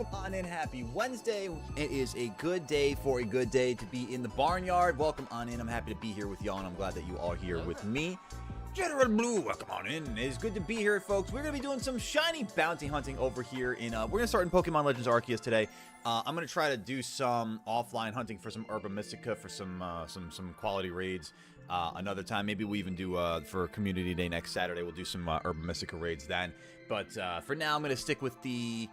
Welcome on in. Happy Wednesday. It is a good day for a good day to be in the barnyard. Welcome on in. I'm happy to be here with y'all, and I'm glad that you are here with me. General Blue, welcome on in. It's good to be here, folks. We're going to be doing some shiny bounty hunting over here in, we're going to start in Pokémon Legends Arceus today. I'm going to try to do some offline hunting for some Herba Mystica for some quality raids. Another time, maybe we'll even do, for Community Day next Saturday, we'll do some Herba Mystica raids then. But for now, I'm going to stick with the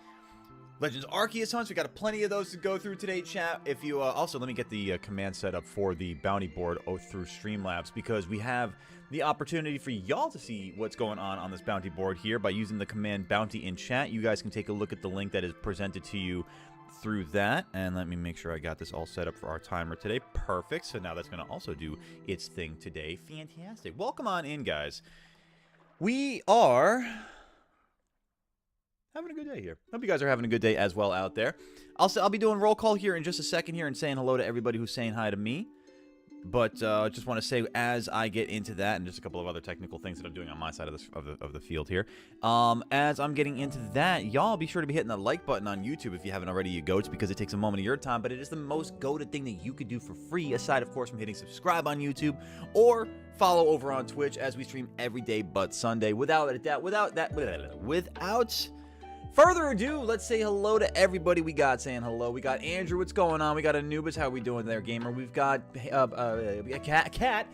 Legends Arceus hunts. We got plenty of those to go through today, chat. If you also let me get the command set up for the bounty board through Streamlabs, because we have the opportunity for y'all to see what's going on this bounty board here by using the command bounty in chat. You guys can take a look at the link that is presented to you through that, and let me make sure I got this all set up for our timer today. Perfect. So now that's going to also do its thing today. Fantastic. Welcome on in, guys. We are having a good day here. Hope you guys are having a good day as well out there. I'll be doing roll call here in just a second here and saying hello to everybody who's saying hi to me. But just want to say, as I get into that, and just a couple of other technical things that I'm doing on my side of the field here, as I'm getting into that, y'all be sure to be hitting the like button on YouTube if you haven't already, you goats, because it takes a moment of your time, but it is the most goated thing that you could do for free, aside, of course, from hitting subscribe on YouTube, or follow over on Twitch, as we stream every day but Sunday. Without further ado, let's say hello to everybody we got saying hello. We got Andrew, what's going on? We got Anubis, how we doing there, gamer? We've got Cat.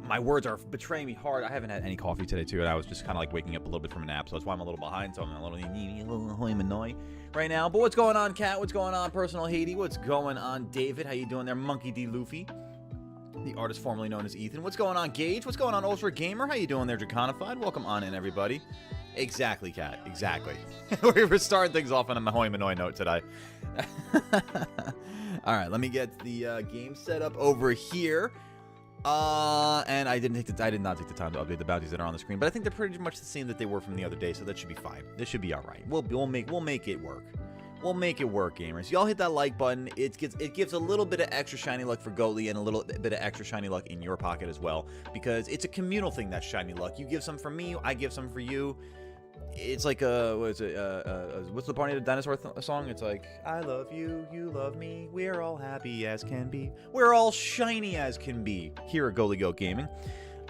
My words are betraying me hard. I haven't had any coffee today, too, and I was just kind of like waking up a little bit from a nap, so that's why I'm a little behind, so I'm a little annoyed right now. But what's going on, Cat? What's going on, Personal Haiti? What's going on, David? How you doing there, Monkey D. Luffy? The artist formerly known as Ethan. What's going on, Gage? What's going on, Ultra Gamer? How you doing there, Draconified? Welcome on in, everybody. Exactly, Cat. Exactly. We're starting things off on a Mahoy Manoy note today. All right, let me get the game set up over here. And I did not take the time to update the bounties that are on the screen, but I think they're pretty much the same that they were from the other day, so that should be fine. This should be all right. We'll make it work. We'll make it work, gamers. Y'all hit that like button. It gives a little bit of extra shiny luck for Goalie and a little bit of extra shiny luck in your pocket as well, because it's a communal thing, that shiny luck. You give some for me, I give some for you. It's like what's the Barney the Dinosaur song? It's like, I love you, you love me, we're all happy as can be, we're all shiny as can be, here at Goalie Goat Gaming.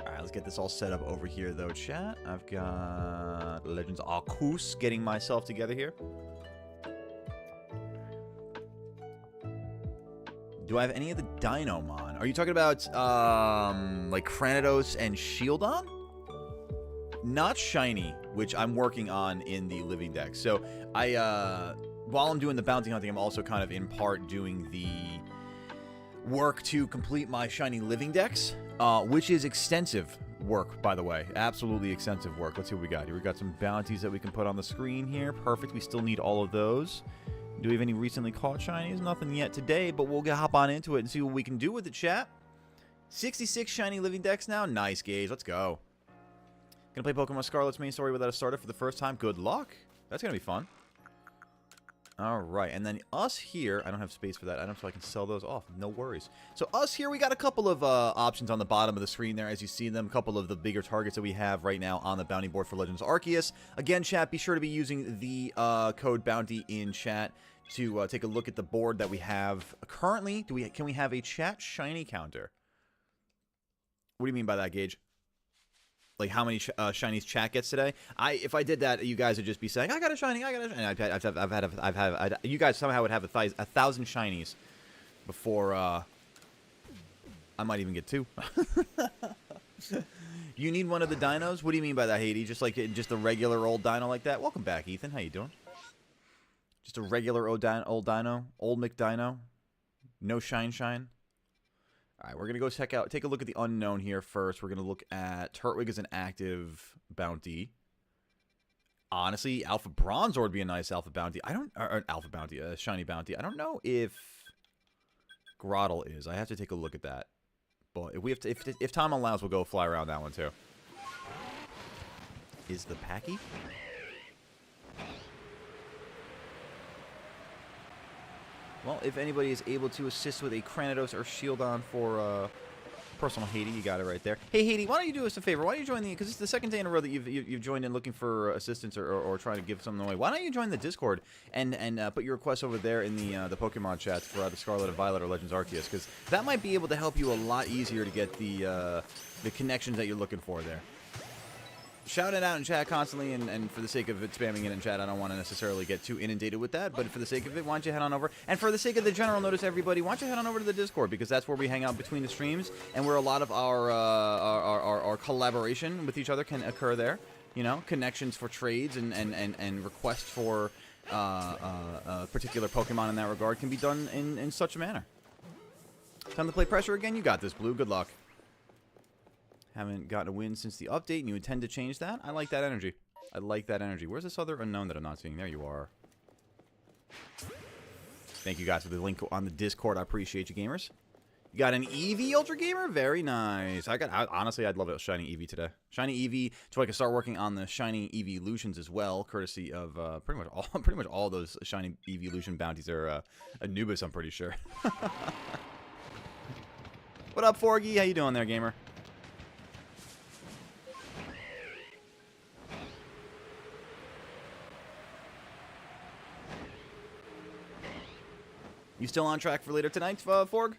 Alright, let's get this all set up over here though, chat. I've got Legends Arceus getting myself together here. Do I have any of the Dinomon? Are you talking about like Growlithes and Shieldon? Not shiny, which I'm working on in the living deck. So while I'm doing the bounty hunting, I'm also kind of in part doing the work to complete my shiny living decks, which is extensive work, by the way. Absolutely extensive work. Let's see what we got here. We got some bounties that we can put on the screen here. Perfect. We still need all of those. Do we have any recently caught shinies? Nothing yet today, but we'll hop on into it and see what we can do with it, chat. 66 shiny living decks now. Nice, Gage. Let's go. Gonna play Pokemon Scarlet's main story without a starter for the first time. Good luck. That's gonna be fun. Alright, and then us here, I don't have space for that item, so I can sell those off. No worries. So us here, we got a couple of options on the bottom of the screen there, as you see them. A couple of the bigger targets that we have right now on the bounty board for Legends Arceus. Again, chat, be sure to be using the code bounty in chat to take a look at the board that we have currently. Can we have a chat shiny counter? What do you mean by that, Gage? Like how many shinies chat gets today? If I did that, you guys would just be saying, "I got a shiny, I got a shiny." You guys somehow would have 1,000 shinies before I might even get 2. You need one of the dinos? What do you mean by that, Haiti? Just a regular old dino like that? Welcome back, Ethan. How you doing? Just a regular old dino, old McDino. No shine. Alright, we're going to go take a look at the unknown here first. We're going to look at Turtwig as an active bounty. Honestly, Alpha Bronzor would be a nice alpha bounty. Shiny bounty. I don't know if Grottle is. I have to take a look at that. But if time allows, we'll go fly around that one too. Is the Packy? Well, if anybody is able to assist with a Growlithes or Shieldon for Personal Haiti, you got it right there. Hey, Haiti, why don't you do us a favor? Why don't you join the... Because it's the second day in a row that you've joined in looking for assistance or trying to give something away. Why don't you join the Discord and put your requests over there in the Pokemon chats for either Scarlet and Violet or Legends Arceus? Because that might be able to help you a lot easier to get the connections that you're looking for there. Shout it out in chat constantly, and for the sake of it spamming it in chat, I don't want to necessarily get too inundated with that, but for the sake of it, why don't you head on over, and for the sake of the general notice, everybody, why don't you head on over to the Discord, because that's where we hang out between the streams, and where a lot of our collaboration with each other can occur there, you know, connections for trades and requests for particular Pokemon in that regard can be done in such a manner. Time to play pressure again? You got this, Blue. Good luck. Haven't gotten a win since the update, and you intend to change that? I like that energy. I like that energy. Where's this other unknown that I'm not seeing? There you are. Thank you guys for the link on the Discord. I appreciate you, gamers. You got an Eevee Ultra Gamer? Very nice. Honestly, I'd love a shiny Eevee today. Shiny Eevee, so I can start working on the shiny Eeveelutions as well, courtesy of pretty much all those shiny Eeveelution bounties are Anubis, I'm pretty sure. What up, Forgy? How you doing there, gamer? You still on track for later tonight, Forg?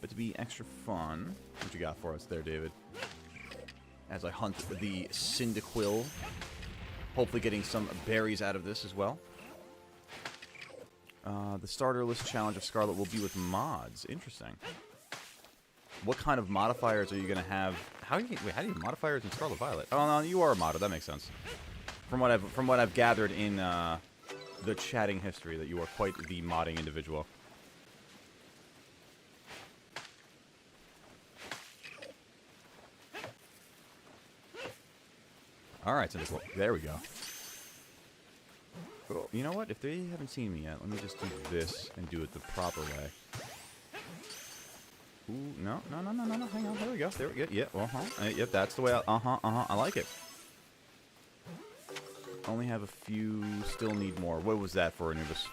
But to be extra fun, what you got for us there, David? As I hunt the Cyndaquil, hopefully getting some berries out of this as well. The starter list challenge of Scarlet will be with mods. Interesting. What kind of modifiers are you going to have? How do you modifiers in Scarlet Violet? Oh no, you are a modder. That makes sense. From what I've gathered in the chatting history, that you are quite the modding individual. All right, Cyndaquil. There we go. Cool. You know what? If they haven't seen me yet, let me just do this and do it the proper way. Ooh, no. Hang on. There we go. Yeah, yep, that's the way I like it. Only have a few, still need more. What was that for, Anubis?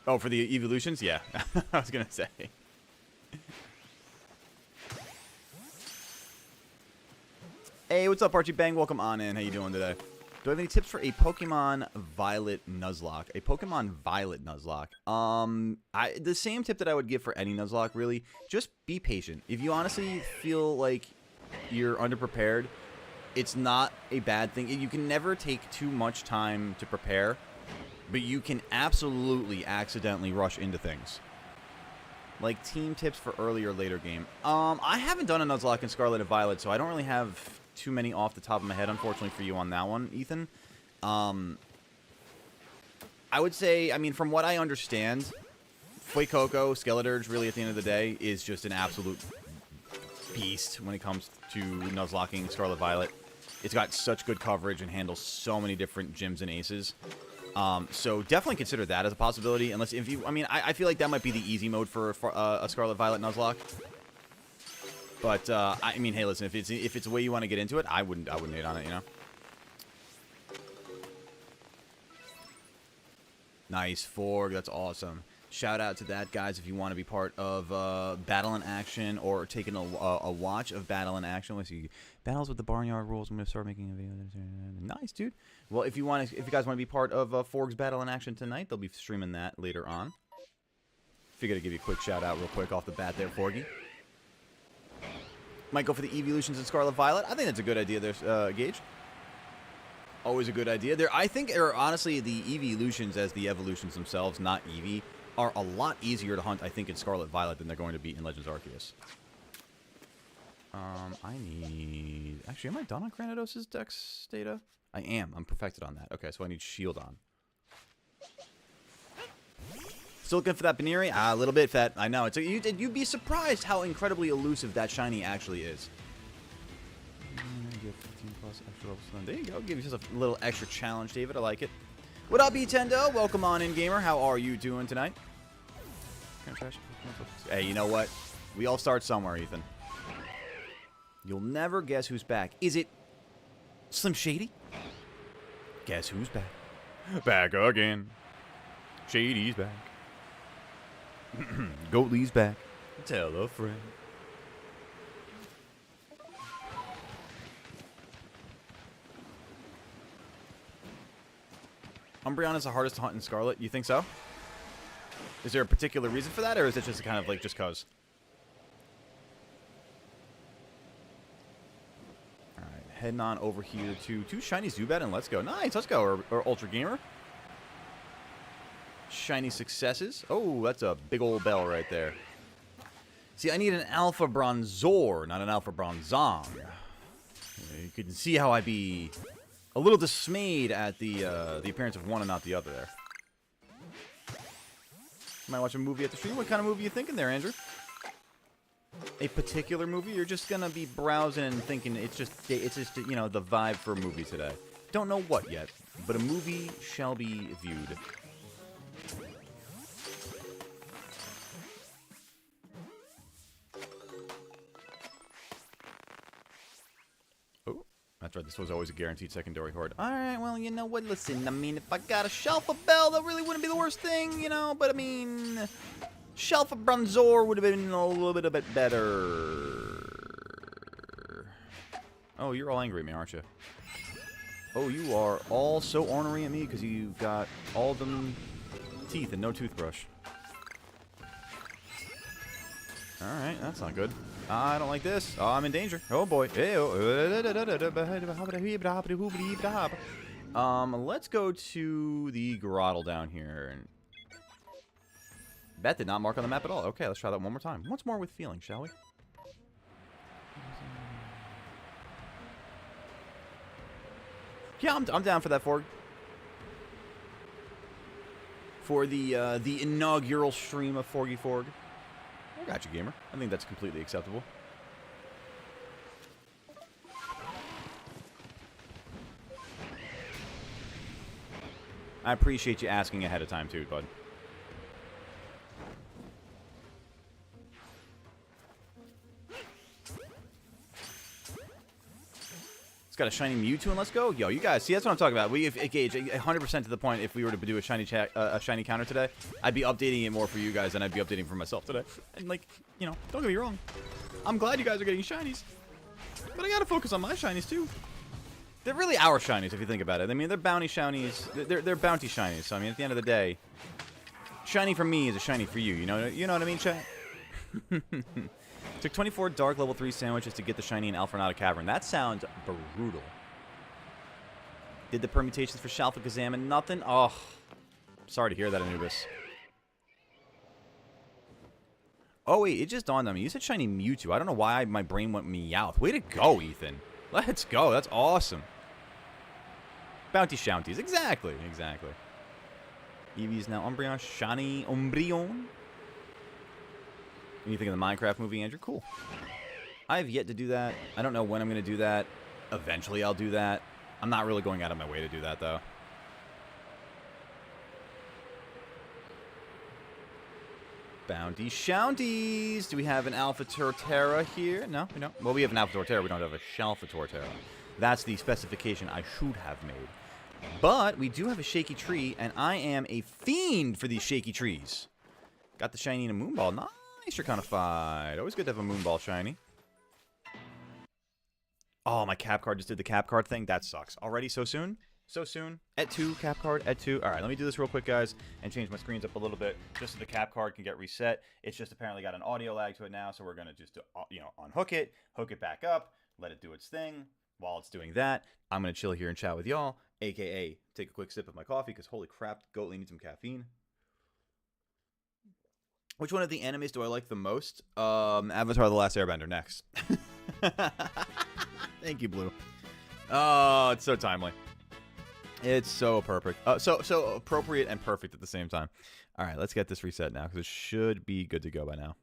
Oh, for the evolutions? Yeah. I was gonna say. Hey, what's up, Archie Bang? Welcome on in. How you doing today? Do I have any tips for a Pokemon Violet Nuzlocke? A Pokemon Violet Nuzlocke. The same tip that I would give for any Nuzlocke, really. Just be patient. If you honestly feel like you're underprepared, it's not a bad thing. You can never take too much time to prepare, but you can absolutely accidentally rush into things. Like team tips for early or later game. I haven't done a Nuzlocke in Scarlet and Violet, so I don't really have too many off the top of my head, unfortunately for you on that one, Ethan. I would say, I mean, from what I understand, Fuecoco, Skeledirge, really at the end of the day, is just an absolute beast when it comes to Nuzlocking Scarlet Violet. It's got such good coverage and handles so many different gyms and aces. So definitely consider that as a possibility. Unless if you, I mean, I feel like that might be the easy mode for a Scarlet Violet Nuzlocke. But I mean, hey, listen, if it's a way you want to get into it, I wouldn't hate on it, you know. Nice, Forg, that's awesome. Shout out to that, guys, if you want to be part of Battle in Action or taking a watch of Battle in Action. Let's see, battles with the Barnyard rules. I'm gonna start making a video. Nice, dude. Well, if you guys want to be part of Forg's Battle in Action tonight, they'll be streaming that later on. Figured to give you a quick shout out real quick off the bat there, Forgy. Might go for the Eeveelutions in Scarlet Violet. I think that's a good idea there, Gage. Always a good idea. I think, honestly, the Eeveelutions as the evolutions themselves, not Eevee, are a lot easier to hunt, I think, in Scarlet Violet than they're going to be in Legends Arceus. I need... Actually, am I done on Granados' Dex data? I am. I'm perfected on that. Okay, so I need Shield on. Still looking for that Baneri? A little bit, Fat. I know. You'd be surprised how incredibly elusive that shiny actually is. There you go. Give yourself a little extra challenge, David. I like it. What up, Etendo? Welcome on in, gamer. How are you doing tonight? Hey, you know what? We all start somewhere, Ethan. You'll never guess who's back. Is it Slim Shady? Guess who's back? Back again. Shady's back. Goatly's back. Tell a friend. Umbreon is the hardest to hunt in Scarlet. You think so? Is there a particular reason for that, or is it just kind of like just cause? Alright, heading on over here to 2 shiny Zubat and let's go. Nice, let's go. Or Ultra Gamer. Shiny successes. Oh, that's a big old bell right there. See, I need an Alpha Bronzor, not an Alpha Bronzong. You can see how I'd be a little dismayed at the appearance of one and not the other there. Might watch a movie at the stream. What kind of movie are you thinking there, Andrew? A particular movie? You're just gonna be browsing and thinking it's just you know, the vibe for a movie today. Don't know what yet, but a movie shall be viewed. Oh, that's right. This was always a guaranteed secondary horde. All right, well, you know what? Listen, I mean, if I got a Shelf of Bell, that really wouldn't be the worst thing, you know. But I mean, Shelf of Bronzor would have been a bit better. Oh, you're all angry at me, aren't you? Oh, you are all so ornery at me because you got all them teeth and no toothbrush. Alright, that's not good. I don't like this. Oh, I'm in danger. Oh boy. Let's go to the Grottle down here. That did not mark on the map at all. Okay, let's try that one more time. Once more with feeling, shall we? Yeah, I'm down for that, Forg. For the inaugural stream of Forgy Forg. I got you, gamer. I think that's completely acceptable. I appreciate you asking ahead of time, too, bud. Got a shiny Mewtwo, and let's go. Yo, you guys, see, that's what I'm talking about. We gauge 100% to the point. If we were to do a shiny counter today, I'd be updating it more for you guys than I'd be updating for myself today. And like, you know, don't get me wrong, I'm glad you guys are getting shinies, but I gotta focus on my shinies too. They're really our shinies if you think about it. I mean, they're bounty shinies. They're bounty shinies. So I mean, at the end of the day, shiny for me is a shiny for you. You know what I mean, chat? Took 24 dark level 3 sandwiches to get the shiny in Alpharnata Cavern. That sounds brutal. Did the permutations for Shalfa Kazam and nothing? Oh, sorry to hear that, Anubis. Oh, wait, it just dawned on me. You said shiny Mewtwo. I don't know why my brain went Meowth. Way to go, Ethan. Let's go. That's awesome. Bounty Shounties. Exactly. Exactly. Eevee's now Umbreon. Shiny Umbreon. Anything in the Minecraft movie, Andrew? Cool. I have yet to do that. I don't know when I'm going to do that. Eventually I'll do that. I'm not really going out of my way to do that, though. Bounty Shounties. Do we have an Alpha Torterra here? No, we don't. Well, we have an Alpha Torterra. We don't have a Shalfa Torterra. That's the specification I should have made. But we do have a Shaky Tree, and I am a fiend for these Shaky Trees. Got the shiny and a Moonball. Nice. Draconified. Always good to have a Moonball shiny. Oh, my cap card just did the cap card thing. That sucks. Already so soon? So soon. Et 2, cap card, Et 2. Alright, let me do this real quick, guys, and change my screens up a little bit, just so the cap card can get reset. It's just apparently got an audio lag to it now, so we're going to just, you know, unhook it, hook it back up, let it do its thing. While it's doing that, I'm going to chill here and chat with y'all, a.k.a. take a quick sip of my coffee, because holy crap, Goatly needs some caffeine. Which one of the animes do I like the most? Avatar: The Last Airbender, next. Thank you, Blue. Oh, it's so timely. It's so perfect. So appropriate and perfect at the same time. All right, let's get this reset now, because it should be good to go by now.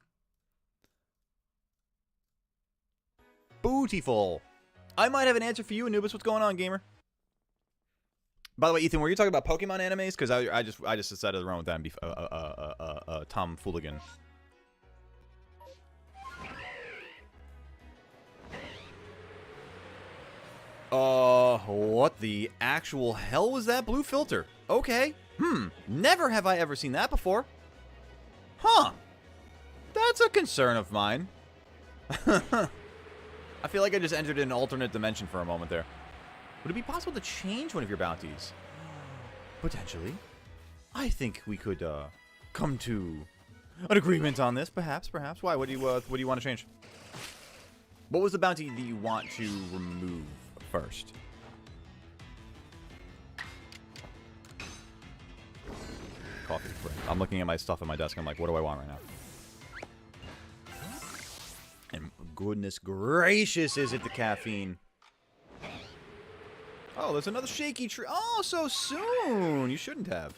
Bootyful. I might have an answer for you, Anubis. What's going on, gamer? By the way, Ethan, were you talking about Pokemon animes? Because I just decided to run with that and be Tom Fooligan. What the actual hell was that blue filter? Okay, Never have I ever seen that before. Huh. That's a concern of mine. I feel like I just entered an alternate dimension for a moment there. Would it be possible to change one of your bounties? Potentially. I think we could come to an agreement on this, perhaps. Why? What do you want to change? What was the bounty that you want to remove first? Coffee. I'm looking at my stuff at my desk. I'm like, what do I want right now? And goodness gracious, is it the caffeine? Oh, there's another shaky tree. Oh, so soon. You shouldn't have.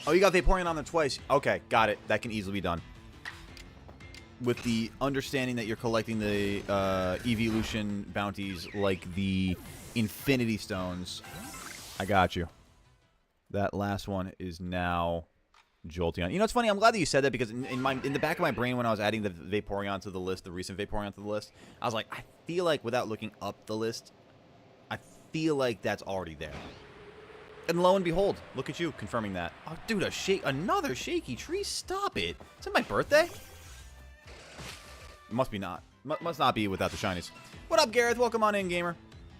Oh, you got Vaporeon on there twice. Okay, got it. That can easily be done. With the understanding that you're collecting the evolution bounties like the Infinity Stones. I got you. That last one is now Jolteon. You know, it's funny. I'm glad that you said that because in the back of my brain when I was adding the Vaporeon to the list, the recent Vaporeon to the list, I was like, I feel like without looking up the list, I feel like that's already there. And lo and behold, look at you confirming that. Oh, dude, another shaky tree. Stop it. Is it my birthday? It must be not. Must not be without the shinies. What up, Gareth? Welcome on in, gamer.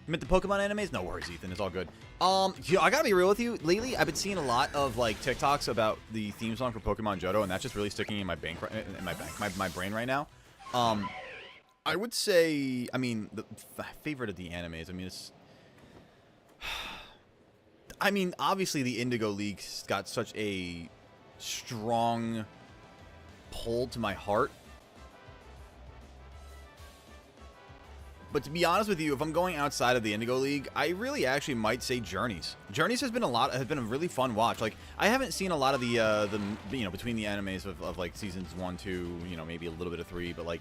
You meant the Pokemon animes? No worries, Ethan. It's all good. Yeah, I gotta be real with you. Lately, I've been seeing a lot of like TikToks about the theme song for Pokemon Johto, and that's just really sticking in my brain right now. I would say, I mean, the favorite of the animes. I mean, it's. I mean, obviously, the Indigo League's got such a strong pull to my heart. But to be honest with you, if I'm going outside of the Indigo League, I really actually might say Journeys. Journeys has been a really fun watch. Like, I haven't seen a lot of the you know, between the animes of like seasons 1, 2, you know, maybe a little bit of 3, but like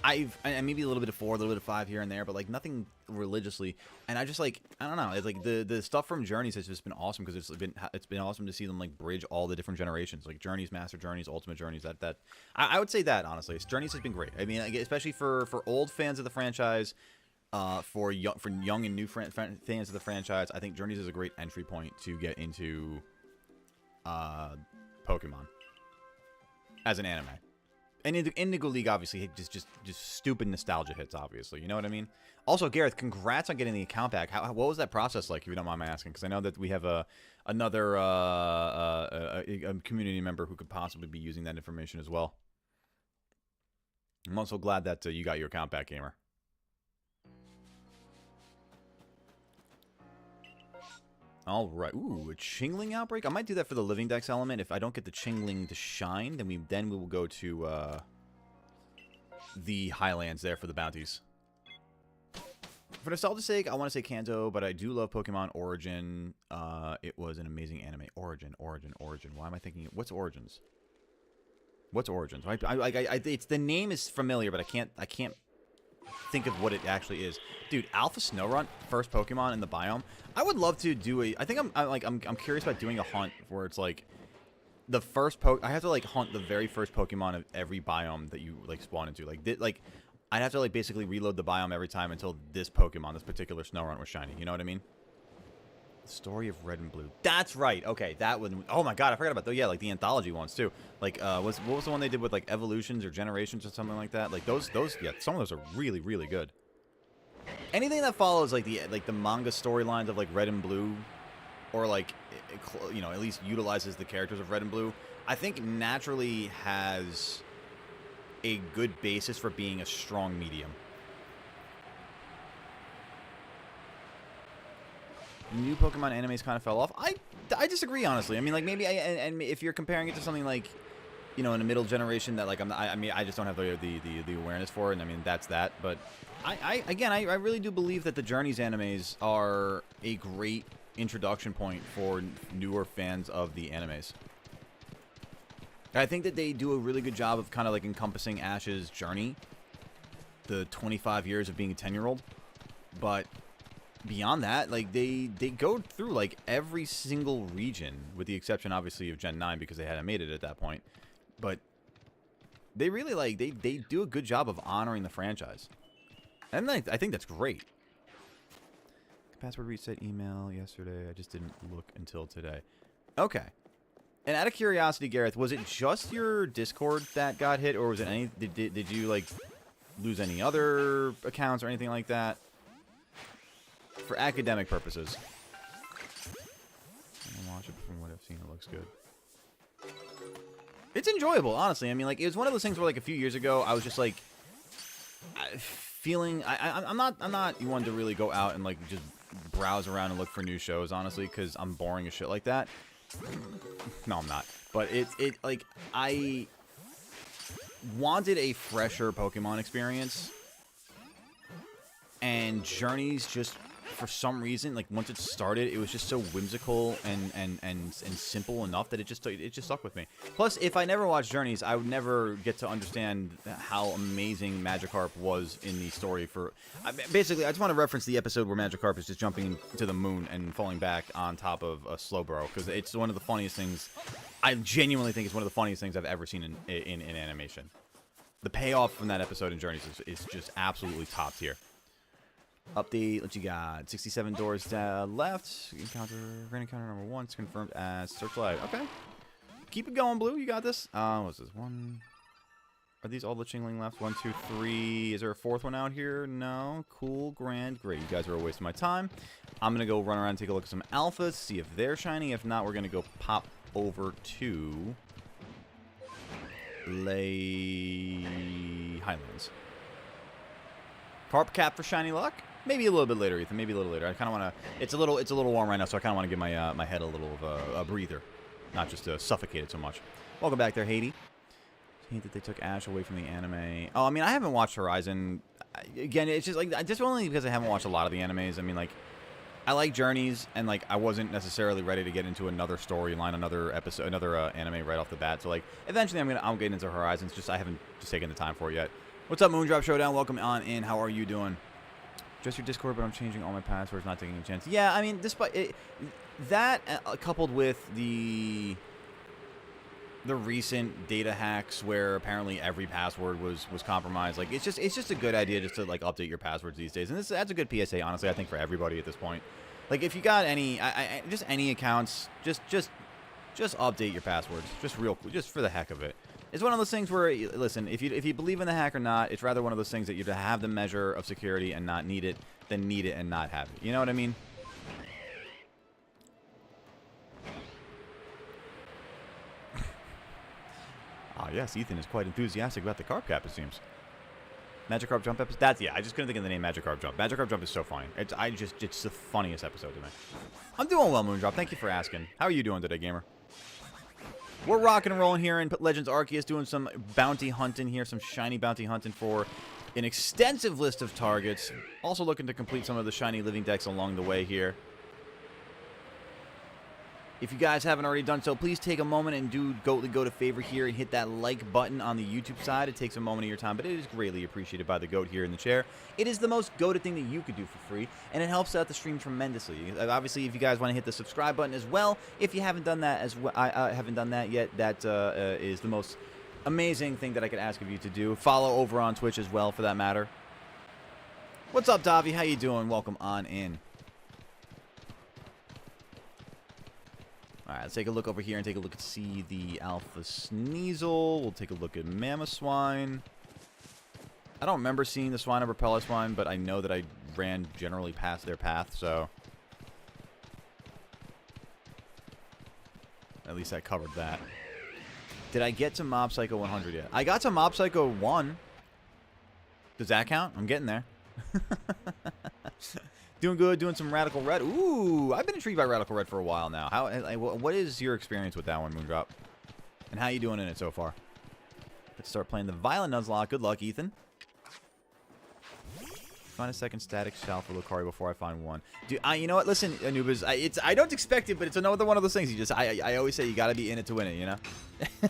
I've maybe a little bit of 4, a little bit of 5 here and there, but like nothing religiously. And I just like, I don't know, it's like the stuff from Journeys has just been awesome because it's been awesome to see them like bridge all the different generations, like Journeys, Master Journeys, Ultimate Journeys. I would say that honestly, Journeys has been great. I mean, especially for old fans of the franchise, for young and new fans of the franchise, I think Journeys is a great entry point to get into Pokemon as an anime. And Indigo League, obviously, just stupid nostalgia hits, obviously. You know what I mean? Also, Gareth, congrats on getting the account back. What was that process like, if you don't mind my asking? Because I know that we have another community member who could possibly be using that information as well. I'm also glad that you got your account back, gamer. All right. Ooh, a Chingling outbreak. I might do that for the Living Dex element. If I don't get the Chingling to shine, then we will go to the Highlands there for the bounties. For nostalgia's sake, I want to say Kanto, but I do love Pokemon Origin. It was an amazing anime. Origin. Why am I thinking? What's Origins? What's Origins? It's the name is familiar, but I can't think of what it actually is. Dude, Alpha Snorunt, first Pokemon in the biome. I would love to do a. I think I'm curious about doing a hunt where it's like the first I have to like hunt the very first Pokemon of every biome that you like spawn into. Like I'd have to like basically reload the biome every time until this Pokemon, this particular Snorunt, was shiny. You know what I mean? The story of Red and Blue. That's right. Okay, that one. Oh my god, I forgot about those. Yeah, like the anthology ones too. Like, what was the one they did with like Evolutions or Generations or something like that? Like those. Yeah, some of those are really, really good. Anything that follows like the manga storylines of like Red and Blue, or like you know, at least utilizes the characters of Red and Blue, I think naturally has a good basis for being a strong medium. New Pokemon animes kind of fell off. I disagree, honestly. I mean, like maybe and if you're comparing it to something like, you know, in a middle generation that like I mean I just don't have the awareness for it, and I mean that's that. But I really do believe that the Journeys animes are a great introduction point for newer fans of the animes. I think that they do a really good job of kind of like encompassing Ash's journey, the 25 years of being a 10-year-old, but beyond that, like they go through like every single region, with the exception obviously of Gen 9 because they hadn't made it at that point. But they really like they do a good job of honoring the franchise, and I think that's great. Password reset email yesterday. I just didn't look until today. Okay. And out of curiosity, Gareth, was it just your Discord that got hit, or was it any? Did you like lose any other accounts or anything like that? For academic purposes. I'm watch it from what I've seen. It looks good. It's enjoyable, honestly. I mean, like, it was one of those things where, like, a few years ago, I was just like feeling. I'm not one to really go out and like just browse around and look for new shows, honestly, because I'm boring as shit like that. No, I'm not. But like, I wanted a fresher Pokemon experience, and Journeys just, for some reason, like, once it started, it was just so whimsical and simple enough that it just stuck with me. Plus, if I never watched Journeys, I would never get to understand how amazing Magikarp was in the story. Basically, I just want to reference the episode where Magikarp is just jumping to the moon and falling back on top of a Slowbro, because it's one of the funniest things. I genuinely think it's one of the funniest things I've ever seen in animation. The payoff from that episode in Journeys is just absolutely top tier. Update, what you got? 67 doors left. Grand encounter number 1 is confirmed as Searchlight. Okay. Keep it going, Blue. You got this. What's this? One. Are these all the Chingling left? 1, 2, 3. Is there a 4th one out here? No. Cool. Grand. Great. You guys are a waste of my time. I'm going to go run around and take a look at some alphas, see if they're shiny. If not, we're going to go pop over to Highlands. Carp Cap for shiny luck. Maybe a little bit later, Ethan. Maybe a little later. I kind of want to. It's a little warm right now, so I kind of want to give my head a little of a breather, not just to suffocate it so much. Welcome back there, Haiti. Hate that they took Ash away from the anime. Oh, I mean, I haven't watched Horizon. Again, it's just like, just only because I haven't watched a lot of the animes. I mean, like, I like Journeys, and like, I wasn't necessarily ready to get into another storyline, another episode, another anime right off the bat. So like, eventually, I'm getting into Horizons. Just I haven't just taken the time for it yet. What's up, Moondrop Showdown? Welcome on in. How are you doing? Just your Discord, but I'm changing all my passwords, not taking a chance. Yeah, I mean, despite that, coupled with the recent data hacks where apparently every password was compromised, like, it's just a good idea just to like update your passwords these days. And that's a good PSA, honestly. I think for everybody at this point. Like, if you got any, just any accounts, just update your passwords, just real quick, just for the heck of it. It's one of those things where, listen, if you believe in the hack or not, it's rather one of those things that you have the measure of security and not need it than need it and not have it. You know what I mean? Ah, yes, Ethan is quite enthusiastic about the Carp Cap, it seems. Magikarp Jump episode? Yeah, I just couldn't think of the name Magikarp Jump. Magikarp Jump is so funny. It's the funniest episode to me. I'm doing well, Moondrop. Thank you for asking. How are you doing today, gamer? We're rocking and rolling here in Legends Arceus, doing some bounty hunting here, some shiny bounty hunting for an extensive list of targets. Also looking to complete some of the shiny living decks along the way here. If you guys haven't already done so, please take a moment and do go to favor here and hit that like button on the YouTube side. It takes a moment of your time, but it is greatly appreciated by the goat here in the chair. It is the most goated thing that you could do for free, and it helps out the stream tremendously. Obviously, if you guys want to hit the subscribe button as well, if you haven't done that as well, I haven't done that yet. That is the most amazing thing that I could ask of you to do. Follow over on Twitch as well, for that matter. What's up, Davi? How you doing? Welcome on in. Alright, let's take a look over here and take a look at the Alpha Sneasel. We'll take a look at Mamoswine. I don't remember seeing the Swine or Propellerswine, but I know that I ran generally past their path, so at least I covered that. Did I get to Mob Psycho 100 yet? I got to Mob Psycho 1. Does that count? I'm getting there. Doing good, doing some Radical Red. Ooh, I've been intrigued by Radical Red for a while now. What is your experience with that one, Moondrop? And how you doing in it so far? Let's start playing the Violent Nuzlocke. Good luck, Ethan. Find a second static shell for Lucario before I find one. Dude, you know what? Listen, Anubis, I don't expect it, but it's another one of those things. I always say you gotta be in it to win it. You know,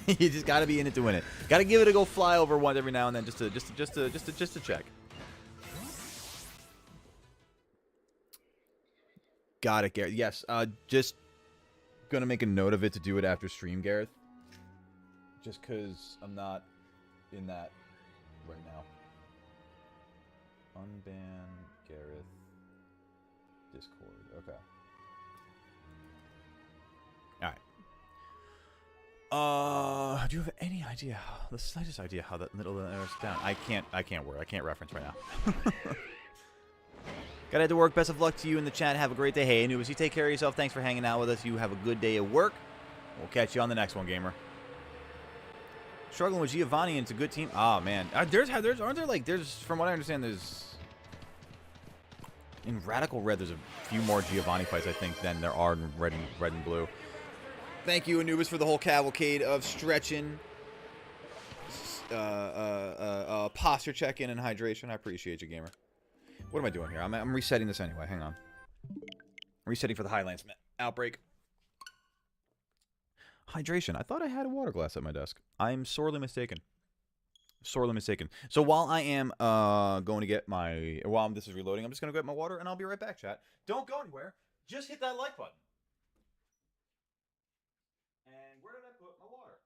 you just gotta be in it to win it. Gotta give it a go fly over once every now and then, just to check. Got it, Gareth. Yes, just gonna make a note of it to do it after stream, Gareth. Just because I'm not in that right now. Unban Gareth Discord. Okay. All right. Do you have any idea, the slightest idea, how that little is down? I can't reference right now. Gotta head to work. Best of luck to you in the chat. Have a great day. Hey, Anubis, you take care of yourself. Thanks for hanging out with us. You have a good day at work. We'll catch you on the next one, gamer. Struggling with Giovanni, and it's a good team. Oh man, aren't there like from what I understand, there's in Radical Red, there's a few more Giovanni fights I think than there are in Red and Blue. Thank you, Anubis, for the whole cavalcade of stretching, posture check-in, and hydration. I appreciate you, gamer. What am I doing here? I'm resetting this anyway. Hang on. I'm resetting for the Highlands outbreak. Hydration. I thought I had a water glass at my desk. I'm sorely mistaken. Sorely mistaken. So while I am going to get my... While this is reloading, I'm just going to get my water, and I'll be right back, chat. Don't go anywhere. Just hit that like button. And where did I put my water?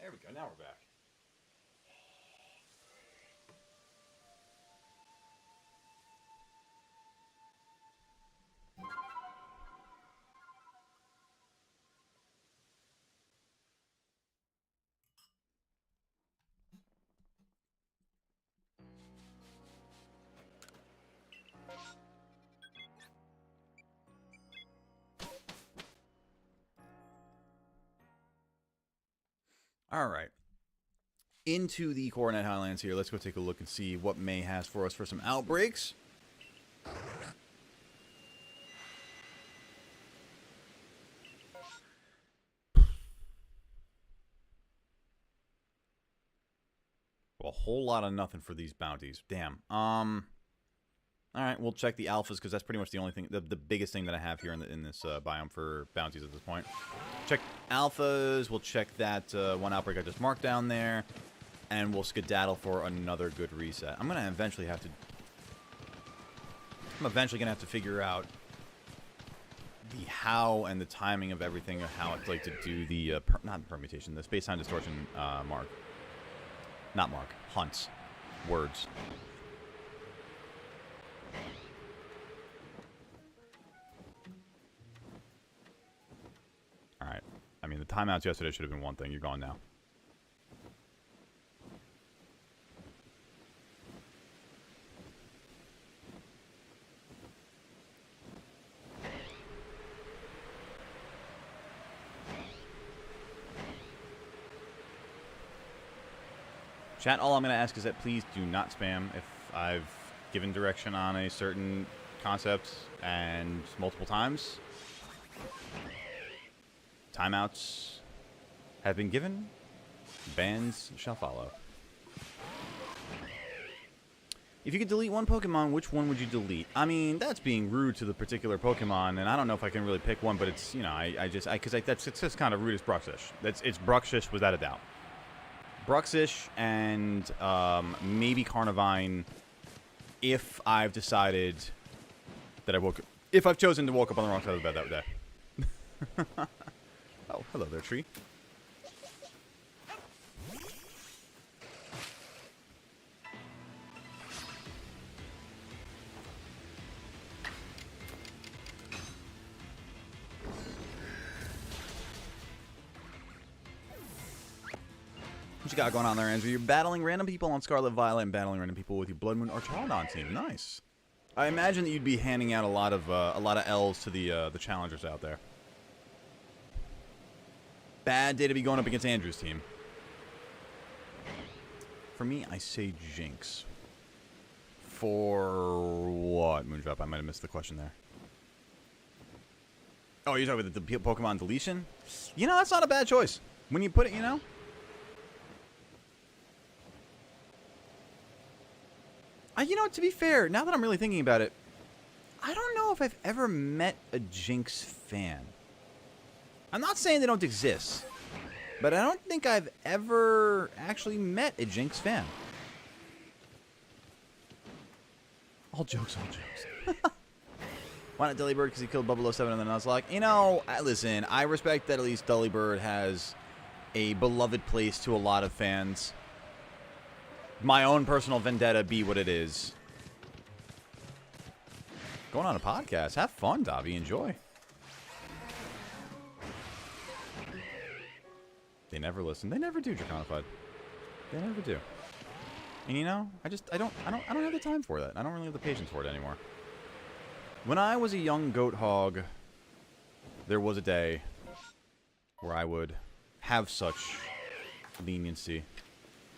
There we go. Now we're back. All right. Into the Coronet Highlands here. Let's go take a look and see what May has for us for some outbreaks. A whole lot of nothing for these bounties. Damn. All right, we'll check the alphas because that's pretty much the only thing, the biggest thing that I have here in this biome for bounties at this point. Check alphas. We'll check that one outbreak I just marked down there, and we'll skedaddle for another good reset. I'm eventually gonna have to figure out the how and the timing of everything, of how I'd like to do the not permutation, the space-time distortion hunts, words. Alright. I mean, the timeouts yesterday should have been one thing. You're gone now. Chat, all I'm going to ask is that please do not spam if I've given direction on a certain concept and multiple times. Timeouts have been given. Bans shall follow. If you could delete one Pokemon, which one would you delete? I mean, that's being rude to the particular Pokemon, and I don't know if I can really pick one, but it's, you know, it's just kind of rude as Bruxish. It's Bruxish without a doubt. Bruxish and maybe Carnivine if I've decided that if I've chosen to woke up on the wrong side of the bed that day. Oh, hello there, tree. What you got going on there, Andrew? You're battling random people on Scarlet Violet and battling random people with your Blood Moon or Charodon team. Nice. I imagine that you'd be handing out a lot of L's to the challengers out there. Bad day to be going up against Andrew's team. For me, I say Jinx. For what, Moondrop? I might have missed the question there. Oh, you're talking about the Pokemon deletion? You know, that's not a bad choice. When you put it, you know? You know, to be fair, now that I'm really thinking about it, I don't know if I've ever met a Jinx fan. I'm not saying they don't exist, but I don't think I've ever actually met a Jinx fan. All jokes, all jokes. Why not Delibird? Because he killed Bubble 07 and then Nuzlocke. You know, listen, I respect that at least Delibird has a beloved place to a lot of fans. My own personal vendetta be what it is. Going on a podcast. Have fun, Davi. Enjoy. They never listen. They never do, Draconified. They never do. And you know, I don't have the time for that. I don't really have the patience for it anymore. When I was a young goat hog, there was a day where I would have such leniency.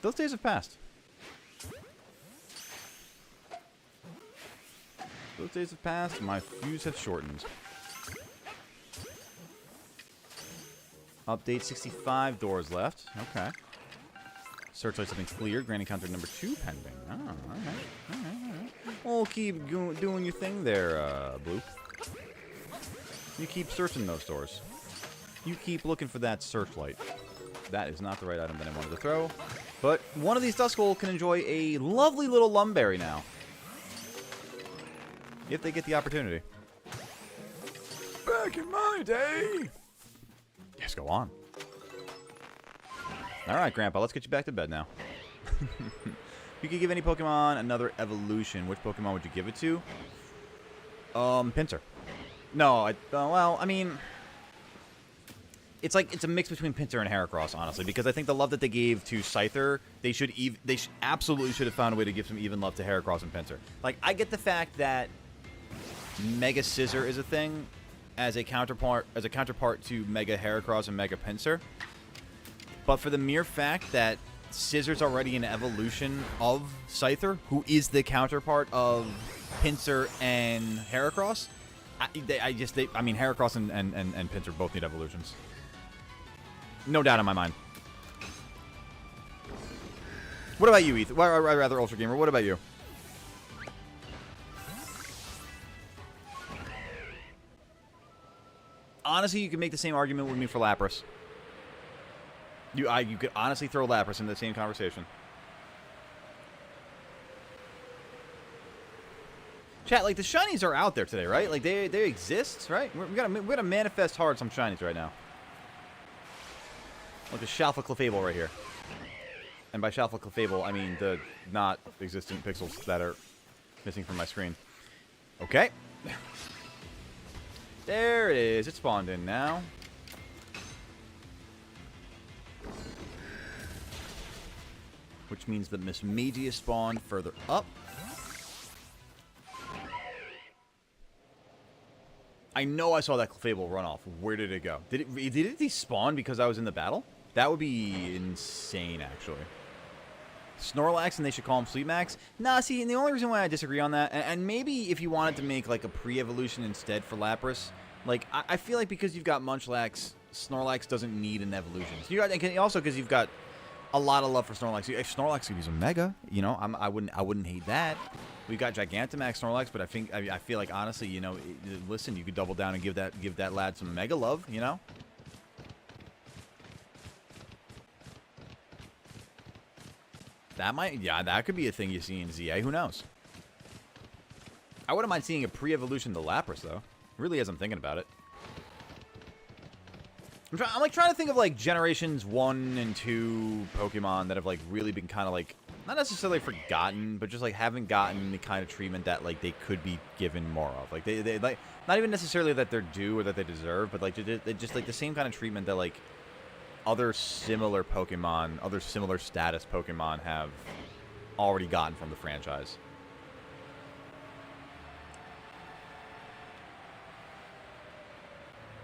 Those days have passed. Those days have passed, and my fuse have shortened. Update 65 doors left. Okay. Searchlights have been cleared. Grand encounter number 2 pending. Oh, alright. Well, keep doing your thing there, Blue. You keep searching those doors. You keep looking for that searchlight. That is not the right item that I wanted to throw. But one of these Duskull can enjoy a lovely little Lumberry now. If they get the opportunity. Back in my day! Yes, go on. Alright, Grandpa, let's get you back to bed now. You could give any Pokemon another evolution. Which Pokemon would you give it to? Pinsir. No, well, I mean... It's a mix between Pinsir and Heracross, honestly, because I think the love that they gave to Scyther, they absolutely should have found a way to give some even love to Heracross and Pinsir. Like, I get the fact that Mega Scizor is a thing as a counterpart to Mega Heracross and Mega Pinsir. But for the mere fact that Scissor's already an evolution of Scyther, who is the counterpart of Pinsir and Heracross, I mean, Heracross and Pinsir both need evolutions. No doubt in my mind. What about you, Ethan? Or rather, Ultra Gamer, what about you? Honestly, you could make the same argument with me for Lapras. You could honestly throw Lapras in the same conversation. Chat, like, the shinies are out there today, right? Like, they exist, right? We gotta manifest hard some shinies right now. Like the Shalfa Clefable right here. And by Shalfa Clefable, I mean the not existent pixels that are missing from my screen. Okay. There it is. It spawned in now. Which means that Miss Magia spawned further up. I know I saw that Clefable run off. Where did it go? Did it despawn because I was in the battle? That would be insane, actually. Snorlax, and they should call him Sleepmax? Nah, see, and the only reason why I disagree on that, and maybe if you wanted to make, like, a pre-evolution instead for Lapras, like, I feel like because you've got Munchlax, Snorlax doesn't need an evolution. So and also because you've got a lot of love for Snorlax. If Snorlax could use a Mega, you know, I wouldn't hate that. We've got Gigantamax Snorlax, but I feel like, honestly, you know, listen, you could double down and give that lad some Mega love, you know? That could be a thing you see in ZA. Who knows? I wouldn't mind seeing a pre-evolution to Lapras, though. Really, as I'm thinking about it. I'm like trying to think of like generations 1 and 2 Pokemon that have like really been kind of like not necessarily forgotten, but just like haven't gotten the kind of treatment that like they could be given more of. Like they like not even necessarily that they're due or that they deserve, but like they just like the same kind of treatment that like other similar Pokemon, other similar status Pokemon have already gotten from the franchise.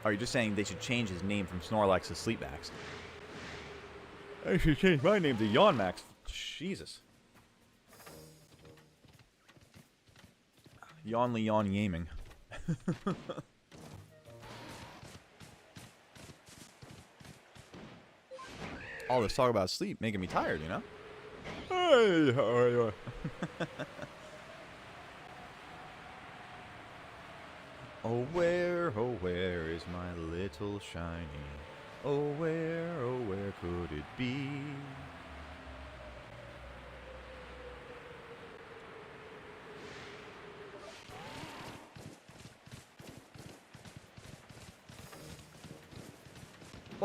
Are you just saying they should change his name from Snorlax to Sleepmax? I should change my name to Yawnmax. Jesus. Yawnly yawn yaming. All this talk about sleep making me tired, you know? Hey, how are you? Oh where is my little shiny? Oh where could it be?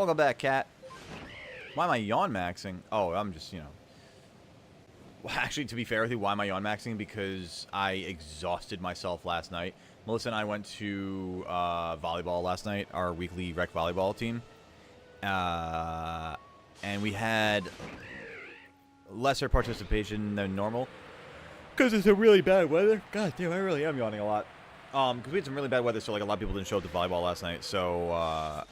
Welcome back, cat. Why am I yawn maxing? Oh, I'm just, you know. Well, actually, to be fair with you, why am I yawn maxing? Because I exhausted myself last night. Melissa and I went to volleyball last night, our weekly rec volleyball team. And we had lesser participation than normal. Because it's a really bad weather. God damn, I really am yawning a lot. Because we had some really bad weather, so like a lot of people didn't show up to volleyball last night. So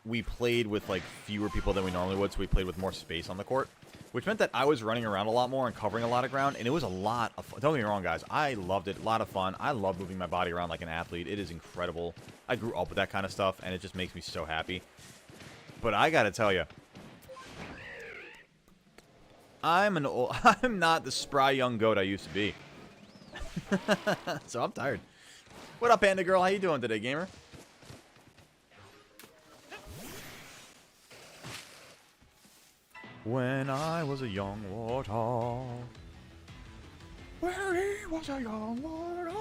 we played with like fewer people than we normally would, so we played with more space on the court. Which meant that I was running around a lot more and covering a lot of ground, and it was a lot of fun. Don't get me wrong, guys. I loved it. A lot of fun. I love moving my body around like an athlete. It is incredible. I grew up with that kind of stuff, and it just makes me so happy. But I gotta tell you, I'm not the spry young goat I used to be. So I'm tired. What up, Panda Girl? How you doing today, gamer? When I was a young warthog. When he was a young warthog.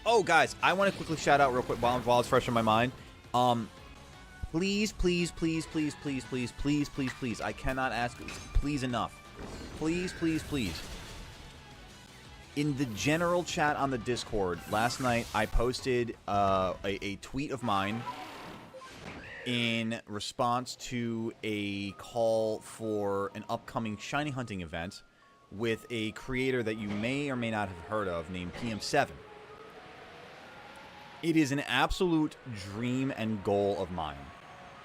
Oh, guys, I want to quickly shout out real quick while it's fresh in my mind. Please, please, please, please, please, please, please, please, please. I cannot ask please enough. Please, please, please. In the general chat on the Discord, last night I posted a tweet of mine in response to a call for an upcoming shiny hunting event with a creator that you may or may not have heard of named PM7. It is an absolute dream and goal of mine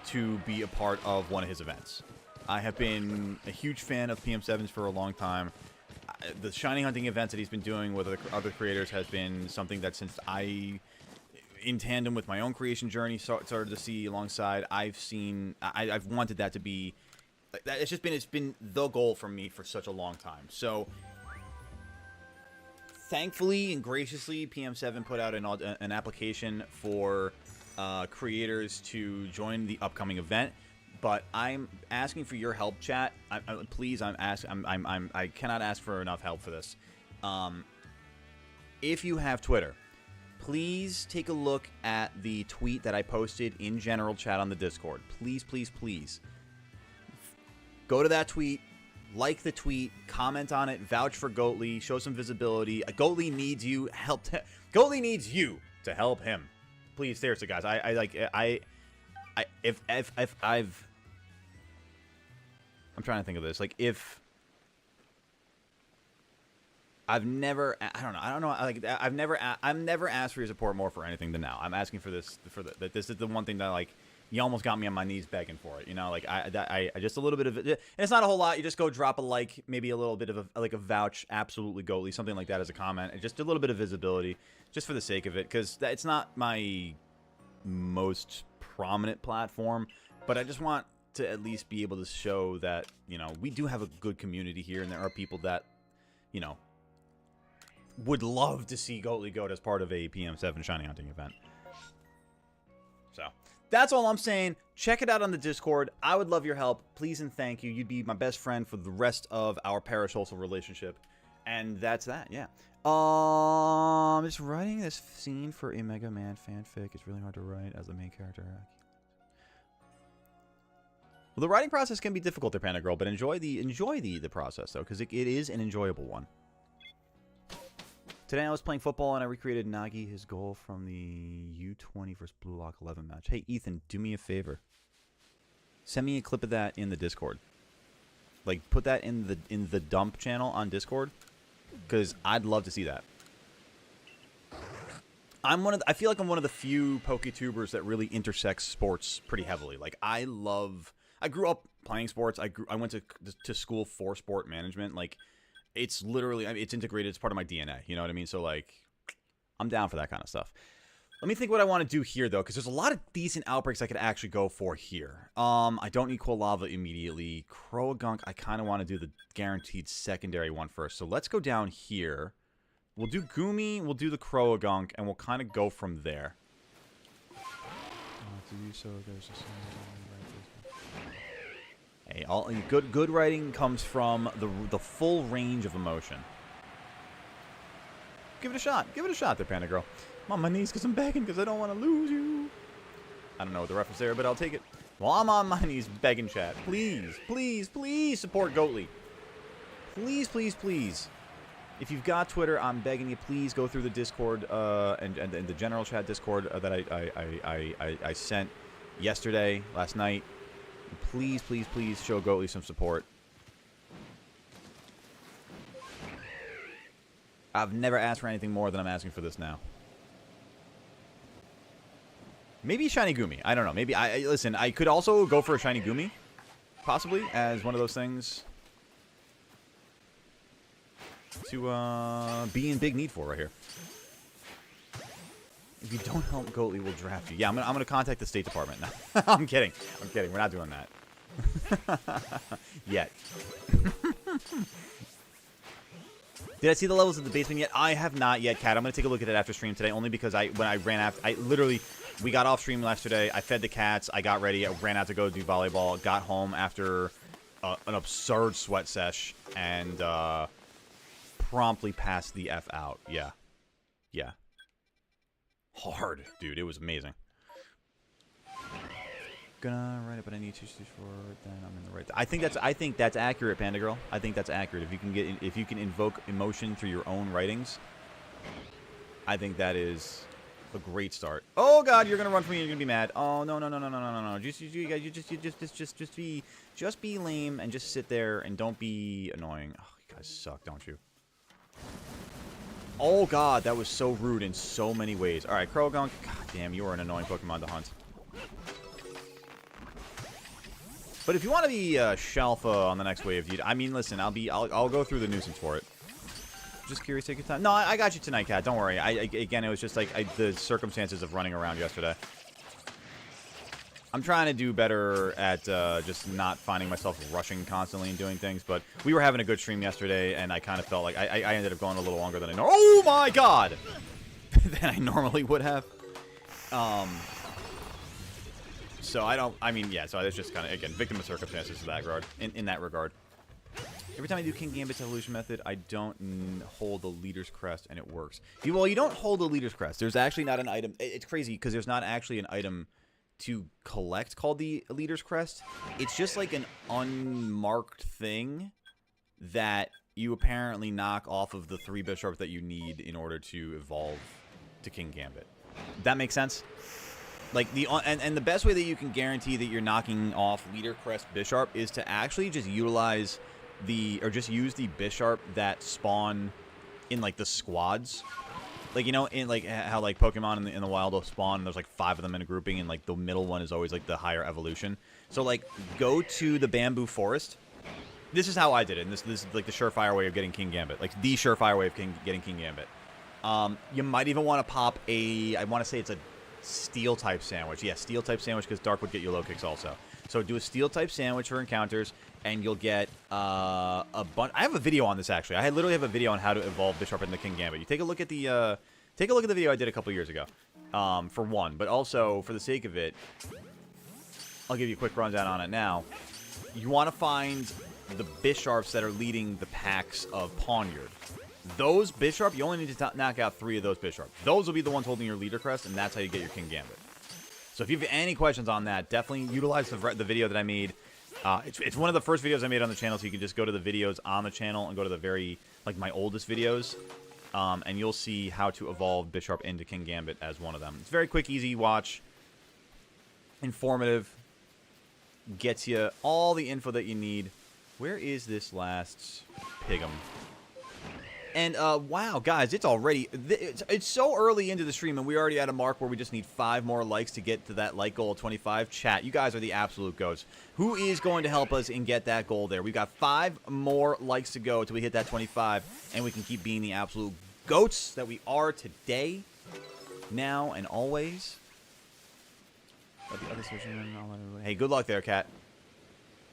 to be a part of one of his events. I have been a huge fan of PM7's for a long time. The shiny hunting events that he's been doing with other creators has been something that since I, in tandem with my own creation journey, started to see alongside, I've wanted that to be, it's been the goal for me for such a long time. So, thankfully and graciously, PM7 put out an application for creators to join the upcoming event. But I'm asking for your help, chat. Please, I cannot ask for enough help for this. If you have Twitter, please take a look at the tweet that I posted in general chat on the Discord. Please, please, please. Go to that tweet, like the tweet, comment on it, vouch for Goatly, show some visibility. Goatly needs you. Goatly needs you to help him. Please, seriously, guys. I'm trying to think of this. Like, if I've never asked for your support more for anything than now. I'm asking for this, this is the one thing that, like, you almost got me on my knees begging for it. You know, like, I just a little bit of it. And it's not a whole lot. You just go drop a like, maybe a little bit of a vouch, absolutely Goatly, something like that as a comment, and just a little bit of visibility, just for the sake of it, because it's not my most prominent platform, but I just want to at least be able to show that, you know, we do have a good community here, and there are people that, you know, would love to see Goatly Goat as part of a PM7 shiny hunting event. So that's all I'm saying. Check it out on the Discord. I would love your help. Please and thank you. You'd be my best friend for the rest of our parasocial relationship. And that's that, yeah. Just writing this scene for a Mega Man fanfic is really hard to write as the main character. Well, the writing process can be difficult there, Panda Girl, but enjoy the process, though, because it is an enjoyable one. Today I was playing football, and I recreated Nagi, his goal from the U20 vs. Blue Lock 11 match. Hey, Ethan, do me a favor. Send me a clip of that in the Discord. Like, put that in the dump channel on Discord, because I'd love to see that. I feel like I'm one of the few PokeTubers that really intersects sports pretty heavily. Like, I grew up playing sports. I went to school for sport management. Like, it's literally, it's integrated. It's part of my DNA. You know what I mean? So, like, I'm down for that kind of stuff. Let me think what I want to do here, though, because there's a lot of decent outbreaks I could actually go for here. I don't need Quilava immediately. Croagunk, I kind of want to do the guaranteed secondary one first. So let's go down here. We'll do Goomy, we'll do the Croagunk, and we'll kind of go from there. Hey, all good writing comes from the full range of emotion. Give it a shot. Give it a shot there, Panda Girl. I'm on my knees because I'm begging because I don't want to lose you. I don't know what the reference there, but I'll take it. Well, I'm on my knees begging, chat. Please, please, please support Goatly. Please, please, please. If you've got Twitter, I'm begging you, please go through the Discord and the general chat Discord that I sent yesterday, last night. Please, please, please show Goatly some support. I've never asked for anything more than I'm asking for this now. Maybe Shiny Gumi. I don't know. Maybe listen, I could also go for a Shiny Gumi, possibly, as one of those things to be in big need for right here. If you don't help Goatly, we'll draft you. Yeah, I'm gonna contact the State Department now. I'm kidding. I'm kidding. We're not doing that. Yet. Did I see the levels of the basement yet? I have not yet, Kat. I'm going to take a look at it after stream today, only because when I ran after... we got off stream yesterday. I fed the cats. I got ready. I ran out to go do volleyball. Got home after an absurd sweat sesh and promptly passed the F out. Yeah. Yeah. Hard, dude. It was amazing. Gonna write it, but I need to for then I'm in the right. I think that's accurate, Panda Girl. I think that's accurate. If you can invoke emotion through your own writings, I think that is a great start. Oh God, you're gonna run from me. You're gonna be mad. Oh no. Just be lame and just sit there and don't be annoying. Oh, you guys suck, don't you? Oh God, that was so rude in so many ways. All right, Krogunk. God damn, you are an annoying Pokemon to hunt. But if you want to be Shalfa on the next wave, I mean, listen, I'll go through the nuisance for it. Just curious, take your time. No, I got you tonight, Kat. Don't worry. Again, it was just like the circumstances of running around yesterday. I'm trying to do better at just not finding myself rushing constantly and doing things. But we were having a good stream yesterday, and I kind of felt like I ended up going a little longer than I know. Oh my God! than I normally would have. So I mean, yeah, so it's just kind of, again, victim of circumstances in that regard. In that regard. Every time I do King Gambit's evolution method, I don't hold the leader's crest, and it works. Well, you don't hold the leader's crest. There's actually not an item. It's crazy, because there's not actually an item to collect called the leader's crest. It's just like an unmarked thing that you apparently knock off of the 3 Bisharp that you need in order to evolve to King Gambit. That makes sense? Like and the best way that you can guarantee that you're knocking off Leader Crest Bisharp is to actually just utilize just use the Bisharp that spawn in like the squads. Like, you know, in like how like Pokemon in the wild will spawn and there's like 5 of them in a grouping and like the middle one is always like the higher evolution. So like go to the Bamboo Forest. This is how I did it, and this is like the surefire way of getting King Gambit. Like the surefire way of getting King Gambit. You might even want to pop I want to say it's a Steel-type sandwich. Yeah, Steel-type sandwich, because Dark would get you low kicks also. So do a Steel-type sandwich for encounters, and you'll get a bunch. I have a video on this, actually. I literally have a video on how to evolve Bisharp into King Gambit. You take a look at the video I did a couple years ago, for one. But also, for the sake of it, I'll give you a quick rundown on it now. You want to find the Bisharps that are leading the packs of Pawniard. Those Bisharp, you only need to knock out 3 of those Bisharp. Those will be the ones holding your leader crest, and that's how you get your King Gambit. So if you have any questions on that, definitely utilize the video that I made. It's one of the first videos I made on the channel, so you can just go to the videos on the channel and go to the very, like, my oldest videos. And you'll see how to evolve Bisharp into King Gambit as one of them. It's very quick, easy watch. Informative. Gets you all the info that you need. Where is this last Pigum? And, wow, guys, it's already... It's so early into the stream, and we're already at a mark where we just need 5 more likes to get to that like goal of 25. Chat, you guys are the absolute goats. Who is going to help us and get that goal there? We've got 5 more likes to go until we hit that 25, and we can keep being the absolute goats that we are today, now, and always. Hey, good luck there, Kat.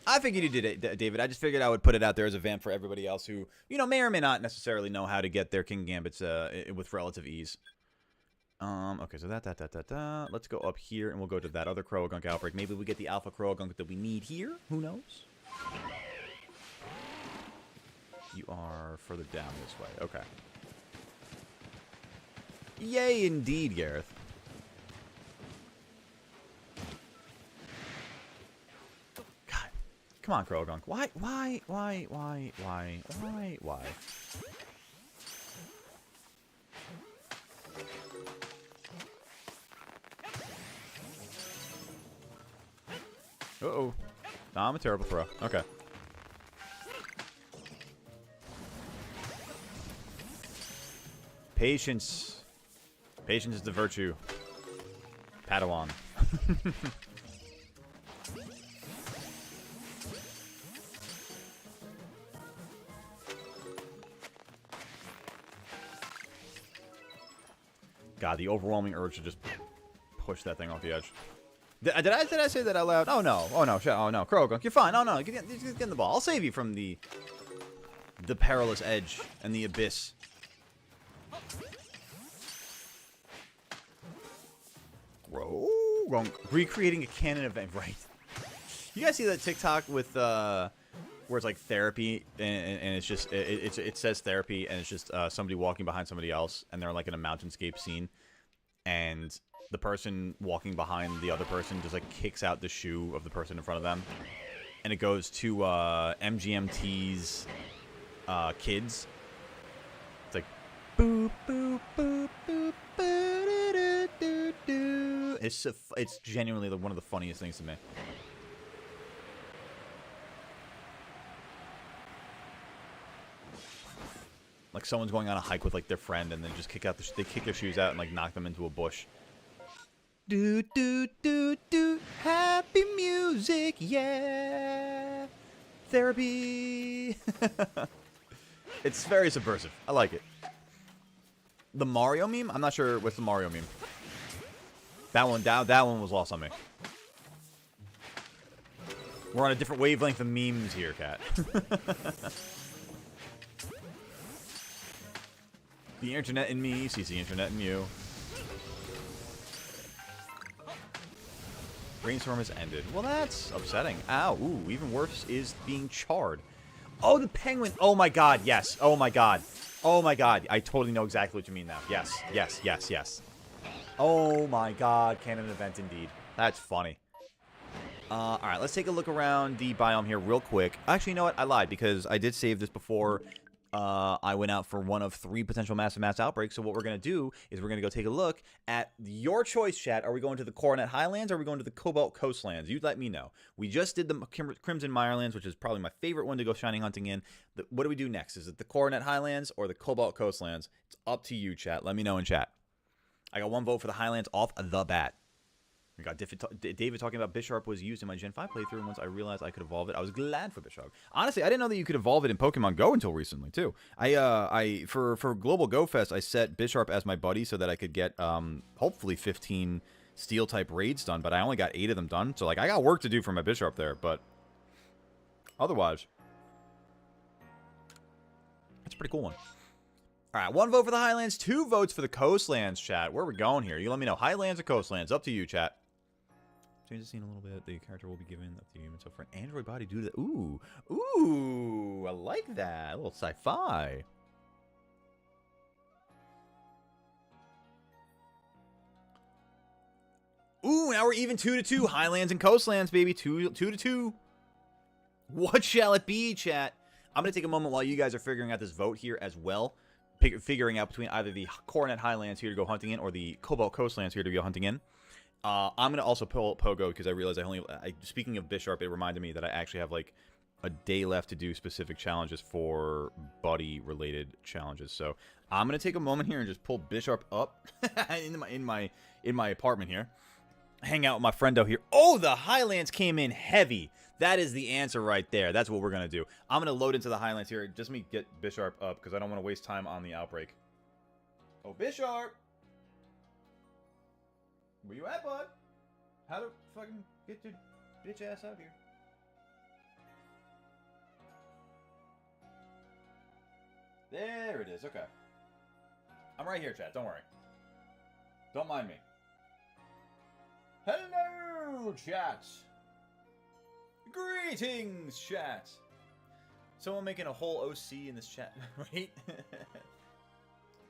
I figured you did it, David. I just figured I would put it out there as a vamp for everybody else who, you know, may or may not necessarily know how to get their King Gambits with relative ease. Okay, so let's go up here, and we'll go to that other Croagunk outbreak. Maybe we get the Alpha Croagunk that we need here. Who knows? You are further down this way. Okay. Yay, indeed, Gareth. God. Come on, Krogunk. Why? Uh-oh. Nah, I'm a terrible throw. Okay. Patience. Patience is the virtue. Padawan. God, the overwhelming urge to just push that thing off the edge. Did I say that out loud? Oh no! Oh no! Oh no! Krogunk, you're fine. Oh no! Get in the ball. I'll save you from the perilous edge and the abyss. Krogunk, recreating a canon event, right? You guys see that TikTok with where it's like therapy and it's just it says therapy and it's just somebody walking behind somebody else and they're like in a mountainscape scene and the person walking behind the other person just like kicks out the shoe of the person in front of them and it goes to MGMT's Kids. It's like boop boop boop boop boop doo doo. It's genuinely one of the funniest things to me. Like someone's going on a hike with like their friend, and then just kick their shoes out and like knock them into a bush. Do do do do, happy music, yeah, therapy. It's very subversive. I like it. The Mario meme? I'm not sure what's the Mario meme. That one was lost on me. We're on a different wavelength of memes here, Cat. The internet in me sees the internet in you. Brainstorm has ended. Well, that's upsetting. Ow. Ooh, even worse is being charred. Oh, the penguin. Oh, my God. Yes. Oh, my God. Oh, my God. I totally know exactly what you mean now. Yes. Yes. Yes. Yes. Oh, my God. Canon event indeed. That's funny. All right. Let's take a look around the biome here real quick. Actually, you know what? I lied because I did save this before I went out for one of 3 potential massive mass outbreaks. So what we're going to do is we're going to go take a look at your choice, chat. Are we going to the Coronet Highlands or are we going to the Cobalt Coastlands? You let me know. We just did the Crimson Mirelands, which is probably my favorite one to go shining hunting in. What do we do next? Is it the Coronet Highlands or the Cobalt Coastlands? It's up to you, chat. Let me know in chat. I got 1 vote for the Highlands off the bat. We got David talking about Bisharp was used in my Gen 5 playthrough, and once I realized I could evolve it, I was glad for Bisharp. Honestly, I didn't know that you could evolve it in Pokemon Go until recently, too. For Global Go Fest, I set Bisharp as my buddy so that I could get, hopefully 15 Steel-type raids done, but I only got 8 of them done. So, like, I got work to do for my Bisharp there, but otherwise, that's a pretty cool one. All right, 1 vote for the Highlands, 2 votes for the Coastlands, chat. Where are we going here? You let me know. Highlands or Coastlands? Up to you, chat. Change the scene a little bit. The character will be given up to human. So for an android body, do that. Ooh. Ooh. I like that. A little sci-fi. Ooh, now we're even 2-2. Highlands and Coastlands, baby. 2-2. What shall it be, chat? I'm going to take a moment while you guys are figuring out this vote here as well. Figuring out between either the Coronet Highlands here to go hunting in or the Cobalt Coastlands here to go hunting in. I'm going to also pull Pogo because I realized speaking of Bisharp, it reminded me that I actually have like a day left to do specific challenges for buddy-related challenges. So I'm going to take a moment here and just pull Bisharp up in my apartment here. Hang out with my friendo here. Oh, the Highlands came in heavy. That is the answer right there. That's what we're going to do. I'm going to load into the Highlands here. Just let me get Bisharp up because I don't want to waste time on the outbreak. Oh, Bisharp! Where you at, bud? How to fucking get your bitch ass out here? There it is. Okay. I'm right here, chat. Don't worry. Don't mind me. Hello, chat. Greetings, chat. Someone making a whole OC in this chat, right?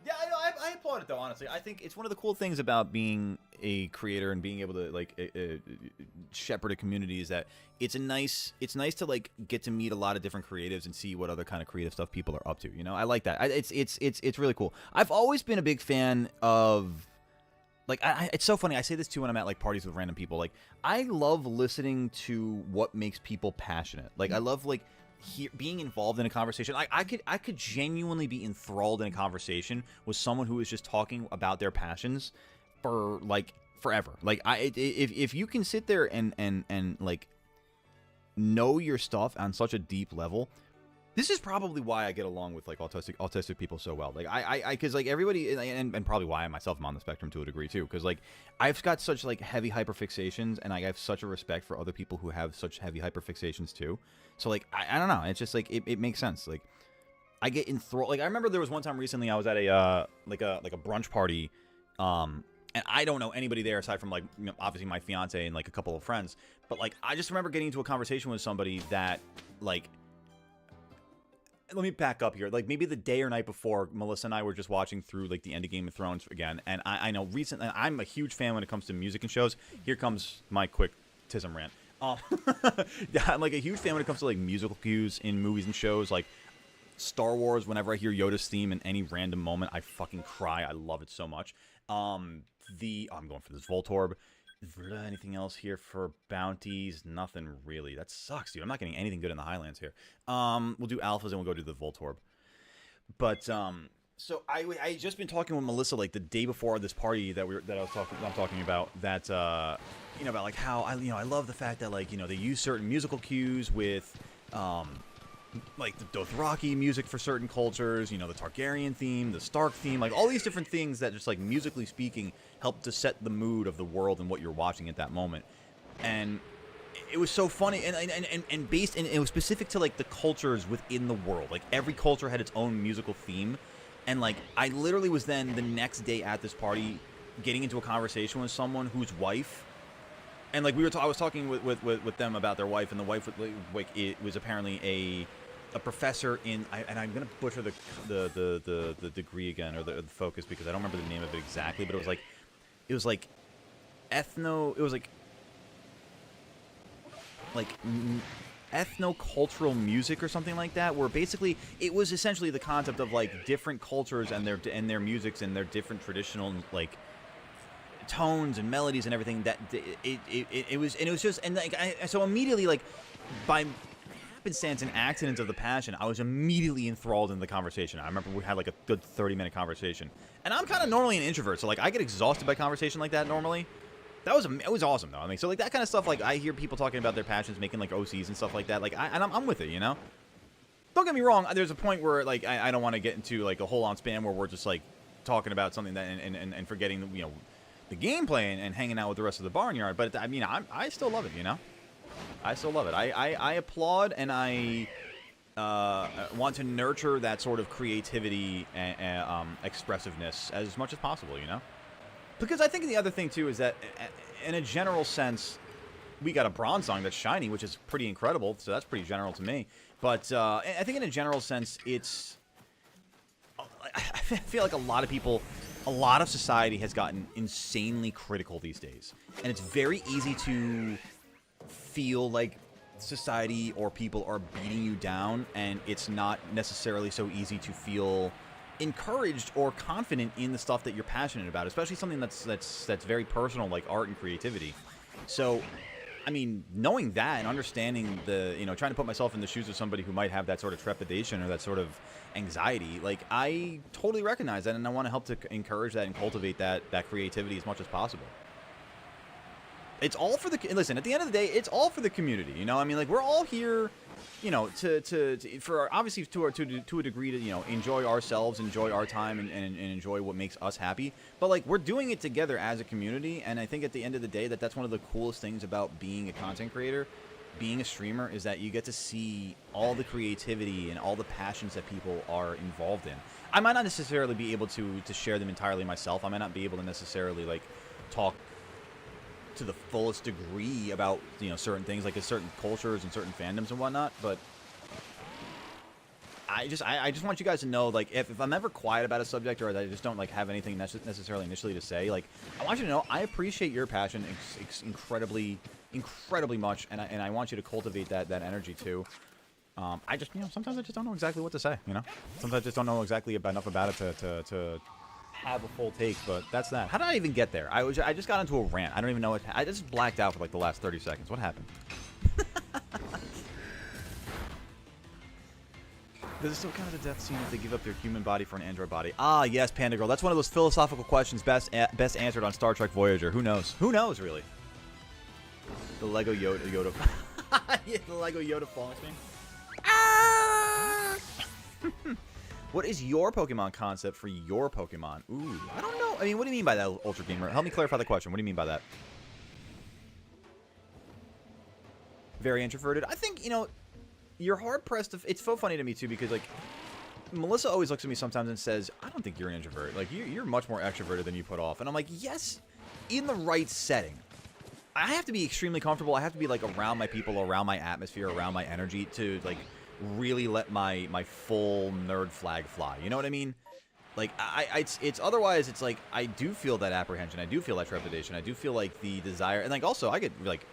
Yeah, I applaud it though. Honestly, I think it's one of the cool things about being a creator and being able to like shepherd a community is that it's nice to like get to meet a lot of different creatives and see what other kind of creative stuff people are up to. You know, I like that. It's really cool. I've always been a big fan of. Like, it's so funny. I say this too when I'm at like parties with random people. Like, I love listening to what makes people passionate. Like, I love like being involved in a conversation. I could genuinely be enthralled in a conversation with someone who is just talking about their passions for like forever. Like, if you can sit there and like know your stuff on such a deep level. This is probably why I get along with like autistic people so well. Like because like everybody, and probably why I myself am on the spectrum to a degree too. Because like I've got such like heavy hyperfixations, and I have such a respect for other people who have such heavy hyperfixations too. So like I don't know, it's just like it makes sense. Like I get enthralled. Like I remember there was one time recently I was at a like a brunch party, and I don't know anybody there aside from like obviously my fiance and like a couple of friends. But like I just remember getting into a conversation with somebody that like. Let me back up here. Like maybe the day or night before, Melissa and I were just watching through like the end of Game of Thrones again, and I know recently I'm a huge fan when it comes to music and shows. Here comes my quick tism rant. I'm like a huge fan when it comes to like musical cues in movies and shows. Like Star Wars, whenever I hear Yoda's theme in any random moment, I fucking cry. I love it so much. I'm going for this Voltorb. Anything else here for bounties? Nothing really. That sucks, dude. I'm not getting anything good in the Highlands here. We'll do alphas and we'll go do the Voltorb. But so I just been talking with Melissa like the day before this party that I'm talking about that about like how I love the fact that like they use certain musical cues with like the Dothraki music for certain cultures, the Targaryen theme, the Stark theme, like all these different things that just like musically speaking help to set the mood of the world and what you're watching at that moment. And it was so funny and based and it was specific to like the cultures within the world. Like every culture had its own musical theme. And like I literally was then the next day at this party getting into a conversation with someone whose wife and like I was talking with them about their wife, and the wife it was apparently a professor in, and I'm gonna butcher the degree again or the focus because I don't remember the name of it exactly, but it was like ethno-cultural music or something like that, where basically it was essentially the concept of like different cultures and their musics and their different traditional like tones and melodies and everything that it was just like so immediately like by happenstance and accidents of the passion, I was immediately enthralled in the conversation. I remember we had like a good 30-minute conversation, and I'm kind of normally an introvert, so like I get exhausted by conversation like that normally. It was awesome though. I mean, so like that kind of stuff, like I hear people talking about their passions, making like OCs and stuff like that. Like I'm with it, Don't get me wrong. There's a point where like I don't want to get into like a whole on spam where we're just like talking about something that and forgetting the gameplay and hanging out with the rest of the barnyard. But I mean, I still love it, I still love it. I applaud and I want to nurture that sort of creativity and expressiveness as much as possible, Because I think the other thing, too, is that in a general sense, we got a bronze song that's shiny, which is pretty incredible, so that's pretty general to me. But I think in a general sense, I feel like a lot of people, a lot of society has gotten insanely critical these days. And it's very easy to feel like society or people are beating you down, and it's not necessarily so easy to feel encouraged or confident in the stuff that you're passionate about, especially something that's very personal like art and creativity. So I mean, knowing that and understanding trying to put myself in the shoes of somebody who might have that sort of trepidation or that sort of anxiety, like I totally recognize that, and I want to help to encourage that and cultivate that creativity as much as possible. It's all for listen, at the end of the day, it's all for the community, I mean, like, we're all here, for obviously to a degree to, enjoy ourselves, enjoy our time, and enjoy what makes us happy. But, like, we're doing it together as a community, and I think at the end of the day that's one of the coolest things about being a content creator, being a streamer, is that you get to see all the creativity and all the passions that people are involved in. I might not necessarily be able to share them entirely myself. I might not be able to necessarily, like, talk to the fullest degree about, you know, certain things, like certain cultures and certain fandoms and whatnot, but I just want you guys to know, like, if I'm ever quiet about a subject or I just don't, like, have anything necessarily initially to say, like, I want you to know I appreciate your passion incredibly much, and I want you to cultivate that energy too. I just, you know, sometimes I just don't know exactly what to say, you know? Sometimes I just don't know exactly enough about it to have a full take, but that's that. How did I even get there? I just got into a rant. I don't even know what... I just blacked out for, like, the last 30 seconds. What happened? Does it still count as a death scene if they give up their human body for an android body? Ah, yes, Panda Girl. That's one of those philosophical questions best answered on Star Trek Voyager. Who knows? Who knows, really? The Lego Yoda. Yeah, the Lego Yoda falling screen. Ah! What is your Pokemon concept for your Pokemon? Ooh, I don't know. I mean, what do you mean by that, Ultra Gamer? Help me clarify the question. What do you mean by that? Very introverted. I think, you know, you're hard-pressed to... It's so funny to me, too, because, like, Melissa always looks at me sometimes and says, I don't think you're an introvert. Like, you're much more extroverted than you put off. And I'm like, yes, in the right setting. I have to be extremely comfortable. I have to be, like, around my people, around my atmosphere, around my energy to, like, really let my full nerd flag fly. You know what I mean? Like, it's otherwise, it's like, I do feel that apprehension. I do feel that trepidation. I do feel, like, the desire. And, like, also, I get, like...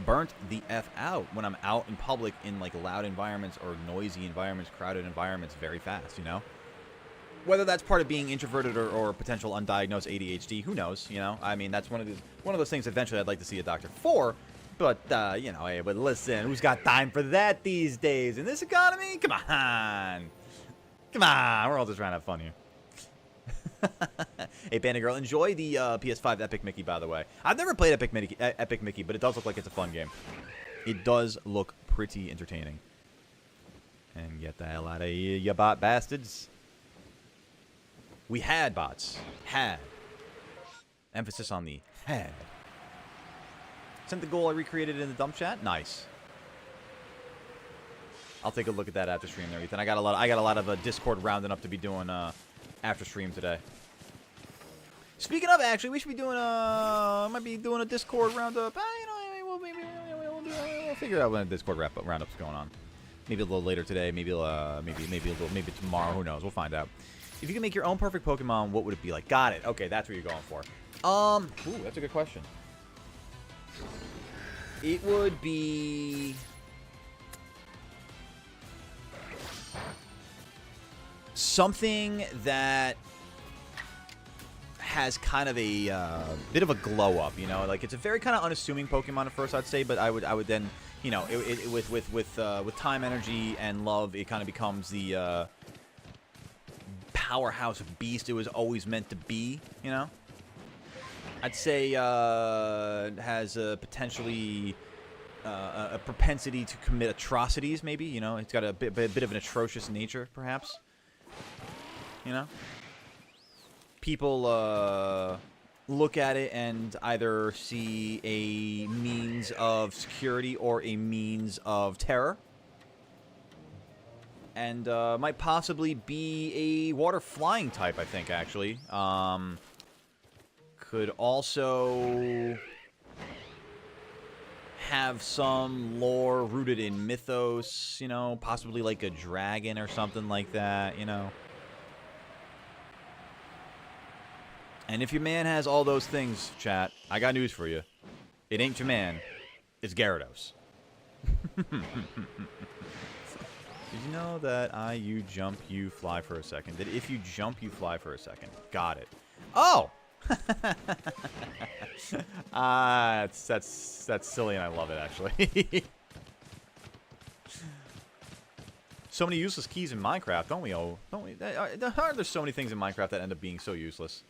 burnt the F out when I'm out in public in, like, loud environments or noisy environments, crowded environments very fast, you know? Whether that's part of being introverted or potential undiagnosed ADHD, who knows, you know? I mean, that's one of those things eventually I'd like to see a doctor for, but, you know, hey, but listen, who's got time for that these days? In this economy? Come on! Come on! We're all just trying to have fun here. Hey, Panda Girl, enjoy the PS5 Epic Mickey, by the way. I've never played Epic Mickey, but it does look like it's a fun game. It does look pretty entertaining. And get the hell out of here, you bot bastards. We had bots. Had. Emphasis on the had. Sent the goal I recreated in the dump chat. Nice. I'll take a look at that after stream there, Ethan. I got a lot of Discord rounding up to be doing after stream today. Speaking of, actually, we should be doing might be doing a Discord roundup. You know, we'll figure out when a Discord roundup's going on. Maybe a little later today. Maybe tomorrow. Who knows? We'll find out. If you could make your own perfect Pokemon, what would it be like? Got it. Okay, that's what you're going for. Ooh, that's a good question. It would be something that has kind of a bit of a glow up, you know, like it's a very kind of unassuming Pokemon at first, I'd say, but I would then, you know, with time, energy, and love, it kind of becomes the powerhouse beast it was always meant to be, you know. I'd say has a potentially a propensity to commit atrocities, maybe, you know. It's got a bit of an atrocious nature, perhaps. You know? People look at it and either see a means of security or a means of terror. And might possibly be a water flying type, I think, actually. Could also have some lore rooted in mythos, you know, possibly like a dragon or something like that, you know. And if your man has all those things, chat, I got news for you. It ain't your man. It's Gyarados. Did you know that you jump, you fly for a second? That if you jump, you fly for a second. Got it. Oh! That's silly and I love it, actually. So many useless keys in Minecraft, don't we? Oh, don't we? Aren't there so many things in Minecraft that end up being so useless?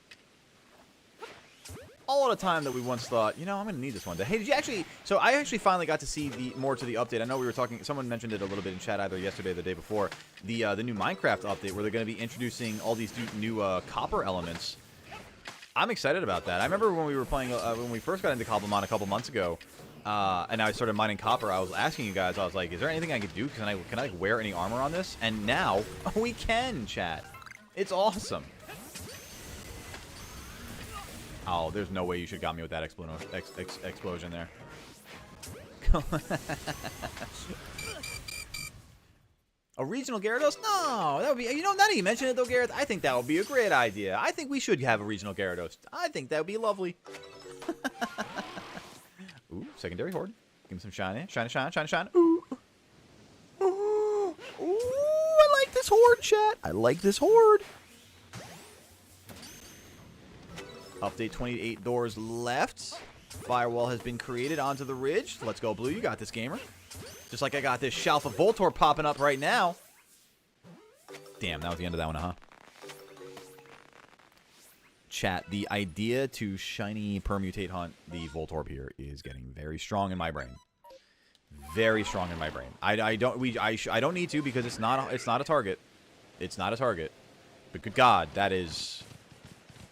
All at a time that we once thought, you know, I'm going to need this one day. Hey, did you actually... So I actually finally got to see more to the update. I know we were talking... Someone mentioned it a little bit in chat either yesterday or the day before. The new Minecraft update where they're going to be introducing all these new copper elements. I'm excited about that. I remember when we were playing... when we first got into Cobblemon a couple months ago, and I started mining copper, I was asking you guys, I was like, is there anything I could do? Can I like, wear any armor on this? And now, we can, chat. It's awesome. Oh, there's no way you should have got me with that explosion there. A regional Gyarados? No, that would be. You know, now that you mention it though, Gareth, I think that would be a great idea. I think we should have a regional Gyarados. I think that would be lovely. Ooh, secondary horde. Give me some shiny, shine. Ooh. Ooh, I like this horde, chat. I like this horde. Update 28 doors left. Firewall has been created onto the ridge. Let's go, Blue. You got this, gamer. Just like I got this Shalfa Voltorb popping up right now. Damn, that was the end of that one, huh? Chat, the idea to shiny permutate hunt the Voltorb here is getting very strong in my brain. Very strong in my brain. I don't need to because it's not a target. It's not a target. But good God, that is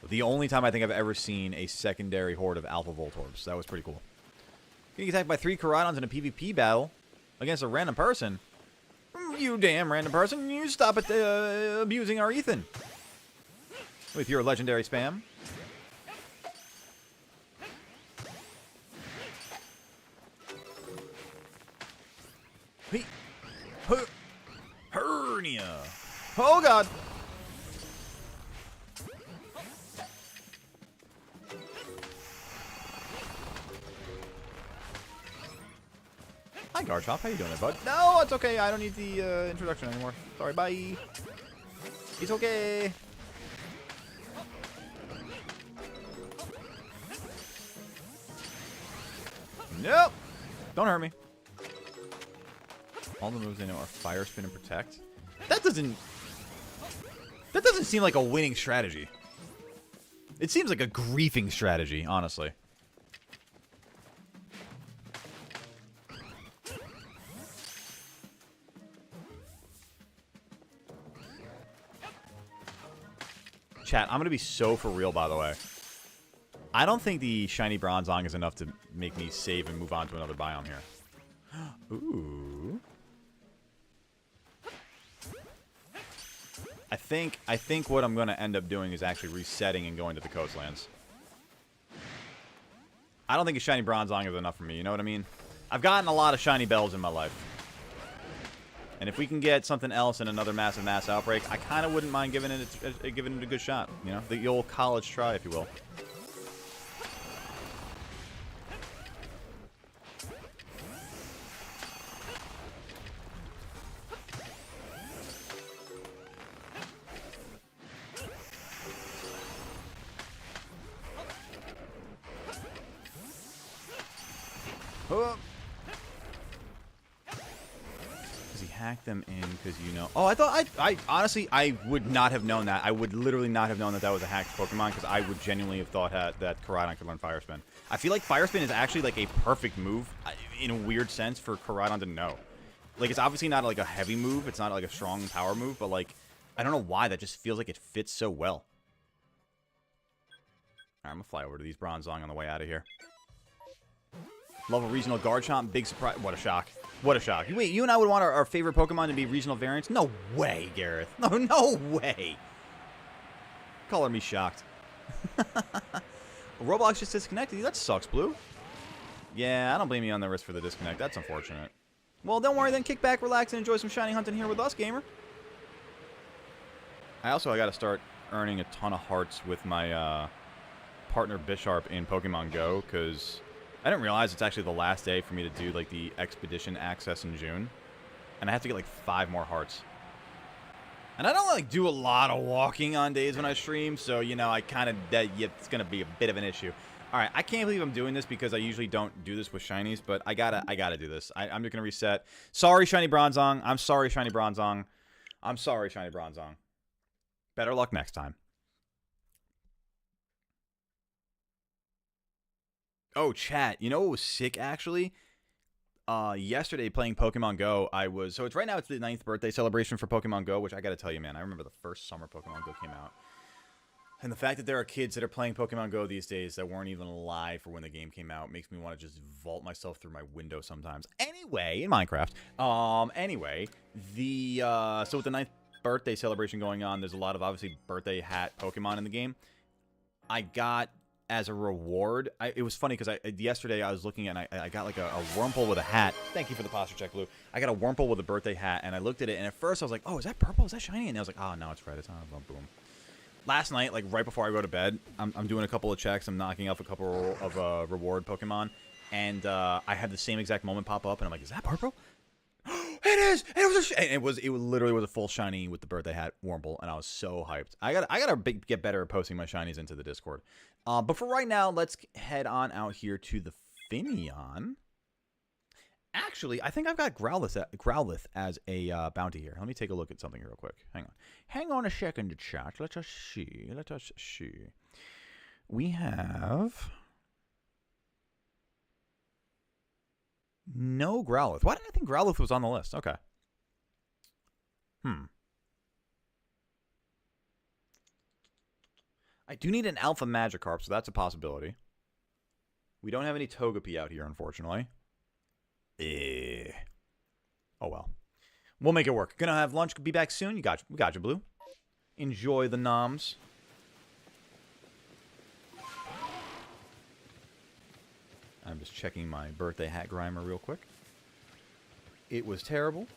the only time I think I've ever seen a secondary horde of Alpha Voltorbs. That was pretty cool. Getting attacked by 3 Koraidons in a PvP battle against a random person. You damn random person. You stop at abusing our Ethan. With your legendary spam. Hey. Hernia. Oh, God. Hi, Garchomp. How you doing there, bud? No, it's okay. I don't need the introduction anymore. Sorry, bye. It's okay. Nope. Don't hurt me. All the moves I know are Fire Spin and Protect. That doesn't seem like a winning strategy. It seems like a griefing strategy, honestly. Chat, I'm going to be so for real, by the way. I don't think the shiny Bronzong is enough to make me save and move on to another biome here. Ooh. I think what I'm going to end up doing is actually resetting and going to the coastlands. I don't think a shiny Bronzong is enough for me, you know what I mean? I've gotten a lot of shiny bells in my life. And if we can get something else in another mass outbreak, I kind of wouldn't mind giving it a good shot. You know, the old college try, if you will. Hack them in because you know. Oh, I thought I honestly I would not have known that. I would literally not have known that that was a hacked Pokemon because I would genuinely have thought that Koraidon could learn Fire Spin. I feel like Fire Spin is actually like a perfect move in a weird sense for Koraidon to know. Like it's obviously not like a heavy move. It's not like a strong power move, but like I don't know why that just feels like it fits so well. All right, I'm gonna fly over to these Bronzong on the way out of here. Love a regional Garchomp. Big surprise. What a shock. What a shock. Wait, you and I would want our favorite Pokemon to be regional variants? No way, Gareth. No way. Color me shocked. Roblox just disconnected you. That sucks, Blue. Yeah, I don't blame you on the risk for the disconnect. That's unfortunate. Well, don't worry then. Kick back, relax, and enjoy some shiny hunting here with us, gamer. I got to start earning a ton of hearts with my partner Bisharp in Pokemon Go, because I didn't realize it's actually the last day for me to do like the expedition access in June, and I have to get like 5 more hearts. And I don't like do a lot of walking on days when I stream, so you know I kind of it's gonna be a bit of an issue. All right, I can't believe I'm doing this because I usually don't do this with shinies, but I gotta do this. I'm just gonna reset. Sorry, shiny Bronzong. I'm sorry, shiny Bronzong. I'm sorry, shiny Bronzong. Better luck next time. Oh, chat. You know what was sick, actually? Yesterday, playing Pokemon Go, so it's right now, it's the 9th birthday celebration for Pokemon Go, which I gotta tell you, man, I remember the first summer Pokemon Go came out. And the fact that there are kids that are playing Pokemon Go these days that weren't even alive for when the game came out makes me want to just vault myself through my window sometimes. Anyway, in Minecraft. Anyway, so with the 9th birthday celebration going on, there's a lot of, obviously, birthday hat Pokemon in the game. I got as a reward. It was funny because yesterday I was looking at, and I got like a Wurmple with a hat. Thank you for the posture check, Blue. I got a Wurmple with a birthday hat, and I looked at it, and at first I was like, oh, is that purple? Is that shiny? And I was like, oh, no, it's red. It's not. Boom. Last night, like right before I go to bed, I'm doing a couple of checks. I'm knocking off a couple of reward Pokemon, and I had the same exact moment pop up, and I'm like, is that purple? It is. It literally was a full shiny with the birthday hat Wurmple, and I was so hyped. I gotta get better at posting my shinies into the Discord. But for right now, let's head on out here to the Finneon. Actually, I think I've got Growlithe as a bounty here. Let me take a look at something real quick. Hang on a second, chat. Let us see. We have no Growlithe. Why did I think Growlithe was on the list? Okay. I do need an Alpha Magikarp, so that's a possibility. We don't have any Togepi out here, unfortunately. Oh well. We'll make it work. Gonna have lunch. Be back soon. We got you, Blue. Enjoy the noms. I'm just checking my birthday hat grimer real quick. It was terrible.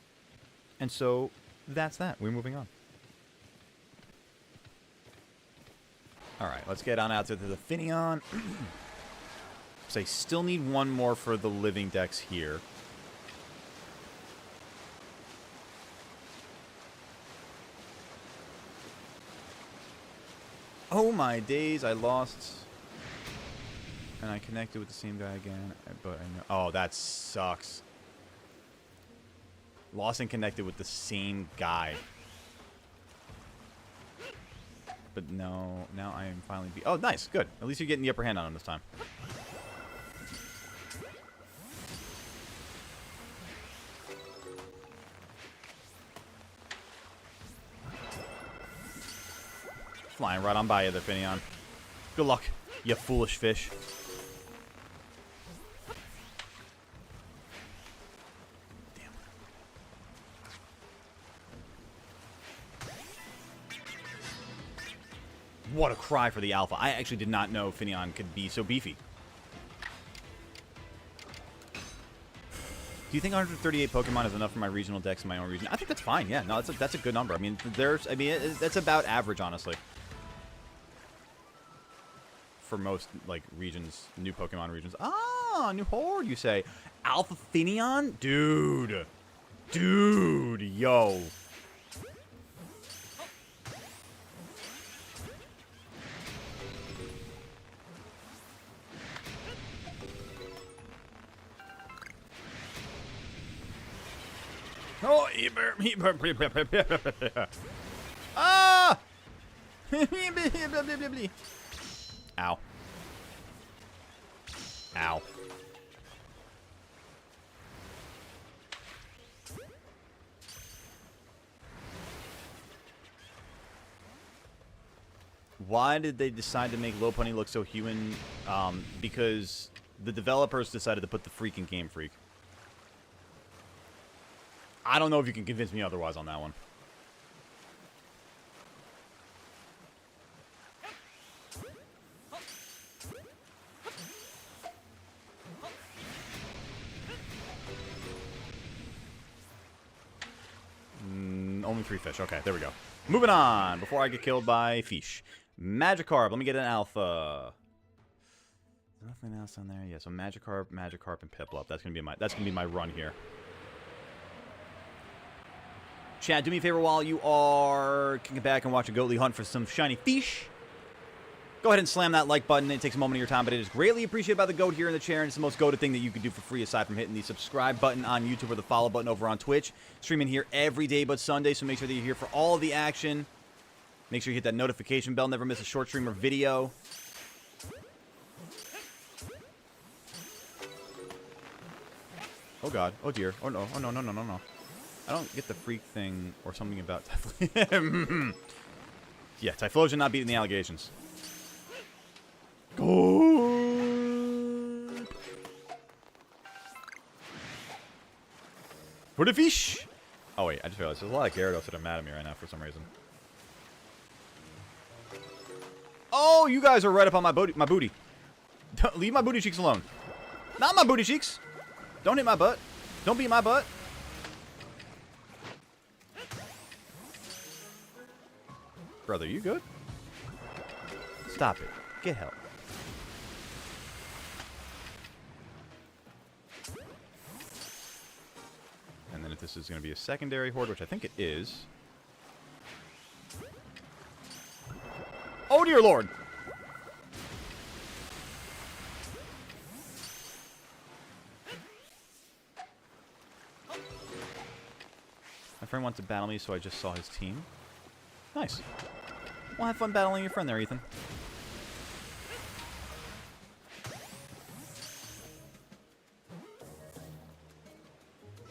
And so, that's that. We're moving on. Alright, let's get on out to the Finneon. So I still need one more for the living dex here. Oh my days, I lost. And I connected with the same guy again, but I know. Oh, that sucks. Lost and connected with the same guy. But no, now I am finally oh, nice, good. At least you're getting the upper hand on him this time. Flying right on by you there, Finneon. Good luck, you foolish fish. Damn. What a cry for the alpha. I actually did not know Finneon could be so beefy. Do you think 138 Pokemon is enough for my regional decks in my own region? I think that's fine, yeah. No, that's a good number. I mean, that's about average, honestly. For most, like, regions, new Pokemon regions. Ah, new horde, you say. Alpha Finneon? Dude. Dude, yo. Oh, ah! Ow. Ow. Why did they decide to make Lopunny look so human? Because the developers decided to put the freaking Game Freak. I don't know if you can convince me otherwise on that one. Only 3 fish. Okay, there we go. Moving on before I get killed by fish. Magikarp. Let me get an alpha. Nothing else on there. Yeah, so Magikarp, and Piplup. That's gonna be my run here. Chad, do me a favor while you are kicking back and watching Goatly hunt for some shiny fish. Go ahead and slam that like button. It takes a moment of your time, but it is greatly appreciated by the goat here in the chair, and it's the most goated thing that you can do for free aside from hitting the subscribe button on YouTube or the follow button over on Twitch. Streaming here every day but Sunday, so make sure that you're here for all of the action. Make sure you hit that notification bell. Never miss a short stream or video. Oh, God. Oh, dear. Oh, no. Oh, no, no, no, no, no. I don't get the freak thing or something about Typhlosion. Yeah, Typhlosion not beating the allegations. Go for the fish. Oh wait, I just realized there's a lot of Gyarados that are mad at me right now for some reason. Oh, you guys are right up on my booty. Leave my booty cheeks alone. Not my booty cheeks. Don't hit my butt. Don't beat my butt. Brother, you good? Stop it. Get help. And then if this is going to be a secondary horde, which I think it is. Oh, dear Lord. My friend wants to battle me, so I just saw his team. Nice. Well, have fun battling your friend there, Ethan.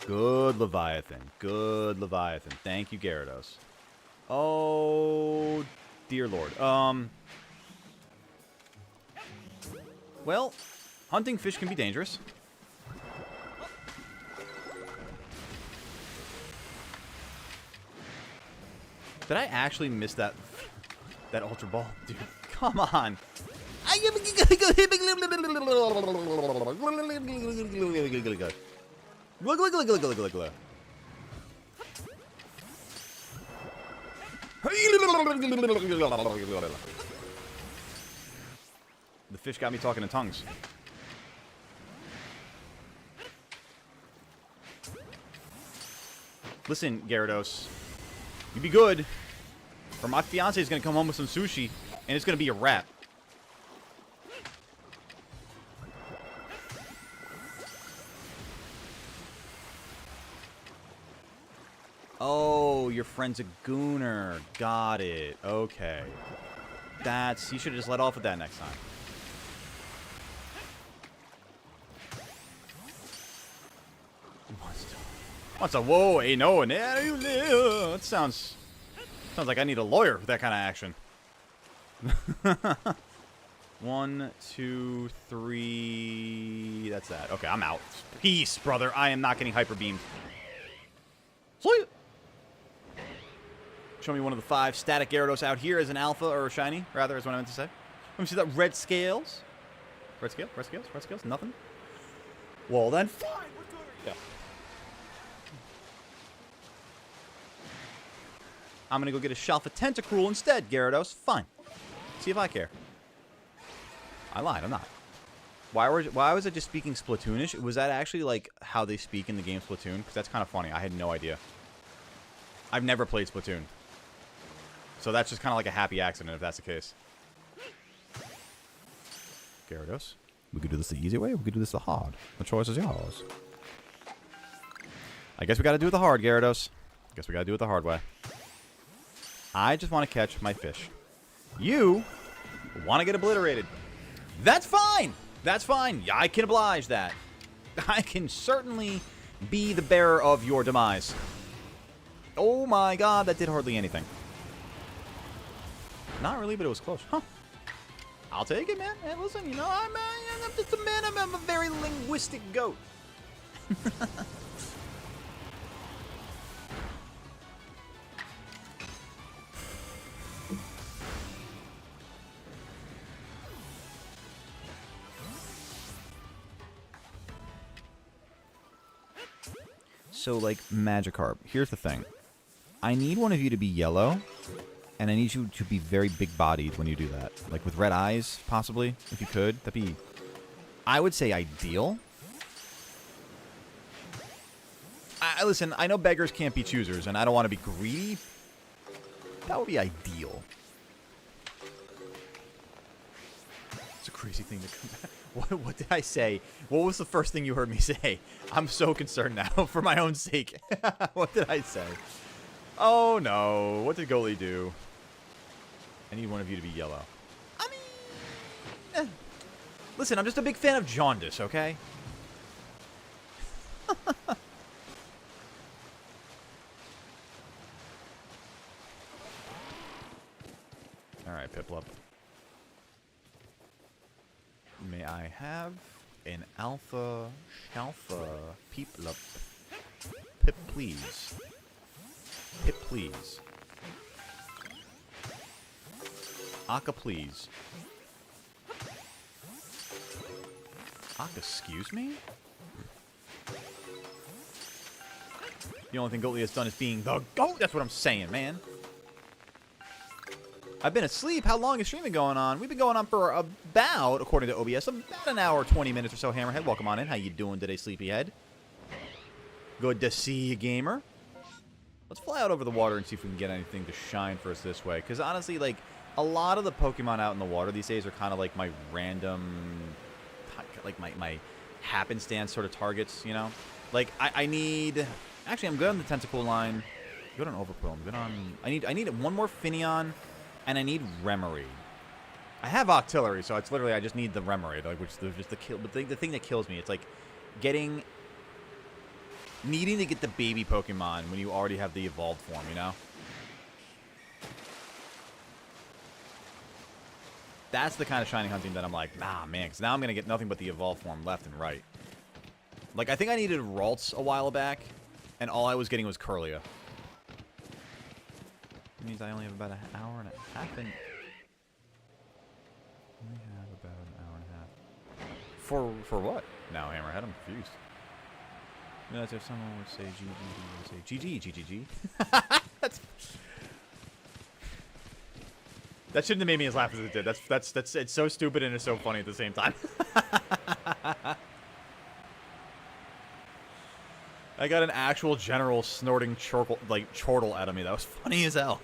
Good Leviathan. Good Leviathan. Thank you, Gyarados. Oh, dear Lord. Well, hunting fish can be dangerous. Did I actually miss that Ultra Ball? Dude, come on. The fish got me talking in tongues. Listen, Gyarados. You be good, or my fiance is going to come home with some sushi, and it's going to be a wrap. Oh, your friend's a gooner. Got it. Okay. You should have just let off with that next time. What's a whoa? Hey, no, and there you live. That sounds like I need a lawyer for that kind of action. 1, 2, 3. That's that. Okay, I'm out. Peace, brother. I am not getting hyper beamed. Sleep. Show me one of the 5 static Gyarados out here as an alpha or a shiny, rather, is what I meant to say. Let me see that red scales. Red scale? Red scales? Red scales? Nothing? Well, then, fine. We're good. Yeah. I'm going to go get a Shalfa Tentacruel instead, Gyarados. Fine. See if I care. I lied. I'm not. Why was I just speaking Splatoonish? Was that actually, like, how they speak in the game Splatoon? Because that's kind of funny. I had no idea. I've never played Splatoon. So that's just kind of like a happy accident, if that's the case. Gyarados. We could do this the easy way, or we could do this the hard. The choice is yours. I guess we got to do it the hard, Gyarados. I guess we got to do it the hard way. I just want to catch my fish. You want to get obliterated. That's fine. That's fine. I can oblige that. I can certainly be the bearer of your demise. Oh my god, that did hardly anything. Not really, but it was close. Huh. I'll take it, man. Hey, listen, you know, I'm just a man. I'm a very linguistic goat. So, like, Magikarp. Here's the thing. I need one of you to be yellow, and I need you to be very big-bodied when you do that. Like, with red eyes, possibly, if you could. That'd be, I would say, ideal. Listen, I know beggars can't be choosers, and I don't want to be greedy. That would be ideal. It's a crazy thing to come back. What did I say? What was the first thing you heard me say? I'm so concerned now, for my own sake. What did I say? Oh, no. What did Goalie do? I need one of you to be yellow. I mean... Listen, I'm just a big fan of jaundice, okay? Alright, Piplup. May I have an alpha shalfa Piplup? Pip, please. Pip, please. Aka, please. Excuse me? The only thing Goatley has done is being the GOAT. That's what I'm saying, man. I've been asleep. How long is streaming going on? We've been going on for about, according to OBS, about an hour, 20 minutes or so. Hammerhead, welcome on in. How you doing today, sleepyhead? Good to see you, gamer. Let's fly out over the water and see if we can get anything to shine for us this way. Because honestly, like, a lot of the Pokemon out in the water these days are kind of like my random, like my happenstance sort of targets, you know? Like, I need... Actually, I'm good on the Tentacle line. Good on Overquill. I'm good on... I need one more Finneon, and I need Remory. I have Octillery, so it's literally I just need the Remory, like, which is just the kill. But the thing that kills me, it's like needing to get the baby Pokemon when you already have the evolved form, you know? That's the kind of shiny hunting that I'm like, nah, man, because now I'm going to get nothing but the evolved form left and right. Like, I think I needed Ralts a while back, and all I was getting was Curlia. It means I only have about an hour and a half. For what? Now, Hammerhead, I'm confused. You know, if someone would say GG, you would say GG. That's... That shouldn't have made me as laugh as it did. That's it's so stupid and it's so funny at the same time. I got an actual general snorting chortle out of me. That was funny as hell.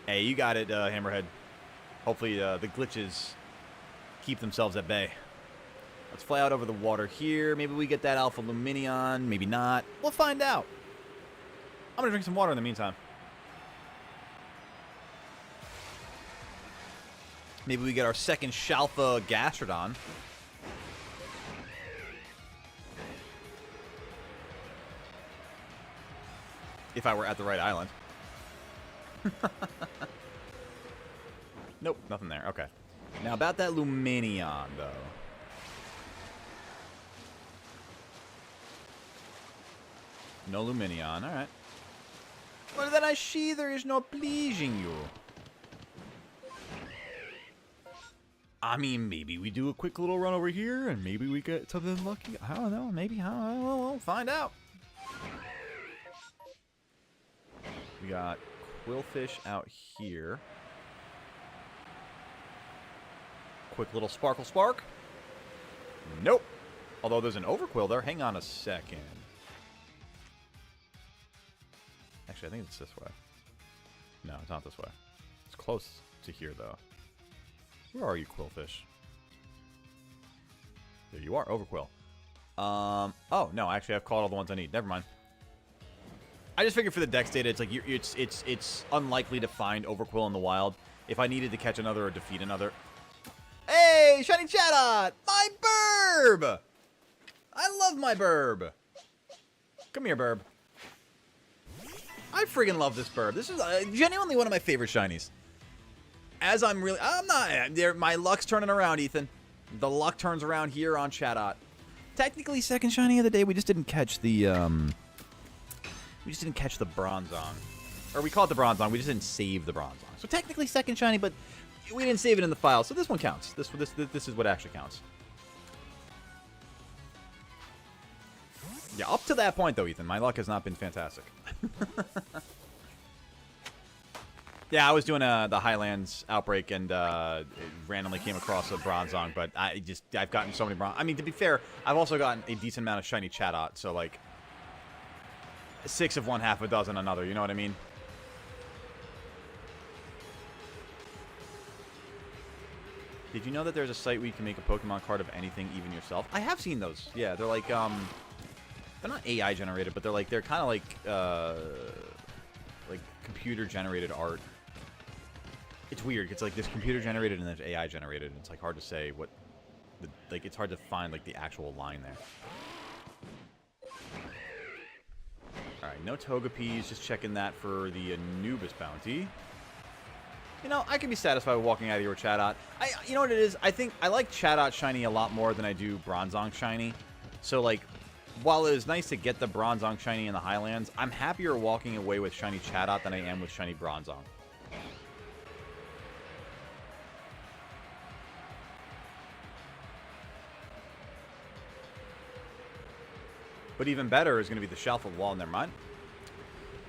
Hey, you got it, Hammerhead. Hopefully the glitches keep themselves at bay. Let's fly out over the water here. Maybe we get that Alpha Luminion. Maybe not. We'll find out. I'm going to drink some water in the meantime. Maybe we get our second Shalfa Gastrodon. If I were at the right island. Nope, nothing there. Okay. Now about that Luminion, though. No Luminion, alright. Well, then I see there is no pleasing you. I mean, maybe we do a quick little run over here, and maybe we get something lucky. I don't know. Maybe. I don't know. We'll find out. We got Quillfish out here. Quick little Sparkle Spark. Nope. Although there's an Overquill there. Hang on a second. Actually, I think it's this way. No, it's not this way. It's close to here, though. Where are you, Quillfish? There you are, Overquill. Oh, no, actually, I've caught all the ones I need. Never mind. I just figured for the Dex data, it's like it's unlikely to find Overquill in the wild. If I needed to catch another or defeat another. Hey, Shiny Chatot! My Burb! I love my Burb. Come here, Burb. I friggin' love this Burb. This is genuinely one of my favorite shinies. I'm not. My luck's turning around, Ethan. The luck turns around here on Chatot. Technically, second shiny of the day. We just didn't catch the Bronzong, or we call it the Bronzong. We just didn't save the Bronzong. So technically, second shiny, but we didn't save it in the file. So this one counts. This is what actually counts. Yeah, up to that point though, Ethan, my luck has not been fantastic. Yeah, I was doing the Highlands outbreak and randomly came across a Bronzong, but I've gotten so many I mean, to be fair, I've also gotten a decent amount of shiny Chatot, so like 6 of one, half a dozen another. You know what I mean? Did you know that there's a site where you can make a Pokemon card of anything, even yourself? I have seen those. Yeah, they're like they're not AI generated, but they're kind of like computer generated art. It's weird. It's like there's computer generated and there's AI generated. And it's like hard to say what, it's hard to find like the actual line there. All right, no Togepi's. Just checking that for the Anubis bounty. You know, I can be satisfied with walking out of here with Chatot. You know what it is? I think I like Chatot shiny a lot more than I do Bronzong shiny. So like, while it is nice to get the Bronzong shiny in the Highlands, I'm happier walking away with shiny Chatot than I am with shiny Bronzong. But even better is going to be the shelf of wall. Never mind.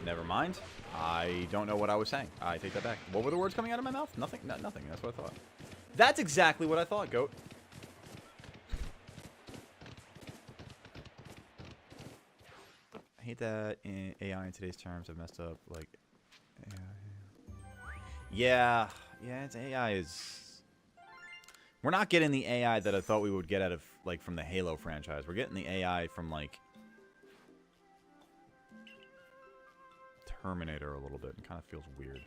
Never mind. I don't know what I was saying. I take that back. What were the words coming out of my mouth? Nothing. Nothing. That's what I thought. That's exactly what I thought, goat. I hate that AI in today's terms have messed up. Like, yeah, it's AI is. We're not getting the AI that I thought we would get out of like from the Halo franchise. We're getting the AI from like Terminator a little bit. It kind of feels weird.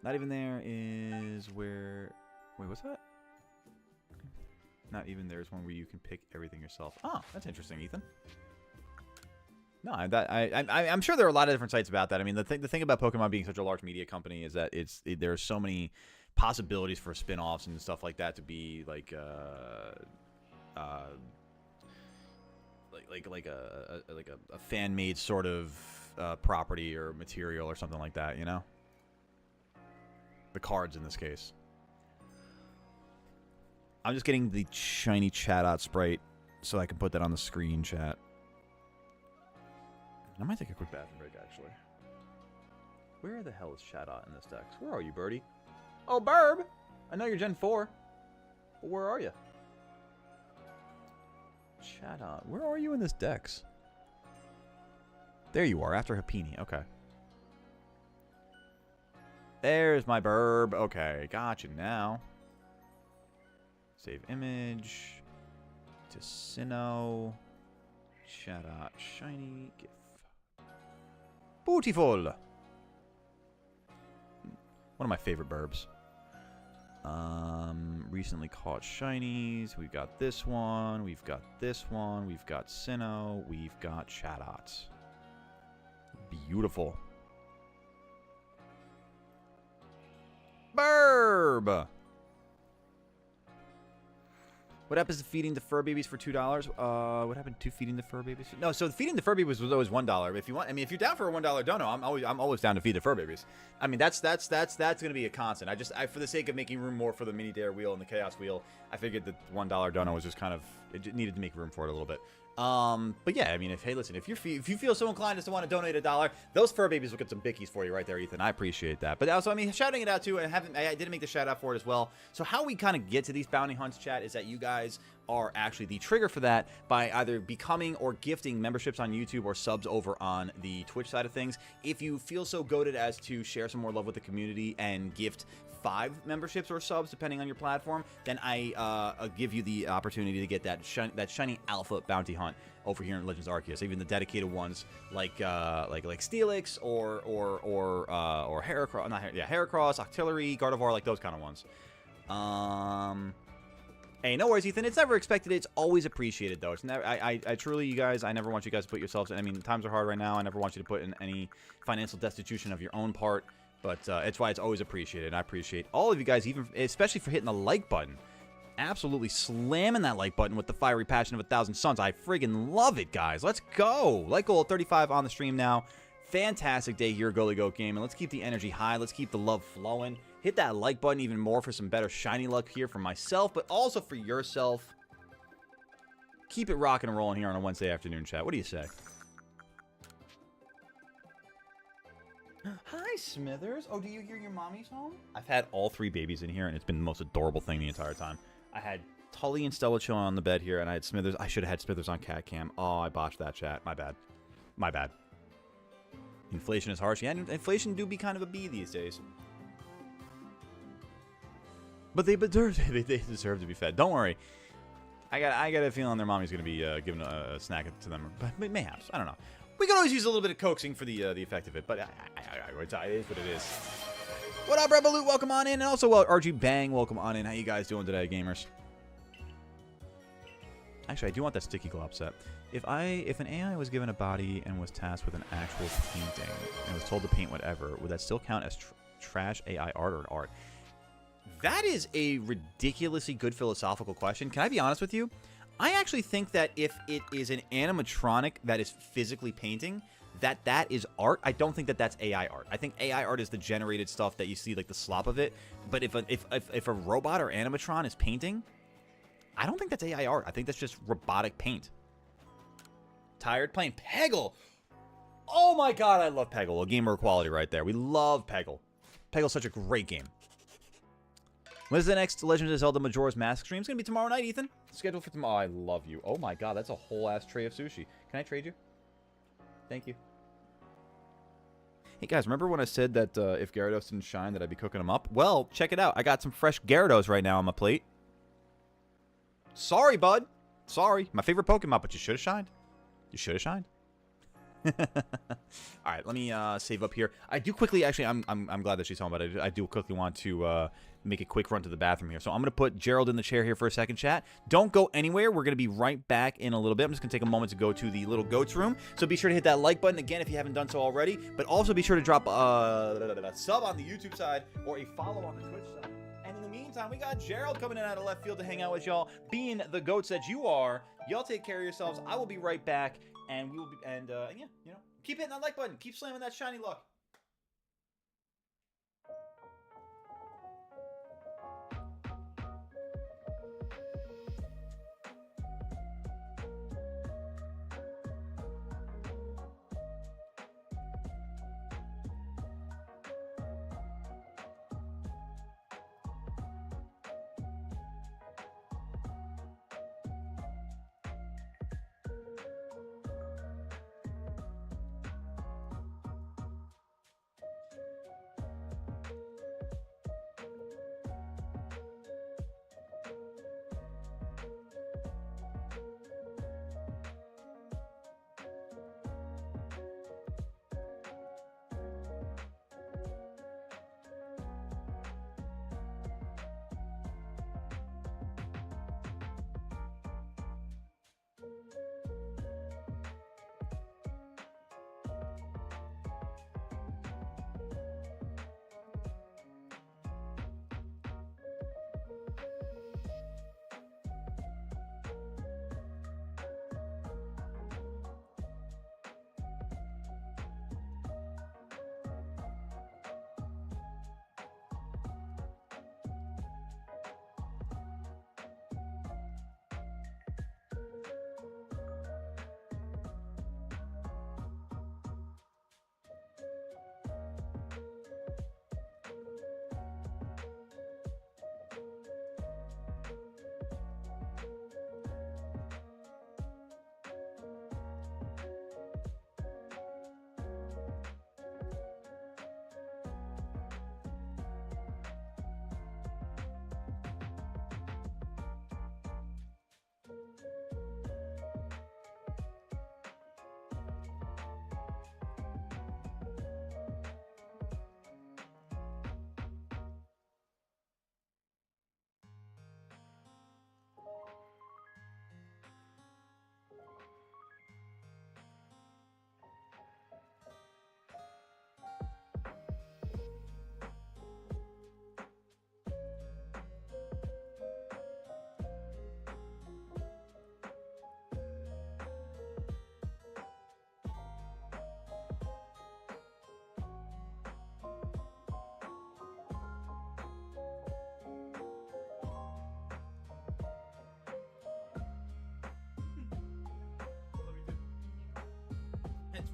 Not even there is where... Wait, what's that? Not even there's one where you can pick everything yourself. Oh, that's interesting, Ethan. No, I'm sure there are a lot of different sites about that. I mean, the thing about Pokemon being such a large media company is that there are so many possibilities for spin-offs and stuff like that to be like a fan-made sort of property or material or something like that, you know? The cards in this case. I'm just getting the shiny Chatot Sprite so I can put that on the screen, chat. I might take a quick bathroom break, actually. Where the hell is Chatot in this dex? Where are you, birdie? Oh, Burb! I know you're Gen 4. But where are you? Chatot. Where are you in this dex? There you are, after Happini. Okay. There's my Burb. Okay, got you now. Save image. Ticino. Chatot. Shiny. GIF. Beautiful. One of my favorite Burbs. Recently caught shinies. We've got this one. We've got this one. We've got Sinnoh. We've got Chatot. Beautiful. Burb! What happens to feeding the fur babies for $2? What happened to feeding the fur babies? No, so feeding the fur babies was always $1. If you want, I mean, if you're down for a $1 dono, I'm always down to feed the fur babies. I mean, that's gonna be a constant. I for the sake of making room more for the mini dare wheel and the chaos wheel, I figured the $1 dono was just kind of, it needed to make room for it a little bit. But yeah, I mean, if you feel so inclined as to want to donate $1, those fur babies will get some bickies for you right there, Ethan. I appreciate that. But also, I mean, shouting it out too, and I didn't make the shout out for it as well. So how we kind of get to these bounty hunts, chat, is that you guys are actually the trigger for that by either becoming or gifting memberships on YouTube or subs over on the Twitch side of things. If you feel so goated as to share some more love with the community and gift 5 memberships or subs, depending on your platform, then I give you the opportunity to get that shiny alpha bounty hunt over here in Legends Arceus. Even the dedicated ones like Steelix or Heracross, Heracross, Octillery, Gardevoir, like those kind of ones. Hey, no worries, Ethan. It's never expected. It's always appreciated, though. It's never. I truly, you guys. I never want you guys to put yourselves. I mean, times are hard right now. I never want you to put in any financial destitution of your own part. But it's why it's always appreciated. And I appreciate all of you guys, even especially for hitting the like button. Absolutely slamming that like button with the fiery passion of 1,000 suns. I friggin' love it, guys. Let's go. Like goal 35 on the stream now. Fantastic day here, Gully Goat Game. And let's keep the energy high. Let's keep the love flowing. Hit that like button even more for some better shiny luck here for myself, but also for yourself. Keep it rocking and rolling here on a Wednesday afternoon, chat. What do you say? Hi, Smithers. Oh, do you hear your mommy's home? I've had all 3 babies in here, and it's been the most adorable thing the entire time. I had Tully and Stella chilling on the bed here, and I had Smithers. I should have had Smithers on cat cam. Oh, I botched that, chat. My bad. My bad. Inflation is harsh. Yeah, inflation do be kind of a bee these days. But they deserve to be fed. Don't worry. I got a feeling their mommy's going to be giving a snack to them. But mayhaps. I don't know. We can always use a little bit of coaxing for the effect of it, but it is what it is. What up, Revolut? Welcome on in. And also, RG Bang, welcome on in. How you guys doing today, gamers? Actually, I do want that sticky glob set. If an AI was given a body and was tasked with an actual painting and was told to paint whatever, would that still count as trash AI art or art? That is a ridiculously good philosophical question. Can I be honest with you? I actually think that if it is an animatronic that is physically painting, that is art. I don't think that that's AI art. I think AI art is the generated stuff that you see, like the slop of it. But if a robot or animatron is painting, I don't think that's AI art. I think that's just robotic paint. Tired playing Peggle. Oh my god, I love Peggle. A gamer quality right there. We love Peggle. Peggle's such a great game. When's the next Legend of Zelda Majora's Mask stream? It's going to be tomorrow night, Ethan. Scheduled for tomorrow. Oh, I love you. Oh my god, that's a whole ass tray of sushi. Can I trade you? Thank you. Hey guys, remember when I said that if Gyarados didn't shine that I'd be cooking them up? Well, check it out. I got some fresh Gyarados right now on my plate. Sorry, bud. Sorry. My favorite Pokemon, but you should have shined. You should have shined. All right, let me save up here. I do quickly, actually, I'm glad that she's home, but I do quickly want to make a quick run to the bathroom here. So I'm going to put Gerald in the chair here for a second, chat. Don't go anywhere. We're going to be right back in a little bit. I'm just going to take a moment to go to the little goats room. So be sure to hit that like button again if you haven't done so already. But also be sure to drop a sub on the YouTube side or a follow on the Twitch side. And in the meantime, we got Gerald coming in out of left field to hang out with y'all. Being the goats that you are, y'all take care of yourselves. I will be right back. And we will be, and yeah, you know, keep hitting that like button. Keep slamming that shiny luck.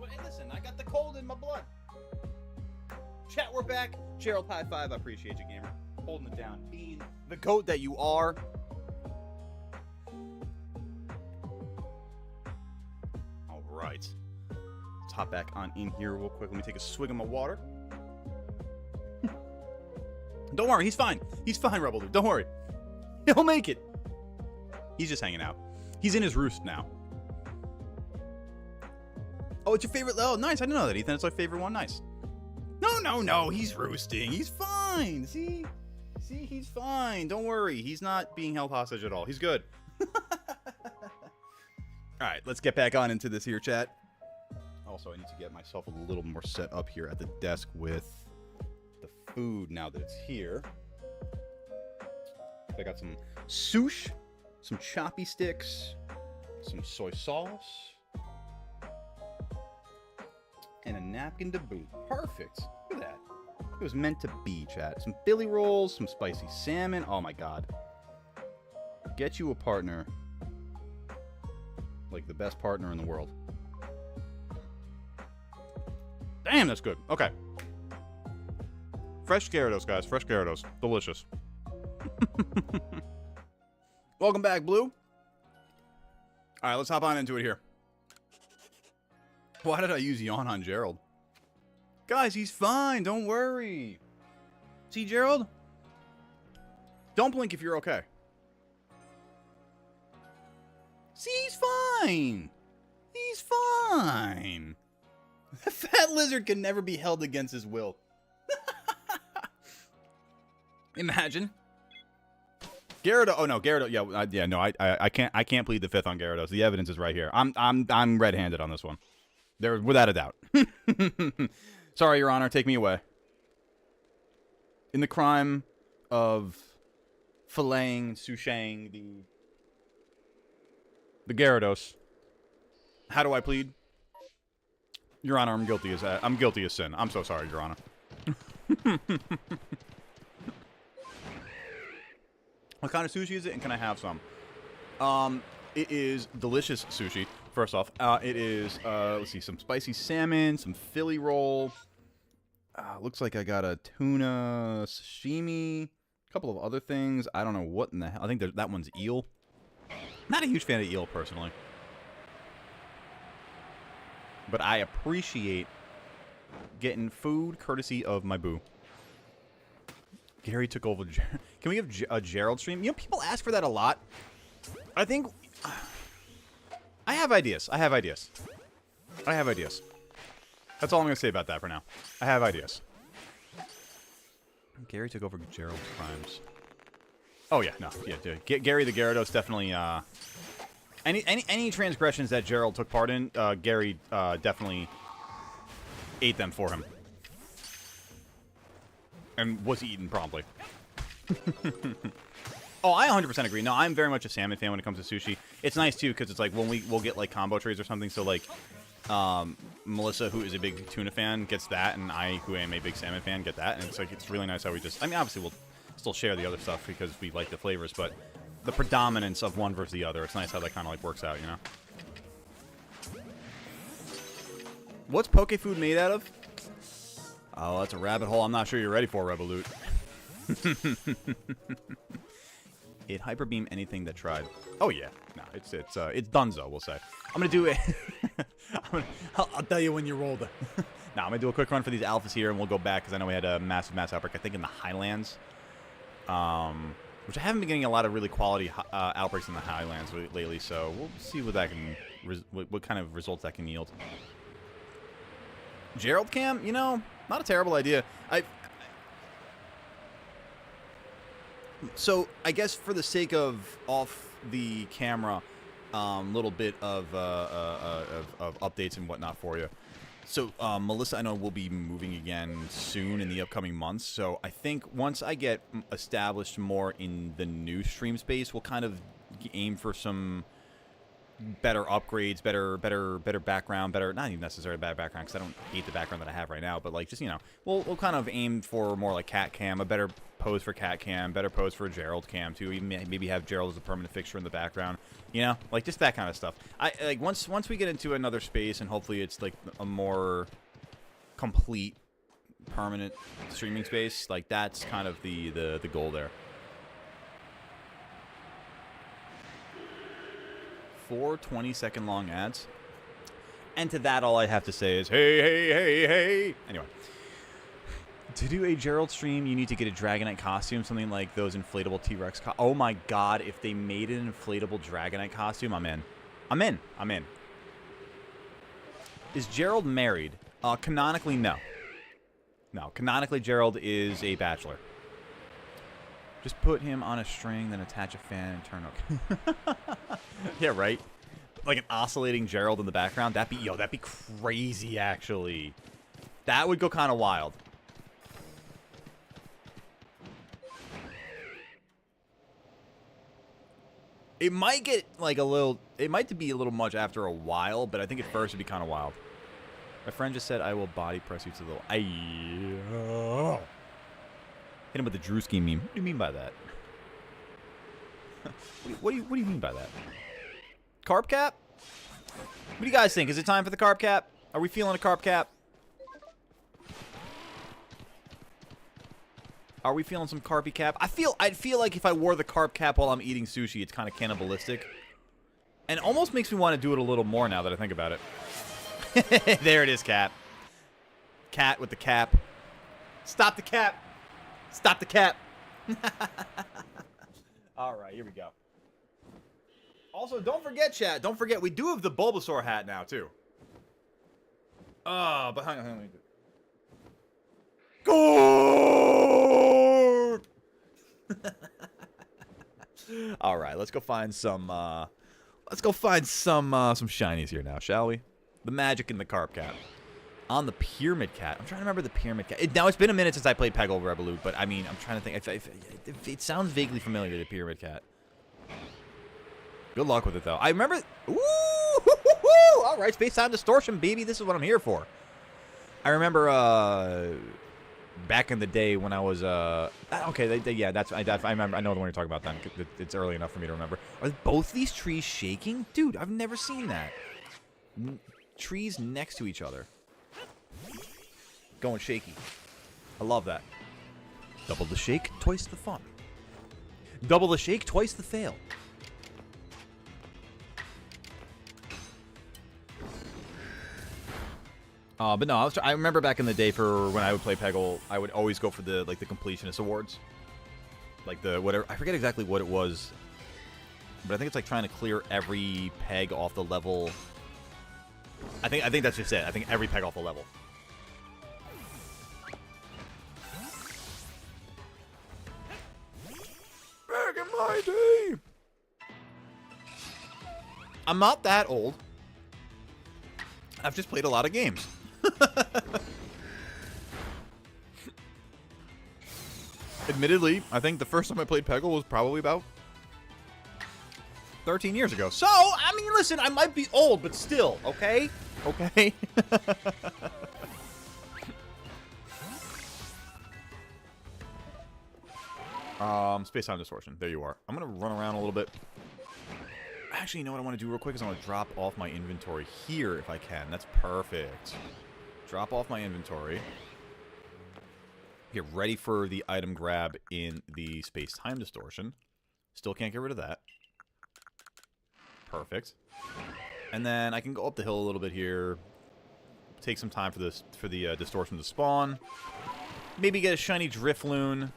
Hey, listen, I got the cold in my blood. Chat, we're back. Gerald, high five. I appreciate you, gamer. Holding it down. Being the goat that you are. All right. Let's hop back on in here real quick. Let me take a swig of my water. Don't worry, he's fine. He's fine, Rebel Dude. Don't worry. He'll make it. He's just hanging out. He's in his roost now. Oh, it's your favorite? Oh, nice. I didn't know that, Ethan. It's my favorite one. Nice. No. He's roosting. He's fine. See, he's fine. Don't worry. He's not being held hostage at all. He's good. All right, let's get back on into this here, chat. Also, I need to get myself a little more set up here at the desk with the food now that it's here. I got some sushi, some choppy sticks, some soy sauce, and a napkin to boot. Perfect. Look at that. It was meant to be, chat. Some Billy rolls, some spicy salmon. Oh my god. get you a partner. Like the best partner in the world. Damn, that's good. Okay. Fresh Gyarados, guys. Fresh Gyarados. Delicious. Welcome back, Blue. All right, let's hop on into it here. Why did I use Yawn on Gerald? Guys, he's fine. Don't worry. See, Gerald? Don't blink if you're okay. See, he's fine. He's fine. The fat lizard can never be held against his will. Imagine. Gyarados. Oh no, Gyarados. Yeah, no. I can't plead the fifth on Gyarados. The evidence is right here. I'm red-handed on this one. There, without a doubt. Sorry, Your Honor. Take me away. In the crime of filleting, sushing the Gyarados. How do I plead? Your Honor, I'm guilty as sin. I'm so sorry, Your Honor. What kind of sushi is it, and can I have some? It is delicious sushi, first off. It is, let's see, some spicy salmon, some Philly roll. Looks like I got a tuna sashimi, a couple of other things. I don't know what in the hell. I think that one's eel. Not a huge fan of eel, personally. But I appreciate getting food courtesy of my boo. Gary took over. Can we have a Gerald stream? You know, people ask for that a lot. I think... I have ideas. I have ideas. That's all I'm going to say about that for now. I have ideas. Gary took over Gerald's crimes. Oh, yeah. No. Yeah, Gary the Gyarados definitely... Any transgressions that Gerald took part in, Gary definitely ate them for him. And was eaten promptly. Oh, I 100% agree. No, I'm very much a salmon fan when it comes to sushi. It's nice, too, because it's like when we'll get, like, combo trays or something. So, like, Melissa, who is a big tuna fan, gets that. And I, who am a big salmon fan, get that. And it's, like, it's really nice how we just... I mean, obviously, we'll still share the other stuff because we like the flavors. But the predominance of one versus the other, it's nice how that kind of, like, works out, you know? What's Poke food made out of? Oh, that's a rabbit hole I'm not sure you're ready for, Revolut. It hyper beam anything that tried. Oh yeah, no, it's Dunzo. We'll say. I'm gonna do it. I'll tell you when you rolled it. Now I'm gonna do a quick run for these alphas here, and we'll go back because I know we had a massive outbreak. I think in the Highlands, which I haven't been getting a lot of really quality outbreaks in the Highlands lately. So we'll see what that can, what kind of results that can yield. Gerald Cam, you know, not a terrible idea. So I guess for the sake of off the camera, little bit of updates and whatnot for you. So Melissa, I know will be moving again soon in the upcoming months. So I think once I get established more in the new stream space, we'll kind of aim for some better upgrades, better background, not even necessarily bad background because I don't hate the background that I have right now, but like just, you know, we'll kind of aim for more like cat cam, a better pose for cat cam, better pose for Gerald cam too, even maybe have Gerald as a permanent fixture in the background, you know, like just that kind of stuff. I like once we get into another space and hopefully it's like a more complete permanent streaming space, like that's kind of the goal there. 4 20-second long ads. And to that, all I have to say is, hey. Anyway. To do a Gerald stream, you need to get a Dragonite costume, something like those inflatable T-Rex. Oh my god, if they made an inflatable Dragonite costume, I'm in. Is Gerald married? Canonically, no. No, canonically, Gerald is a bachelor. Just put him on a string, then attach a fan and turn up. Yeah, right? Like an oscillating Gerald in the background. That'd be crazy, actually. That would go kind of wild. It might get, like, it might be a little much after a while, but I think at first it'd be kind of wild. My friend just said, I will body press you to the... Hit him with the Drewski meme. What do you mean by that? What do you mean by that? Carb cap? What do you guys think? Is it time for the carb cap? Are we feeling a carb cap? Are we feeling some carby cap? I'd feel like if I wore the carb cap while I'm eating sushi, it's kind of cannibalistic. And almost makes me want to do it a little more now that I think about it. There it is, Cap. Cat with the cap. Stop the cap. Stop the cap. All right, here we go. Also, don't forget, chat. Don't forget, we do have the Bulbasaur hat now, too. Oh, but hang on. Go! All right, let's go find some. Let's go find some shinies here now, shall we? The magic in the carp cap. On the pyramid cat. I'm trying to remember the pyramid cat. Now, it's been a minute since I played Peggle Revolute, but I mean, I'm trying to think. It sounds vaguely familiar, the pyramid cat. Good luck with it, though. I remember. Ooh! All right, space-time distortion, baby. This is what I'm here for. I remember back in the day when I was okay, yeah, I remember. I know the one you're talking about. Then it's early enough for me to remember. Are both these trees shaking, dude? I've never seen that. Trees next to each other, going shaky. I love that. Double the shake, twice the fun. Double the shake, twice the fail. But no, I remember back in the day for when I would play Peggle, I would always go for the completionist awards, like the whatever. I forget exactly what it was, but I think it's like trying to clear every peg off the level. I think that's just it. I think every peg off the level. Back in my day, I'm not that old. I've just played a lot of games. Admittedly, I think the first time I played Peggle was probably about 13 years ago. So, I mean, listen, I might be old, but still, okay? Okay? Space-time distortion. There you are. I'm going to run around a little bit. Actually, you know what I want to do real quick is I want to drop off my inventory here if I can. That's perfect. Drop off my inventory. Get ready for the item grab in the space-time distortion. Still can't get rid of that. Perfect. And then I can go up the hill a little bit here. Take some time for this the distortion to spawn. Maybe get a shiny Drifloon.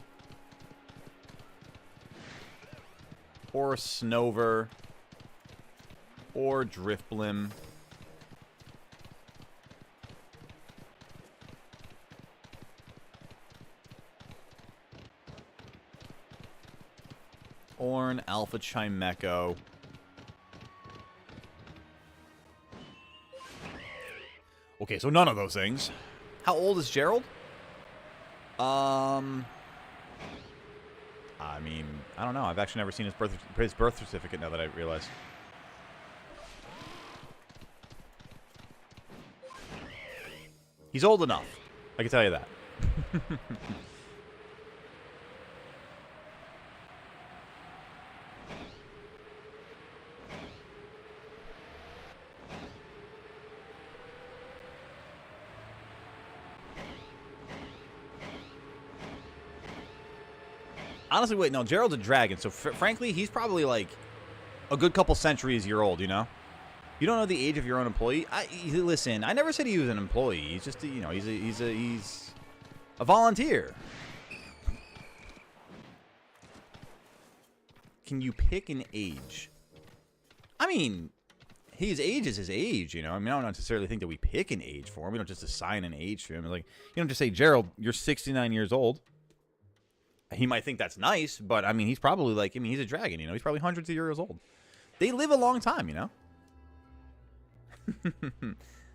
Or a Snover. Or Drifblim. Or an Alpha Chimecho. Okay, so none of those things. How old is Gerald? I mean, I don't know. I've actually never seen his birth certificate now that I realize. He's old enough. I can tell you that. Honestly, wait, no, Gerald's a dragon, so frankly, he's probably like a good couple centuries year old, you know? You don't know the age of your own employee? Listen, I never said he was an employee. He's just, you know, he's a volunteer. Can you pick an age? I mean, his age is his age, you know? I mean, I don't necessarily think that we pick an age for him. We don't just assign an age to him. Like, you don't just say, Gerald, you're 69 years old. He might think that's nice, but, I mean, he's probably like, I mean, he's a dragon, you know? He's probably hundreds of years old. They live a long time, you know?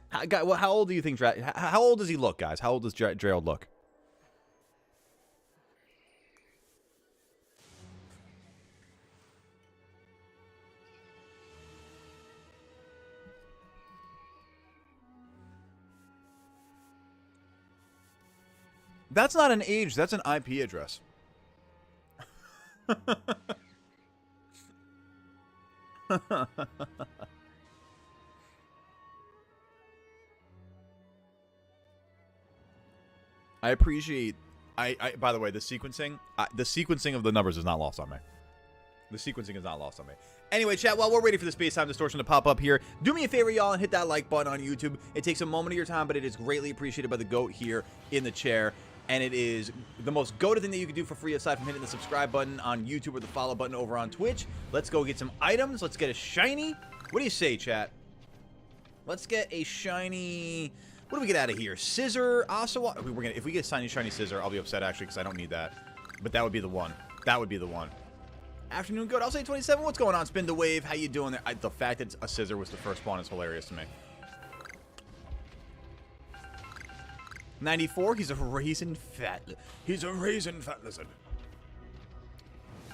How old do you think? How old does he look, guys? How old does Gerald look? That's not an age. That's an IP address. I appreciate. By the way, the sequencing of the numbers is not lost on me. The sequencing is not lost on me. Anyway, chat, while we're waiting for the space-time distortion to pop up here, do me a favor, y'all, and hit that like button on YouTube. It takes a moment of your time, but it is greatly appreciated by the GOAT here in the chair. And it is the most GOAT thing that you can do for free aside from hitting the subscribe button on YouTube or the follow button over on Twitch. Let's go get some items. Let's get a shiny. What do you say, chat? Let's get a shiny... What do we get out of here? Scissor, Osawa. If we get a shiny scissor, I'll be upset, actually, because I don't need that. But that would be the one. That would be the one. Afternoon GOAT. I'll say 27. What's going on? Spin the wave. How you doing there? The fact that a scissor was the first spawn is hilarious to me. 94. He's a raisin fat. He's a raisin fat lizard.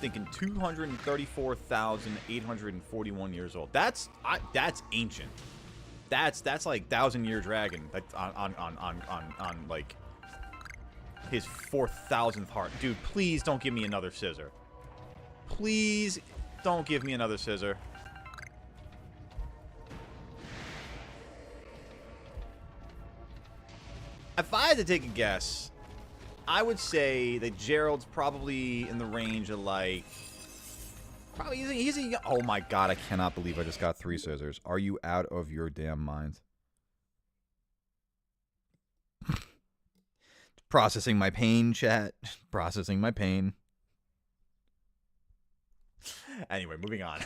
Thinking 234,841 years old. That's ancient. That's like 1,000-year dragon. That's on like his 4,000th heart. Dude, please don't give me another scissor. Please don't give me another scissor. If I had to take a guess, I would say that Gerald's probably in the range of like... Probably he's a... Oh my god, I cannot believe I just got 3 scissors. Are you out of your damn mind? Processing my pain, chat. Processing my pain. Anyway, moving on.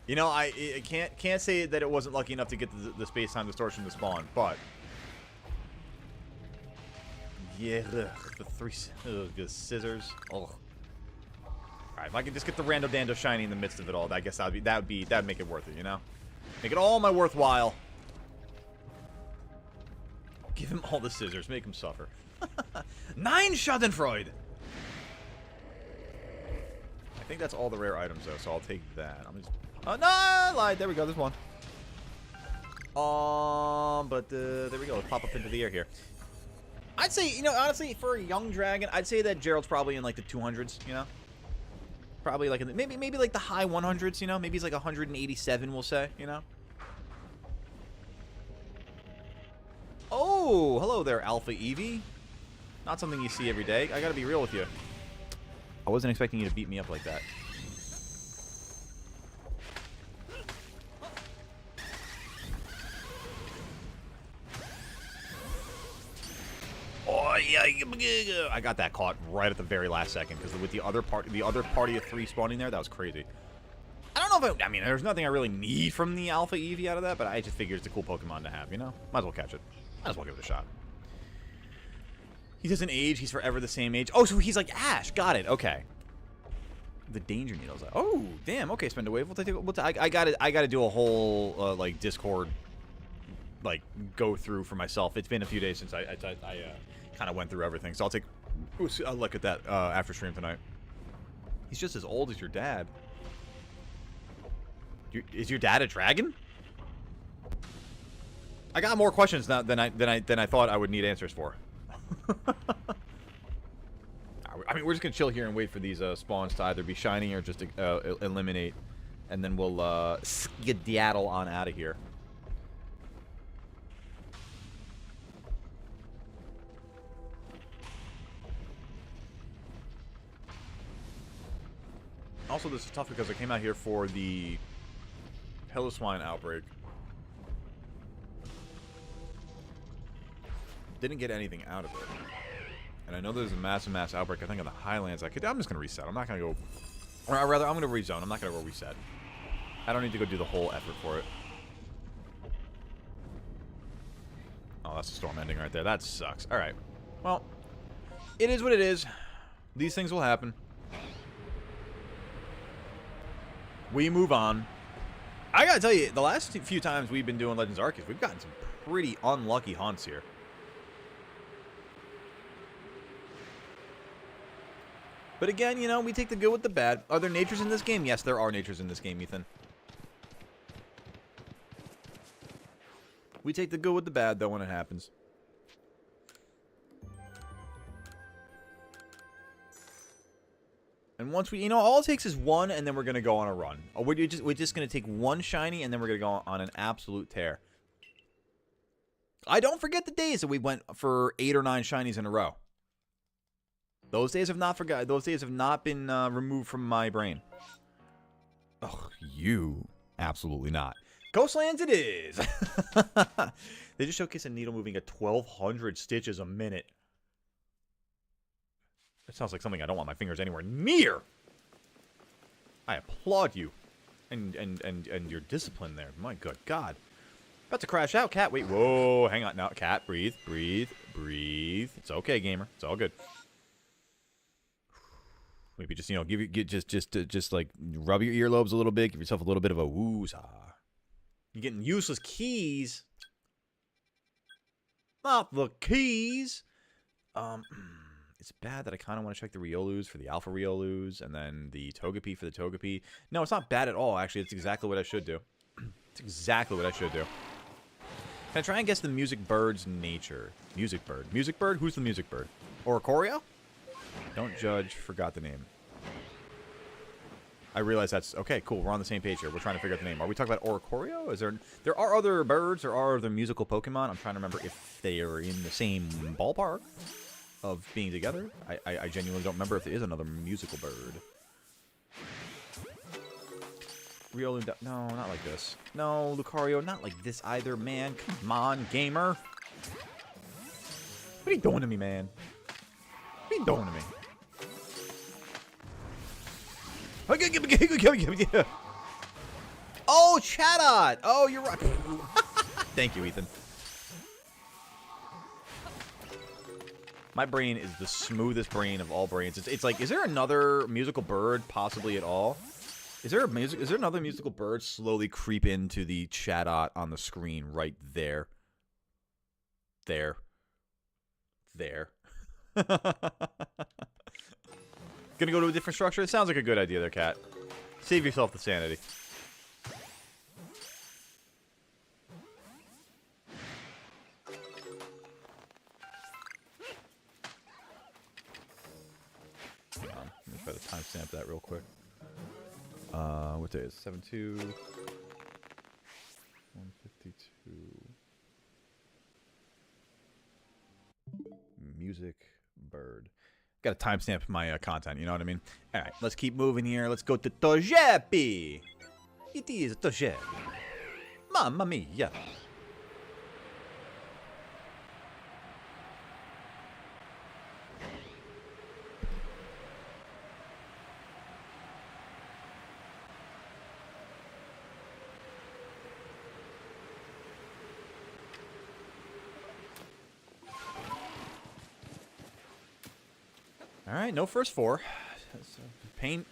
You know, I can't say that it wasn't lucky enough to get the space-time distortion to spawn, but... Yeah, the 3 scissors. Oh. Alright, if I can just get the rando dando shiny in the midst of it all, I guess that'd make it worth it, you know? Make it all my worthwhile. Give him all the scissors, make him suffer. 9 Schadenfreude! I think that's all the rare items though, so I'll take that. I'm just... Oh, no, I lied. There we go, there's one. But there we go. Let's pop up into the air here. I'd say, you know, honestly, for a young dragon, I'd say that Gerald's probably in like the 200s, you know? Probably like in the, maybe like the high 100s, you know? Maybe he's like 187, we'll say, you know? Oh, hello there, Alpha Eevee. Not something you see every day. I gotta be real with you. I wasn't expecting you to beat me up like that. Oh yeah, I got that caught right at the very last second because with the other party of 3 spawning there, that was crazy. I don't know if I mean, there's nothing I really need from the Alpha Eevee out of that, but I just figure it's a cool Pokemon to have, you know? Might as well catch it. Might as well give it a shot. He doesn't age. He's forever the same age. Oh, so he's like Ash. Got it. Okay. The Danger Needle's like, oh, damn. Okay, spend a wave. I gotta do a whole like Discord like go through for myself. It's been a few days since I kind of went through everything, so I'll take a look at that after stream tonight. He's just as old as your dad. Is your dad a dragon? I got more questions now than I thought I would need answers for. I mean, we're just gonna chill here and wait for these spawns to either be shiny or just eliminate, and then we'll skedaddle on out of here. Also, this is tough because I came out here for the Swine outbreak. Didn't get anything out of it. And I know there's a massive outbreak, I think, in the Highlands. I'm just going to reset. I'm not going to go... Or rather, I'm going to rezone. I'm not going to go reset. I don't need to go do the whole effort for it. Oh, that's a storm ending right there. That sucks. Alright. Well, it is what it is. These things will happen. We move on. I gotta tell you, the last few times we've been doing Legends Arceus, we've gotten some pretty unlucky hunts here. But again, you know, we take the good with the bad. Are there natures in this game? Yes, there are natures in this game, Ethan. We take the good with the bad, though, when it happens. And once we, all it takes is one, and then we're going to go on a run. We're just going to take one shiny, and then we're going to go on an absolute tear. I don't forget the days that we went for 8 or 9 shinies in a row. Those days have not forgot. Those days have not been removed from my brain. Oh, you. Absolutely not. Coastlands it is. They just showcased a needle moving at 1,200 stitches a minute. That sounds like something I don't want my fingers anywhere near. I applaud you. And your discipline there. My good God. About to crash out, cat. Wait, whoa. Hang on now. Cat, breathe, breathe, breathe. It's okay, gamer. It's all good. Maybe just, just like rub your earlobes a little bit. Give yourself a little bit of a woozah. You're getting useless keys. Not the keys. It's bad that I kind of want to check the Riolus for the Alpha Riolus and then the Togepi for the Togepi. No, it's not bad at all, actually. It's exactly what I should do. It's exactly what I should do. Can I try and guess the music bird's nature? Music bird. Music bird? Who's the music bird? Oricorio? Don't judge. Forgot the name. I realize that's... Okay, cool. We're on the same page here. We're trying to figure out the name. Are we talking about Oricorio? Is there... There are other birds. There are other musical Pokemon. I'm trying to remember if they are in the same ballpark of being together. I genuinely don't remember if there is another musical bird. Riolu... No, not like this. No, Lucario, not like this either, man. Come on, gamer. What are you doing to me, man? What are you doing to me? Oh, Chatot! Oh, you're right. Thank you, Ethan. My brain is the smoothest brain of all brains. It's like, is there another musical bird possibly at all? Is there another musical bird slowly creep into the Chatot on the screen right there? There. Gonna go to a different structure? It sounds like a good idea there, cat. Save yourself the sanity. Hang on. Let me try to timestamp that real quick. What day is it? 7/2. 152. Music bird. Got to timestamp my content, you know what I mean? Alright, let's keep moving here. Let's go to Togepi. It is Togepi. Mamma mia. Alright, no first 4. Pain.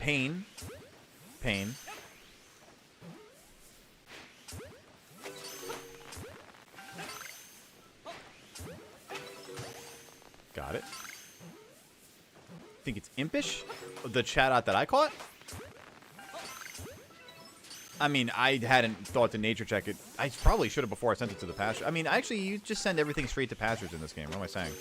Got it. Think it's impish? The Chatot that I caught? I mean, I hadn't thought to nature check it. I probably should have before I sent it to the pasture. I mean, actually, you just send everything straight to pastures in this game. What am I saying?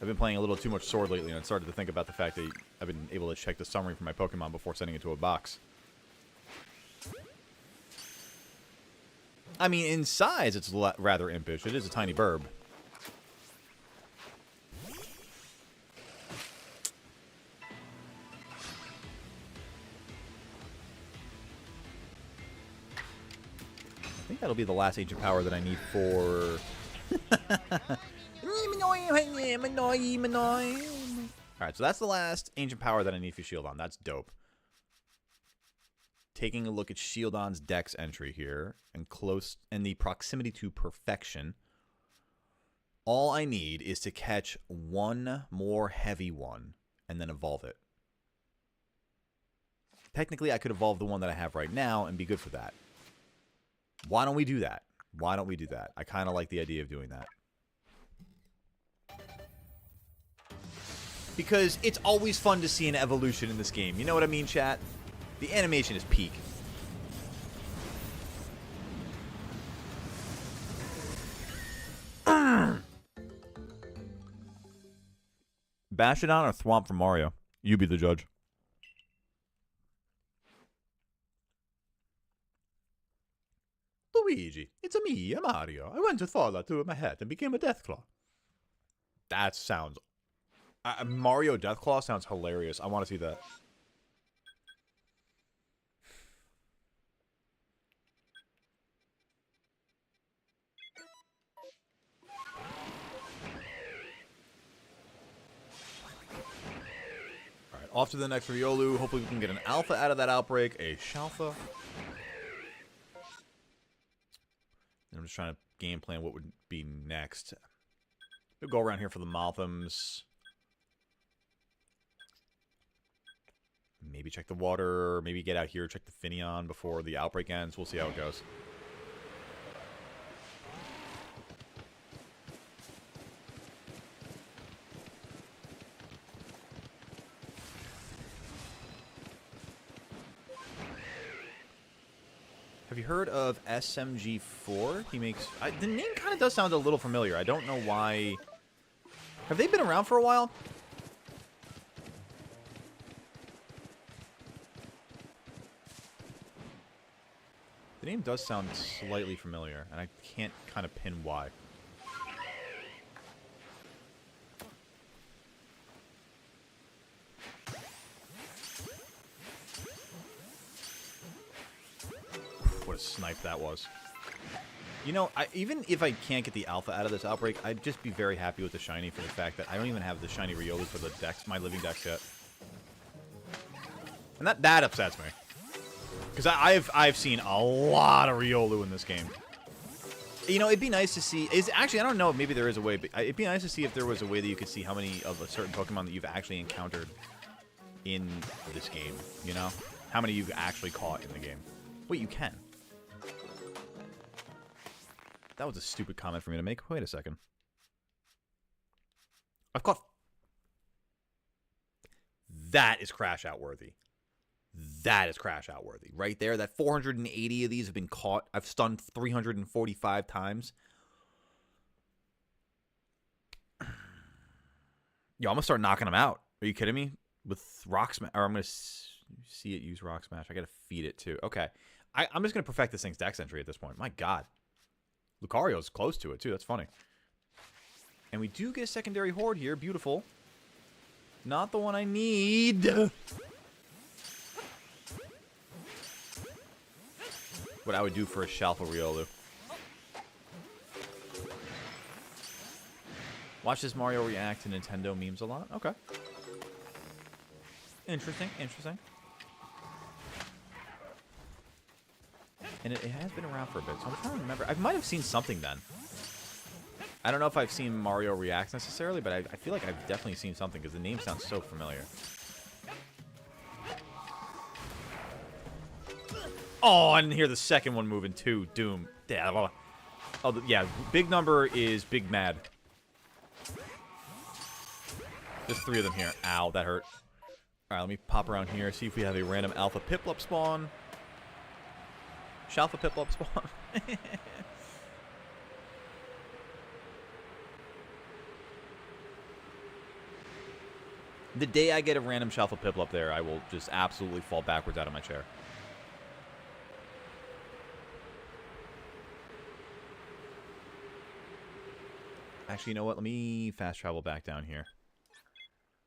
I've been playing a little too much Sword lately, and I started to think about the fact that I've been able to check the summary for my Pokemon before sending it to a box. I mean, in size, it's rather impish. It is a tiny burb. I think that'll be the last ancient power that I need for... Alright, so that's the last ancient power that I need for Shieldon. That's dope. Taking a look at Shieldon's Dex entry here, and the proximity to perfection. All I need is to catch one more heavy one, and then evolve it. Technically, I could evolve the one that I have right now, and be good for that. Why don't we do that? Why don't we do that? I kind of like the idea of doing that. Because it's always fun to see an evolution in this game. You know what I mean, chat? The animation is peak. Bastiodon or Thwomp from Mario? You be the judge. Luigi, it's me, Mario. I went to fall out of my hat and became a Deathclaw. That sounds... Mario Deathclaw sounds hilarious. I want to see that. Alright, off to the next Riolu. Hopefully we can get an Alpha out of that outbreak. A Shalfa. I'm just trying to game plan what would be next. We'll go around here for the Malthams. Maybe check the water. Maybe get out here, check the Finneon before the outbreak ends. We'll see how it goes. Have you heard of SMG4? He makes... the name kind of does sound a little familiar. I don't know why... Have they been around for a while? The name does sound slightly familiar, and I can't kind of pin why. What a snipe that was. You know, even if I can't get the alpha out of this outbreak, I'd just be very happy with the shiny for the fact that I don't even have the shiny Riolu for the dex, my living dex yet. And that upsets me. Because I've seen a lot of Riolu in this game. You know, it'd be nice to see... Actually, I don't know if maybe there is a way, but it'd be nice to see if there was a way that you could see how many of a certain Pokemon that you've actually encountered in this game, you know? How many you've actually caught in the game. Wait, you can. That was a stupid comment for me to make. Wait a second. I've caught... That is crash out worthy. That is crash out worthy. Right there, that 480 of these have been caught. I've stunned 345 times. Yo, I'm going to start knocking them out. Are you kidding me? With Rock Smash. Or I'm going to see it use Rock Smash. I got to feed it too. Okay. I'm just going to perfect this thing's dex entry at this point. My God. Lucario's close to it too. That's funny. And we do get a secondary horde here. Beautiful. Not the one I need. What I would do for a Shalfa Riolu. Watch this Mario react to Nintendo memes a lot. Okay. Interesting, interesting. And it has been around for a bit, so I'm trying to remember. I might have seen something then. I don't know if I've seen Mario react necessarily, but I feel like I've definitely seen something because the name sounds so familiar. Oh, I didn't hear the second one moving too. Doom. Oh, yeah. Big number is Big Mad. There's 3 of them here. Ow, that hurt. All right, let me pop around here, see if we have a random Alpha Piplup spawn. Shalfa Piplup spawn. The day I get a random Shalfa Piplup there, I will just absolutely fall backwards out of my chair. Actually, you know what? Let me fast travel back down here.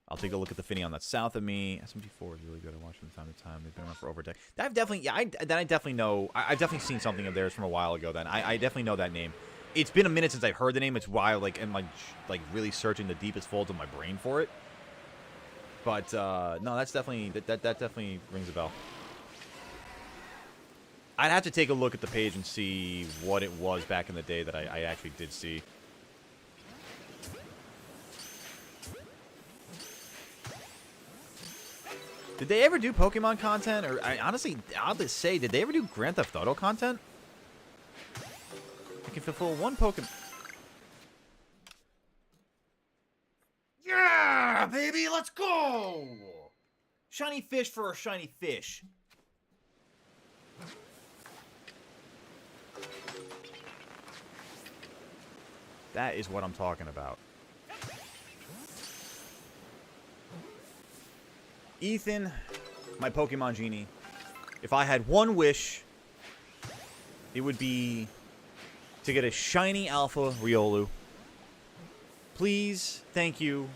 I'll take a look at the Finneon that's south of me. SMG4 is really good. I watch from time to time. They've been around for over a decade. I've definitely, yeah, I definitely know. I've definitely seen something of theirs from a while ago. Then I definitely know that name. It's been a minute since I've heard the name. It's why I'm like really searching the deepest folds of my brain for it. But no, that's definitely that definitely rings a bell. I'd have to take a look at the page and see what it was back in the day that I actually did see. Did they ever do Pokemon content? Or, honestly, I'll just say, did they ever do Grand Theft Auto content? I can fulfill 1 Pokemon. Yeah, baby, let's go! Shiny fish for a shiny fish. That is what I'm talking about. Ethan, my Pokemon Genie, if I had one wish, it would be to get a shiny Alpha Riolu. Please, thank you.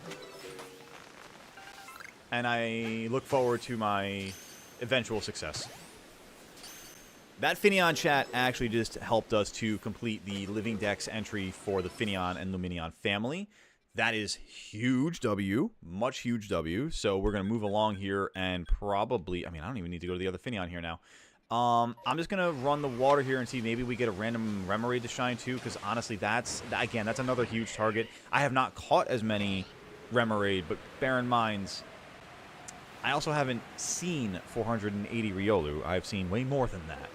And I look forward to my eventual success. That Finneon chat actually just helped us to complete the Living Dex entry for the Finneon and Luminion family. That is huge W, much huge W. So we're going to move along here and probably, I mean, I don't even need to go to the other Finneon here now. I'm just going to run the water here and see maybe we get a random Remoraid to shine too, because honestly, that's another huge target. I have not caught as many Remoraid, but bear in mind, I also haven't seen 480 Riolu. I've seen way more than that.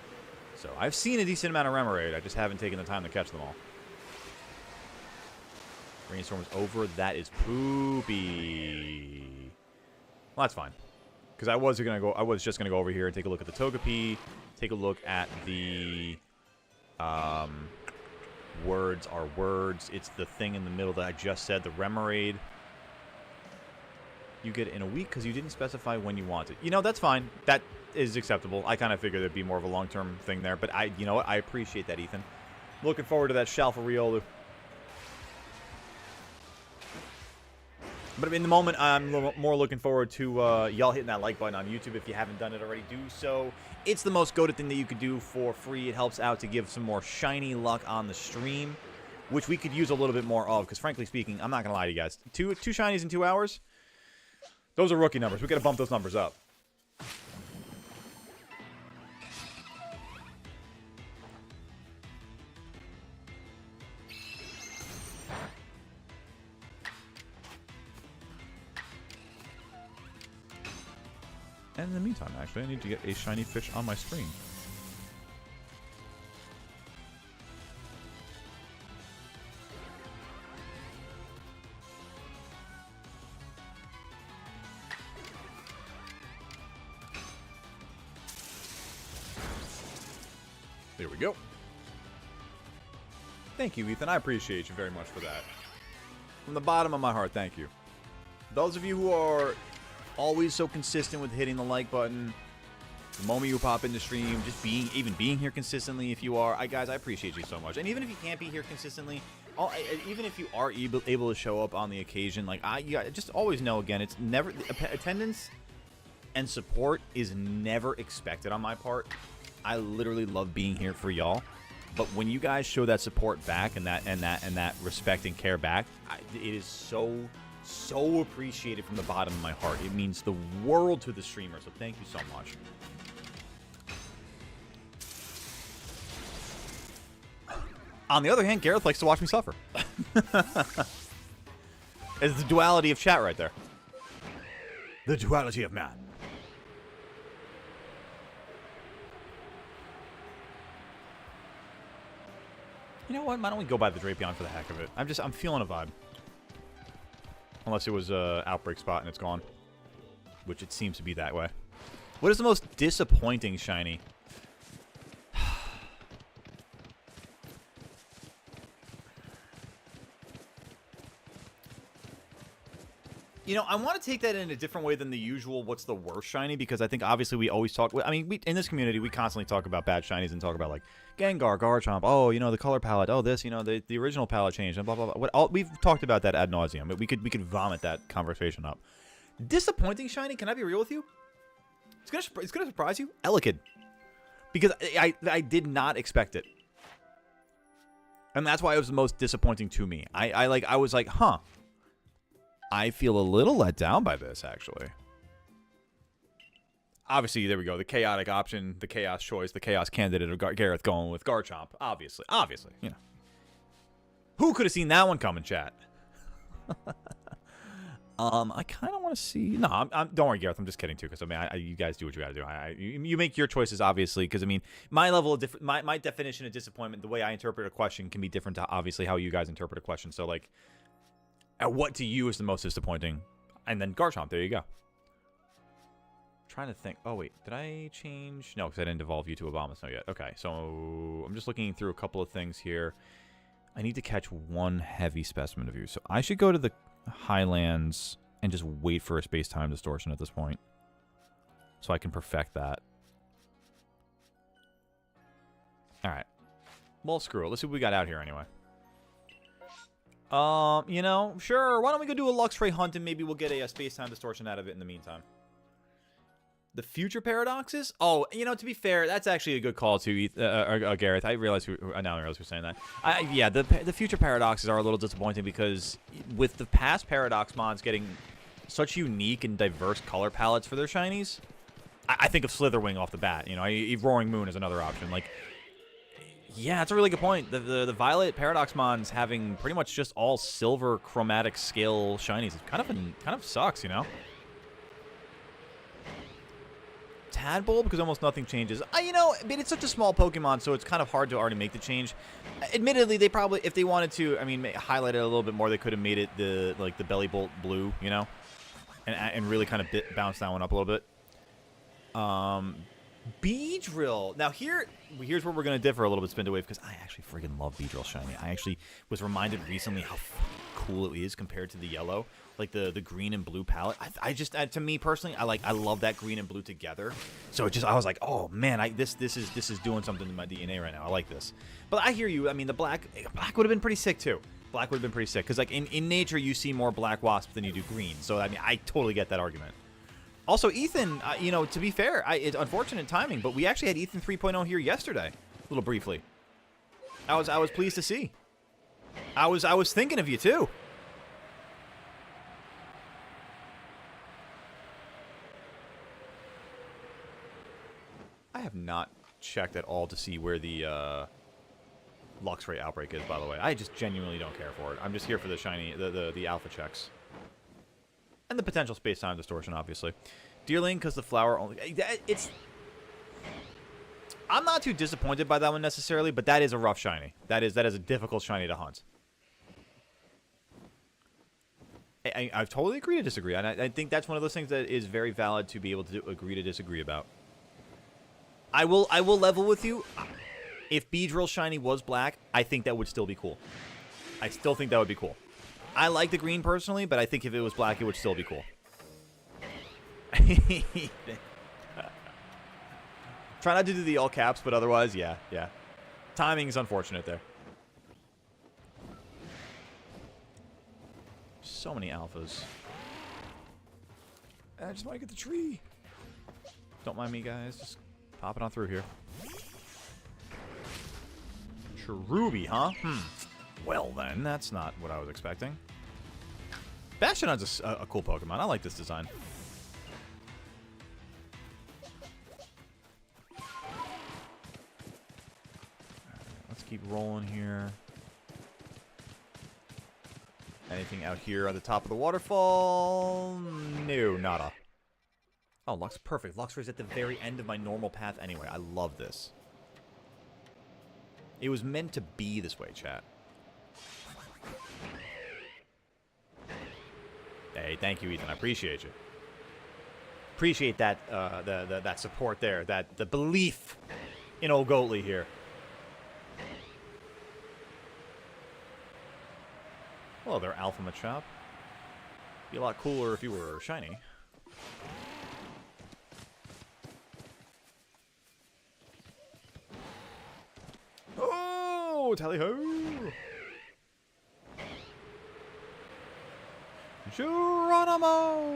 So I've seen a decent amount of Remoraid. I just haven't taken the time to catch them all. Rainstorm's over. That is poopy. Well, that's fine. Because I was just gonna go over here and take a look at the Togepi, take a look at the words are words. It's the thing in the middle that I just said, the Remoraid. You get it in a week because you didn't specify when you want it. You know, that's fine. That is acceptable. I kind of figured there'd be more of a long-term thing there, but you know what? I appreciate that, Ethan. Looking forward to that Shalfa Riolu. But in the moment, I'm more looking forward to y'all hitting that like button on YouTube. If you haven't done it already, do so. It's the most goated thing that you could do for free. It helps out to give some more shiny luck on the stream, which we could use a little bit more of, because frankly speaking, I'm not going to lie to you guys. Two shinies in 2 hours? Those are rookie numbers. We got to bump those numbers up. And in the meantime, actually, I need to get a shiny fish on my screen. There we go. Thank you, Ethan. I appreciate you very much for that. From the bottom of my heart, thank you. Those of you who are always so consistent with hitting the like button, the moment you pop into stream, just even being here consistently, if you are, guys, I appreciate you so much. And even if you can't be here consistently, even if you are able to show up on the occasion, like you just always know, again, it's never attendance and support is never expected on my part. I literally love being here for y'all, but when you guys show that support back and that respect and care back, it is so appreciated from the bottom of my heart. It means the world to the streamer, so thank you so much. On the other hand, Gareth likes to watch me suffer. It's the duality of chat right there. The duality of man. You know what? Why don't we go by the Drapion for the heck of it? I'm feeling a vibe. Unless it was a outbreak spot and it's gone. Which it seems to be that way. What is the most disappointing shiny? You know, I want to take that in a different way than the usual what's the worst shiny, because I think obviously we always talk, I mean, in this community, we constantly talk about bad shinies and talk about, like, Gengar, Garchomp, oh, you know, the color palette, oh, this, you know, the original palette changed, and blah, blah, blah. We've talked about that ad nauseum, but we could vomit that conversation up. Disappointing shiny, can I be real with you? It's gonna surprise you. Elekid. Because I did not expect it. And that's why it was the most disappointing to me. I was like, huh. I feel a little let down by this, actually. Obviously, there we go. The chaotic option, the chaos choice, the chaos candidate of Gareth going with Garchomp. Obviously, you know. Who could have seen that one coming, chat? I kind of want to see. No, don't worry, Gareth. I'm just kidding too, because I mean, you guys do what you got to do. You make your choices, obviously, because I mean, my level of my definition of disappointment, the way I interpret a question, can be different to obviously how you guys interpret a question. So, like, what to you is the most disappointing? And then Garchomp. There you go. Trying to think. Oh wait, did I change? No, because I didn't evolve you to Obama Snow yet. Okay, so I'm just looking through a couple of things here. I need to catch one heavy specimen of you, so I should go to the Highlands and just wait for a space-time distortion at this point. so I can perfect that. All right. Well, screw it. Let's see what we got out here anyway. You know, sure. Why don't we go do a Luxray hunt and maybe we'll get a space-time distortion out of it in the meantime. The future paradoxes? Oh, you know, to be fair, that's actually a good call too, Gareth. I realize now I realize we're saying that. Yeah, the future paradoxes are a little disappointing because with the past paradox mods getting such unique and diverse color palettes for their shinies, I think of Slitherwing off the bat. You know, Roaring Moon is another option. Like, yeah, that's a really good point. The Violet Paradox Mons having pretty much just all silver chromatic scale shinies is kind of sucks, you know. Tadpole, because almost nothing changes. You know, I mean, it's such a small Pokemon, so it's kind of hard to already make the change. Admittedly, they probably, if they wanted to, I mean, highlight it a little bit more, they could have made it the Belly Bolt blue, you know, and really kind of bounce that one up a little bit. Beedrill. Now here's where we're gonna differ a little bit, Spindle Wave, because I actually friggin' love Beedrill shiny. I actually was reminded recently how cool it is compared to the yellow, like the green and blue palette. I just to me personally, I love that green and blue together. So I was like, oh man, this is doing something to my DNA right now. I like this. But I hear you. I mean, the black would have been pretty sick too. Black would have been pretty sick because like in nature you see more black wasps than you do green. So I mean, I totally get that argument. Also, Ethan, you know, to be fair, it's unfortunate timing, but we actually had Ethan 3.0 here yesterday, a little briefly. I was pleased to see. I was thinking of you too. I have not checked at all to see where the Luxray outbreak is, by the way. I just genuinely don't care for it. I'm just here for the shiny, the alpha checks. And the potential space-time distortion, obviously. Deerling, because the flower only... It's... I'm not too disappointed by that one necessarily, but that is a rough shiny. That is a difficult shiny to hunt. I totally agree to disagree, and I think that's one of those things that is very valid to be able to agree to disagree about. I will level with you. If Beedrill shiny was black, I think that would still be cool. I still think that would be cool. I like the green personally, but I think if it was black, it would still be cool. Try not to do the all caps, but otherwise, yeah. Timing's unfortunate there. So many alphas. I just want to get the tree. Don't mind me, guys. Just popping on through here. Cherubi, huh? Well, then, that's not what I was expecting. Bastion's a cool Pokemon. I like this design. Let's keep rolling here. Anything out here at the top of the waterfall? No, nada. Oh, Lux, perfect. Luxray's at the very end of my normal path anyway. I love this. It was meant to be this way, chat. Hey, thank you, Ethan. I appreciate you. Appreciate that that support there, the belief in old Goatley here. Well, they're Alpha Machop. Be a lot cooler if you were shiny. Oh, tally-ho! Geronimo!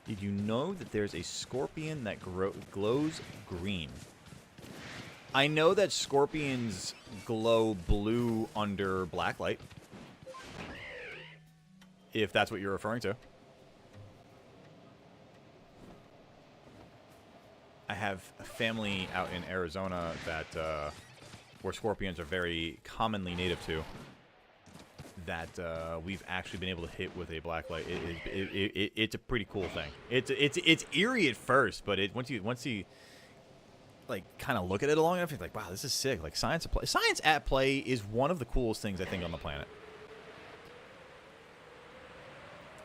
Did you know that there's a scorpion that glows green? I know that scorpions glow blue under black light. If that's what you're referring to. I have a family out in Arizona that where scorpions are very commonly native to. That we've actually been able to hit with a black light. It's a pretty cool thing. It's eerie at first, but once you like kind of look at it long enough, you're like, wow, this is sick. Like science at play is one of the coolest things I think on the planet.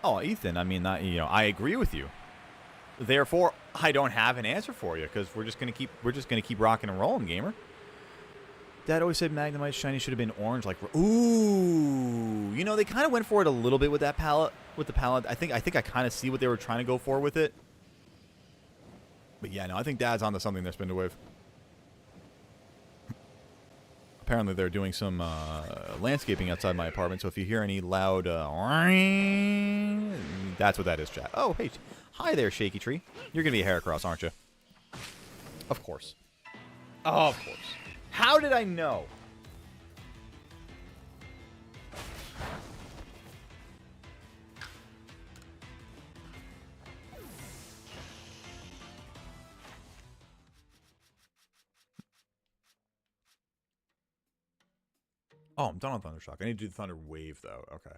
Oh, Ethan, I mean, I agree with you. Therefore, I don't have an answer for you because we're just gonna keep rocking and rolling, gamer. Dad always said Magnemite shiny should have been orange, like, ooh. You know, they kind of went for it a little bit with that palette. With the palette, I think I kind of see what they were trying to go for with it. But yeah, no, I think Dad's onto something there, Spindlewave. Apparently, they're doing some landscaping outside my apartment, so if you hear any loud, that's what that is, chat. Oh, hey, hi there, Shaky Tree. You're gonna be a Heracross, aren't you? Of course. Oh, of course. How did I know? Oh, I'm done on Thundershock. I need to do the Thunder Wave, though. Okay.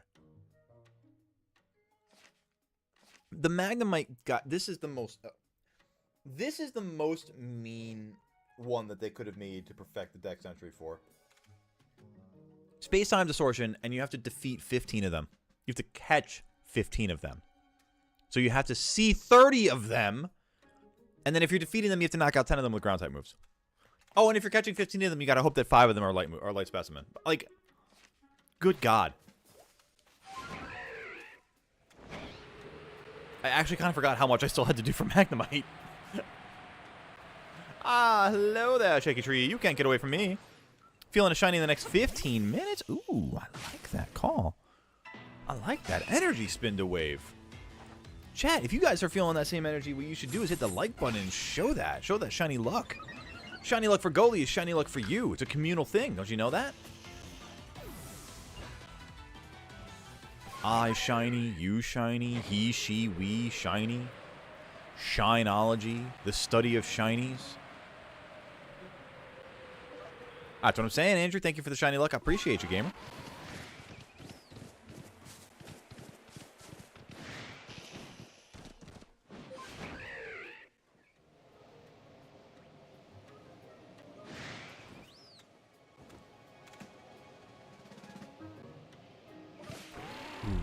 The Magnemite got... This is the most... this is the most mean one that they could have made to perfect the Dex entry for. Space-time distortion, and you have to defeat 15 of them. You have to catch 15 of them. So you have to see 30 of them, and then if you're defeating them, you have to knock out 10 of them with ground-type moves. Oh, and if you're catching 15 of them, you gotta hope that 5 of them are light specimen. Like, good God. I actually kind of forgot how much I still had to do for Magnemite. Ah, hello there, Shaky Tree. You can't get away from me. Feeling a shiny in the next 15 minutes? Ooh, I like that call. I like that energy spin to wave. Chat, if you guys are feeling that same energy, what you should do is hit the like button and show that. Show that shiny luck. Shiny luck for Goalie is shiny luck for you. It's a communal thing. Don't you know that? I shiny, you shiny, he, she, we shiny. Shinology, the study of shinies. That's what I'm saying, Andrew. Thank you for the shiny luck. I appreciate you, gamer.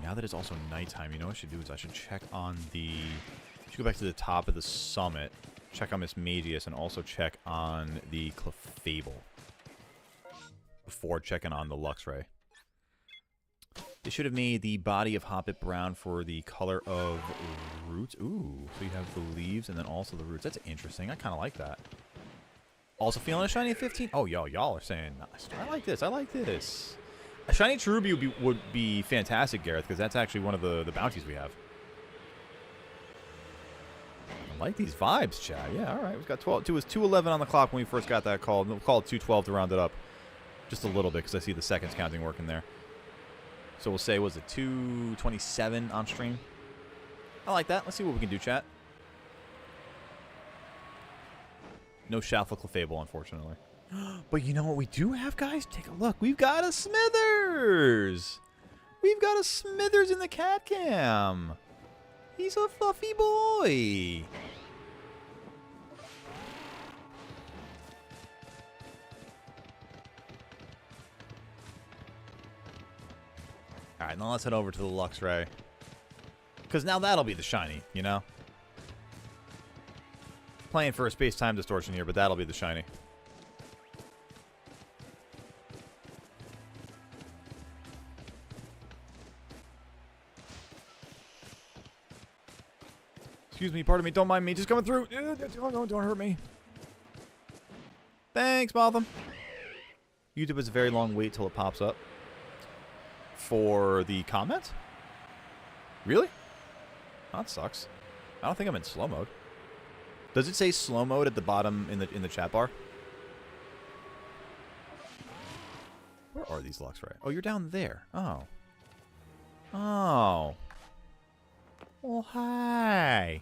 Now that it's also nighttime, you know what I should do is I should check on the... I should go back to the top of the summit, check on Miss Magius, and also check on the Clefable before checking on the Luxray. They should have made the body of Hoppip brown for the color of roots. Ooh, so you have the leaves and then also the roots. That's interesting. I kind of like that. Also feeling a shiny at 15. Oh, y'all are saying, nice. I like this. I like this. A shiny Cherubi would be fantastic, Gareth, because that's actually one of the bounties we have. I like these vibes, chat. Yeah, all right. We've got 12. It was 2:11 on the clock when we first got that call. We'll call it 2:12 to round it up. Just a little bit, because I see the seconds counting working there. So we'll say, was it 2:27 on stream? I like that. Let's see what we can do, chat. No Shuffle Clefable, unfortunately. But you know what we do have, guys? Take a look. We've got a Smithers. We've got a Smithers in the cat cam. He's a fluffy boy. All right, now let's head over to the Luxray. Because now that'll be the shiny, you know? Playing for a space-time distortion here, but that'll be the shiny. Excuse me, pardon me, don't mind me, just coming through. Don't hurt me. Thanks, Botham. YouTube is a very long wait till it pops up. For the comment? Really? That sucks. I don't think I'm in slow mode. Does it say slow mode at the bottom in the chat bar? Where are these Luxray? Oh, you're down there. Oh. Oh. Well, hi.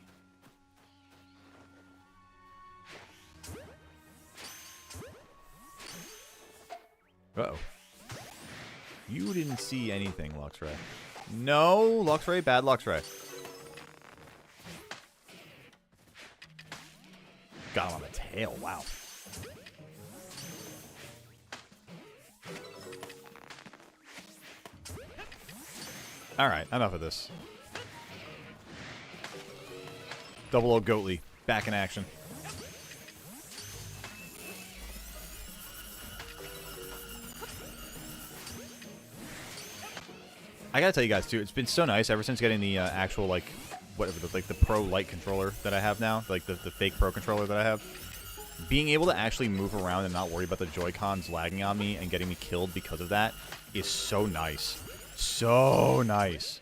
Uh-oh. You didn't see anything, Luxray. No, Luxray, bad Luxray. Got him on the tail, wow. Alright, enough of this. Double O Goatly, back in action. I gotta tell you guys, too, it's been so nice ever since getting the actual, like, whatever, like, the Pro Light controller that I have now. Like, the fake Pro controller that I have. Being able to actually move around and not worry about the Joy-Cons lagging on me and getting me killed because of that is so nice. So nice.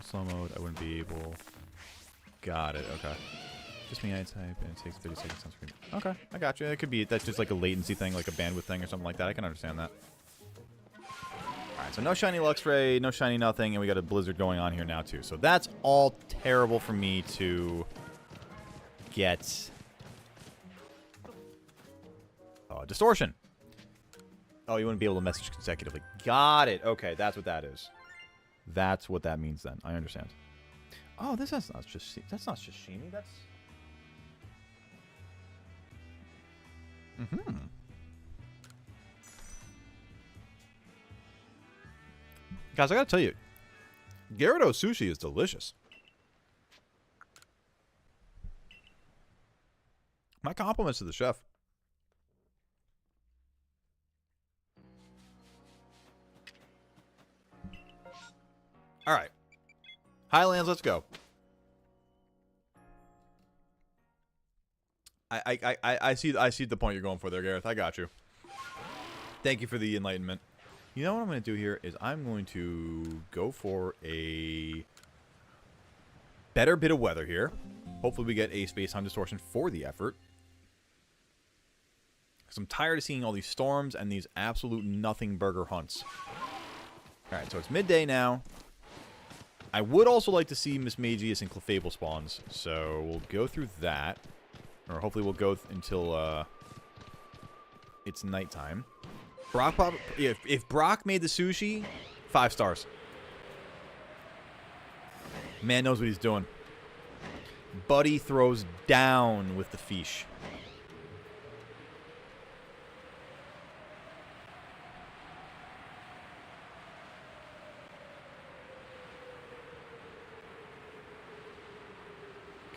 Slow mode, I wouldn't be able... Got it, okay. Just me, I type, and it takes 30 seconds on screen. Okay, I got you. It could be, that's just like a latency thing, like a bandwidth thing or something like that. I can understand that. Alright, so no shiny Luxray, no shiny nothing, and we got a blizzard going on here now too. So that's all terrible for me to get... distortion. Oh, you wouldn't be able to message consecutively. Got it. Okay, that's what that is. That's what that means then. I understand. Oh, that's not just Shiny. That's... Guys, I gotta tell you, Gyarados sushi is delicious. My compliments to the chef. All right, Highlands, let's go. I see the point you're going for there, Gareth. I got you. Thank you for the enlightenment. You know what I'm going to do here is I'm going to go for a better bit of weather here. Hopefully we get a space-time distortion for the effort. Because I'm tired of seeing all these storms and these absolute nothing burger hunts. Alright, so it's midday now. I would also like to see Mismagius and Clefable spawns. So we'll go through that. Or hopefully we'll go until it's nighttime. Brock, if Brock made the sushi, 5 stars. Man knows what he's doing. Buddy throws down with the fish.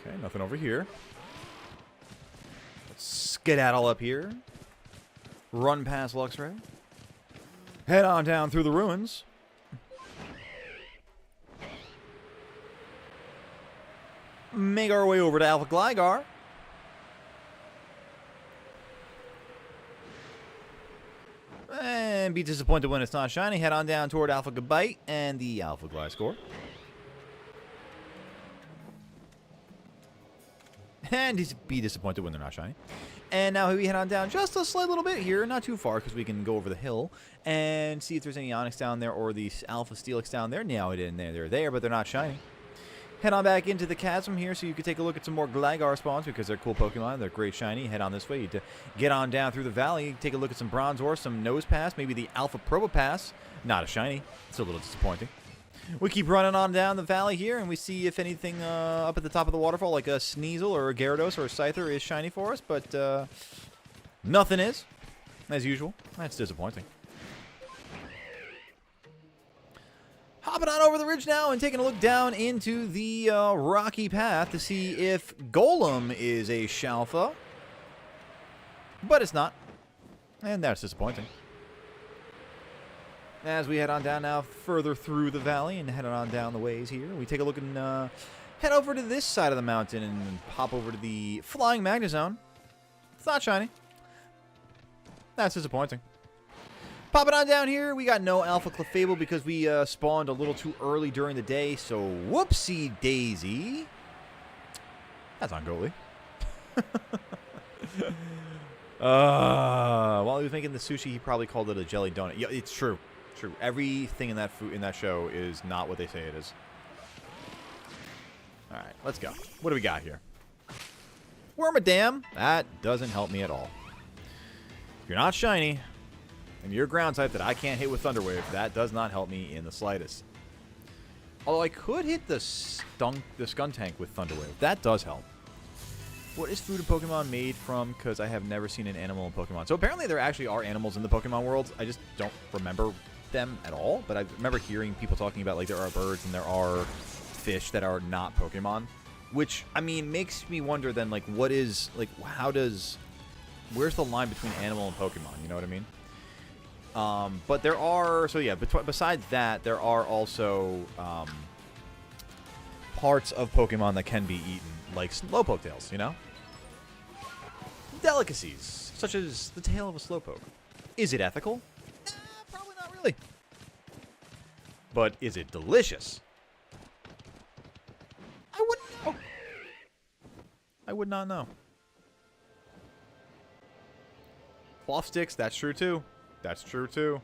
Okay, nothing over here. Let's skedaddle up here. Run past Luxray. Head on down through the ruins. Make our way over to Alpha Gligar. And be disappointed when it's not shiny. Head on down toward Alpha Gabite and the Alpha Gliscor. And be disappointed when they're not shiny. And now we head on down just a slight little bit here, not too far, because we can go over the hill and see if there's any Onyx down there or the Alpha Steelix down there. Now they're there, but they're not shiny. Head on back into the chasm here so you can take a look at some more Gligar spawns because they're cool Pokemon. They're great shiny. Head on this way to get on down through the valley. Take a look at some Bronzor, some Nosepass, maybe the Alpha Probopass. Not a shiny. It's a little disappointing. We keep running on down the valley here, and we see if anything up at the top of the waterfall, like a Sneasel or a Gyarados or a Scyther, is shiny for us, but nothing is, as usual. That's disappointing. Hopping on over the ridge now and taking a look down into the rocky path to see if Golem is a Shalfa, but it's not, and that's disappointing. As we head on down now further through the valley and head on down the ways here, we take a look and head over to this side of the mountain and hop over to the Flying Magnezone. It's not shiny. That's disappointing. Popping on down here, we got no Alpha Clefable because we spawned a little too early during the day, so whoopsie daisy. That's ungoalie. While he was making the sushi, he probably called it a jelly donut. Yeah, it's true. True. Everything in that food in that show is not what they say it is. All right, let's go. What do we got here? Wormadam. That doesn't help me at all. If you're not shiny, and you're a ground type that I can't hit with Thunder Wave, that does not help me in the slightest. Although I could hit the Skuntank with Thunder Wave. That does help. What is food in Pokemon made from? Because I have never seen an animal in Pokemon. So apparently there actually are animals in the Pokemon world. I just don't remember them at all. But I remember hearing people talking about, like, there are birds and there are fish that are not Pokemon. Which, I mean, makes me wonder then, like, what is, like, how does... Where's the line between animal and Pokemon? You know what I mean? But there are, so yeah, besides that, there are also parts of Pokemon that can be eaten, like Slowpoke tails, you know? Delicacies, such as the tail of a Slowpoke. Is it ethical? Probably not really. But is it delicious? I wouldn't know. I would not know. Cloth sticks, that's true too. That's true too.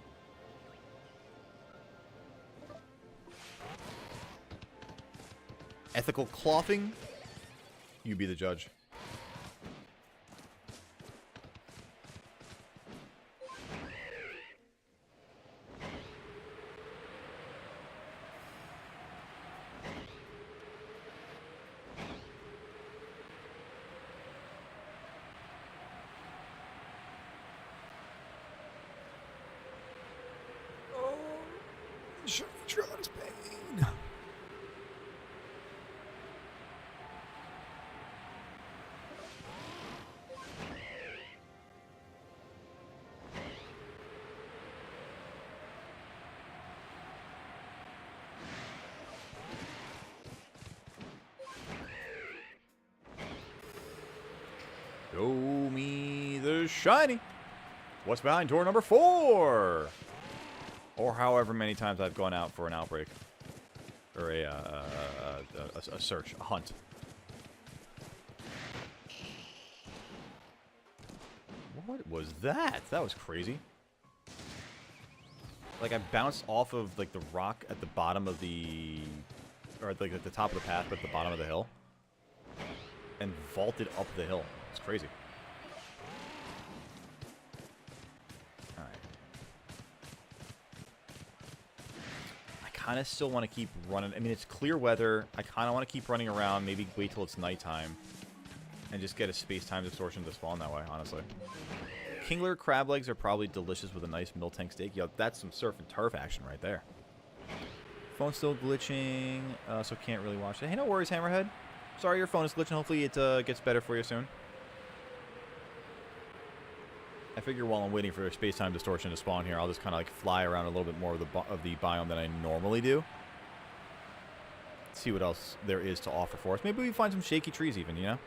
Ethical clothing? You be the judge. Shiniest pain. Show me the shiny. What's behind door number 4? Or however many times I've gone out for an outbreak. Or a search, a hunt. What was that? That was crazy. Like, I bounced off of, like, the rock at the bottom of the... Or, like, at the top of the path, but at the bottom of the hill. And vaulted up the hill. It's crazy. Kind of still want to keep running. I mean, it's clear weather. I kind of want to keep running around. Maybe wait till it's nighttime. And just get a space-time distortion to spawn that way, honestly. Kingler crab legs are probably delicious with a nice Miltank steak. Yo, that's some surf and turf action right there. Phone's still glitching, so can't really watch it. Hey, no worries, Hammerhead. Sorry your phone is glitching. Hopefully it gets better for you soon. I figure while I'm waiting for a space-time distortion to spawn here, I'll just kind of like fly around a little bit more of the biome than I normally do. See what else there is to offer for us. Maybe we find some shaky trees even, you know?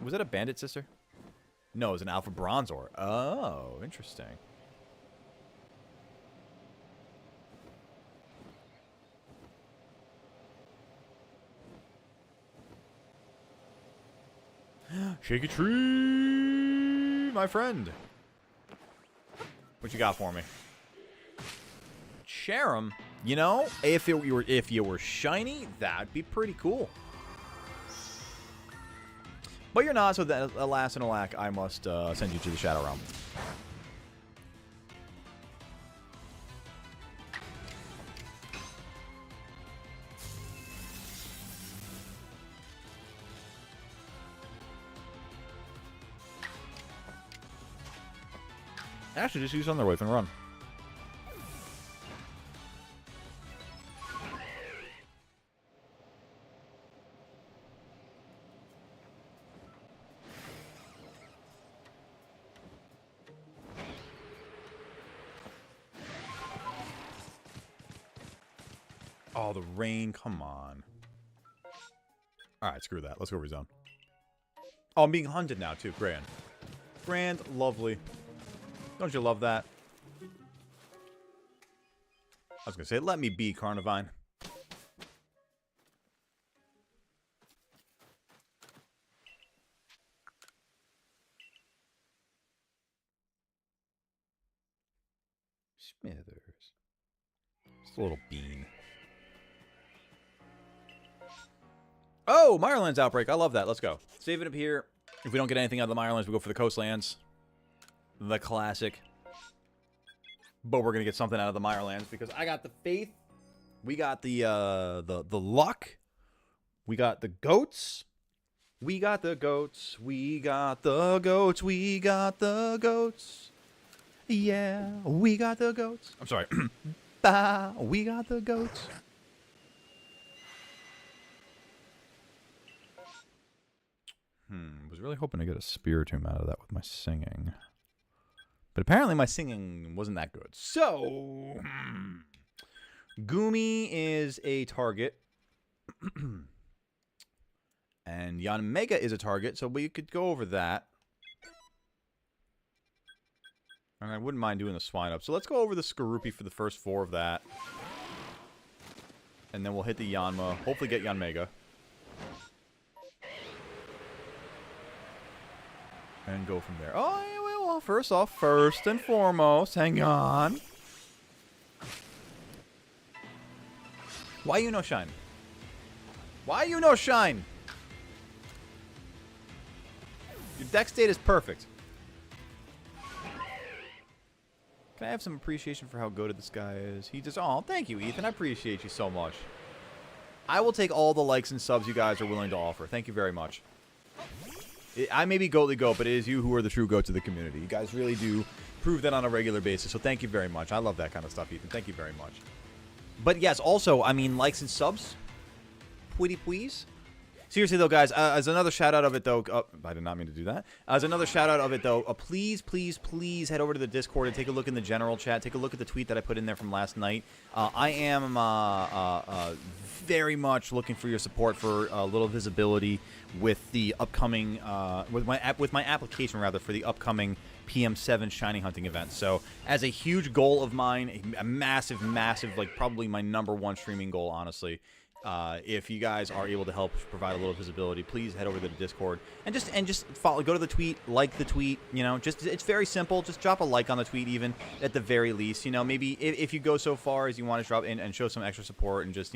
Was that a bandit, sister? No, it was an alpha bronzor. Oh, interesting. Shaky tree, my friend. What you got for me? Cherim, you know, if you were shiny, that'd be pretty cool. But you're not, so that, alas and alack, I must send you to the Shadow Realm. Actually, just use Thunderwave and run. Oh, the rain. Come on. Alright, screw that. Let's go rezone. Oh, I'm being hunted now, too. Grand. Grand. Lovely. Don't you love that? I was going to say, let me be, Carnivine. Smithers. Just a little bean. Oh, Mirelands Outbreak. I love that. Let's go. Save it up here. If we don't get anything out of the Mirelands, we go for the Coastlands. The classic. But we're going to get something out of the Mirelands because I got the faith. We got the luck. We got the goats. We got the goats. We got the goats. We got the goats. Yeah, we got the goats. I'm sorry. Bah, we got the goats. Was really hoping to get a Spiritomb out of that with my singing. But apparently my singing wasn't that good. So, Gumi is a target. And Yanmega is a target, so we could go over that. And I wouldn't mind doing the swine up. So let's go over the Skorupi for the first 4 of that. And then we'll hit the Yanma. Hopefully get Yanmega. And go from there. Oh, yeah, well, first off, first and foremost, hang on. Why you no shine? Why you no shine? Your deck state is perfect. Can I have some appreciation for how goated this guy is? He just, oh, thank you, Ethan. I appreciate you so much. I will take all the likes and subs you guys are willing to offer. Thank you very much. I may be Goatly Goat, but it is you who are the true goats of the community. You guys really do prove that on a regular basis, so thank you very much. I love that kind of stuff, Ethan. Thank you very much. But yes, also, I mean, likes and subs. Pretty please. Seriously, though, guys, as another shout-out of it, though... I did not mean to do that. As another shout-out of it, though, please, please, please head over to the Discord and take a look in the general chat. Take a look at the tweet that I put in there from last night. I am very much looking for your support for a little visibility with the upcoming... with my application, rather, for the upcoming PM7 shiny hunting event. So, as a huge goal of mine, a massive, massive, like, probably my #1 streaming goal, honestly... if you guys are able to help provide a little visibility, please head over to the Discord and just follow. Go to the tweet, like the tweet. You know, just it's very simple. Just drop a like on the tweet, even at the very least. You know, maybe if you go so far as you want to drop in and show some extra support and just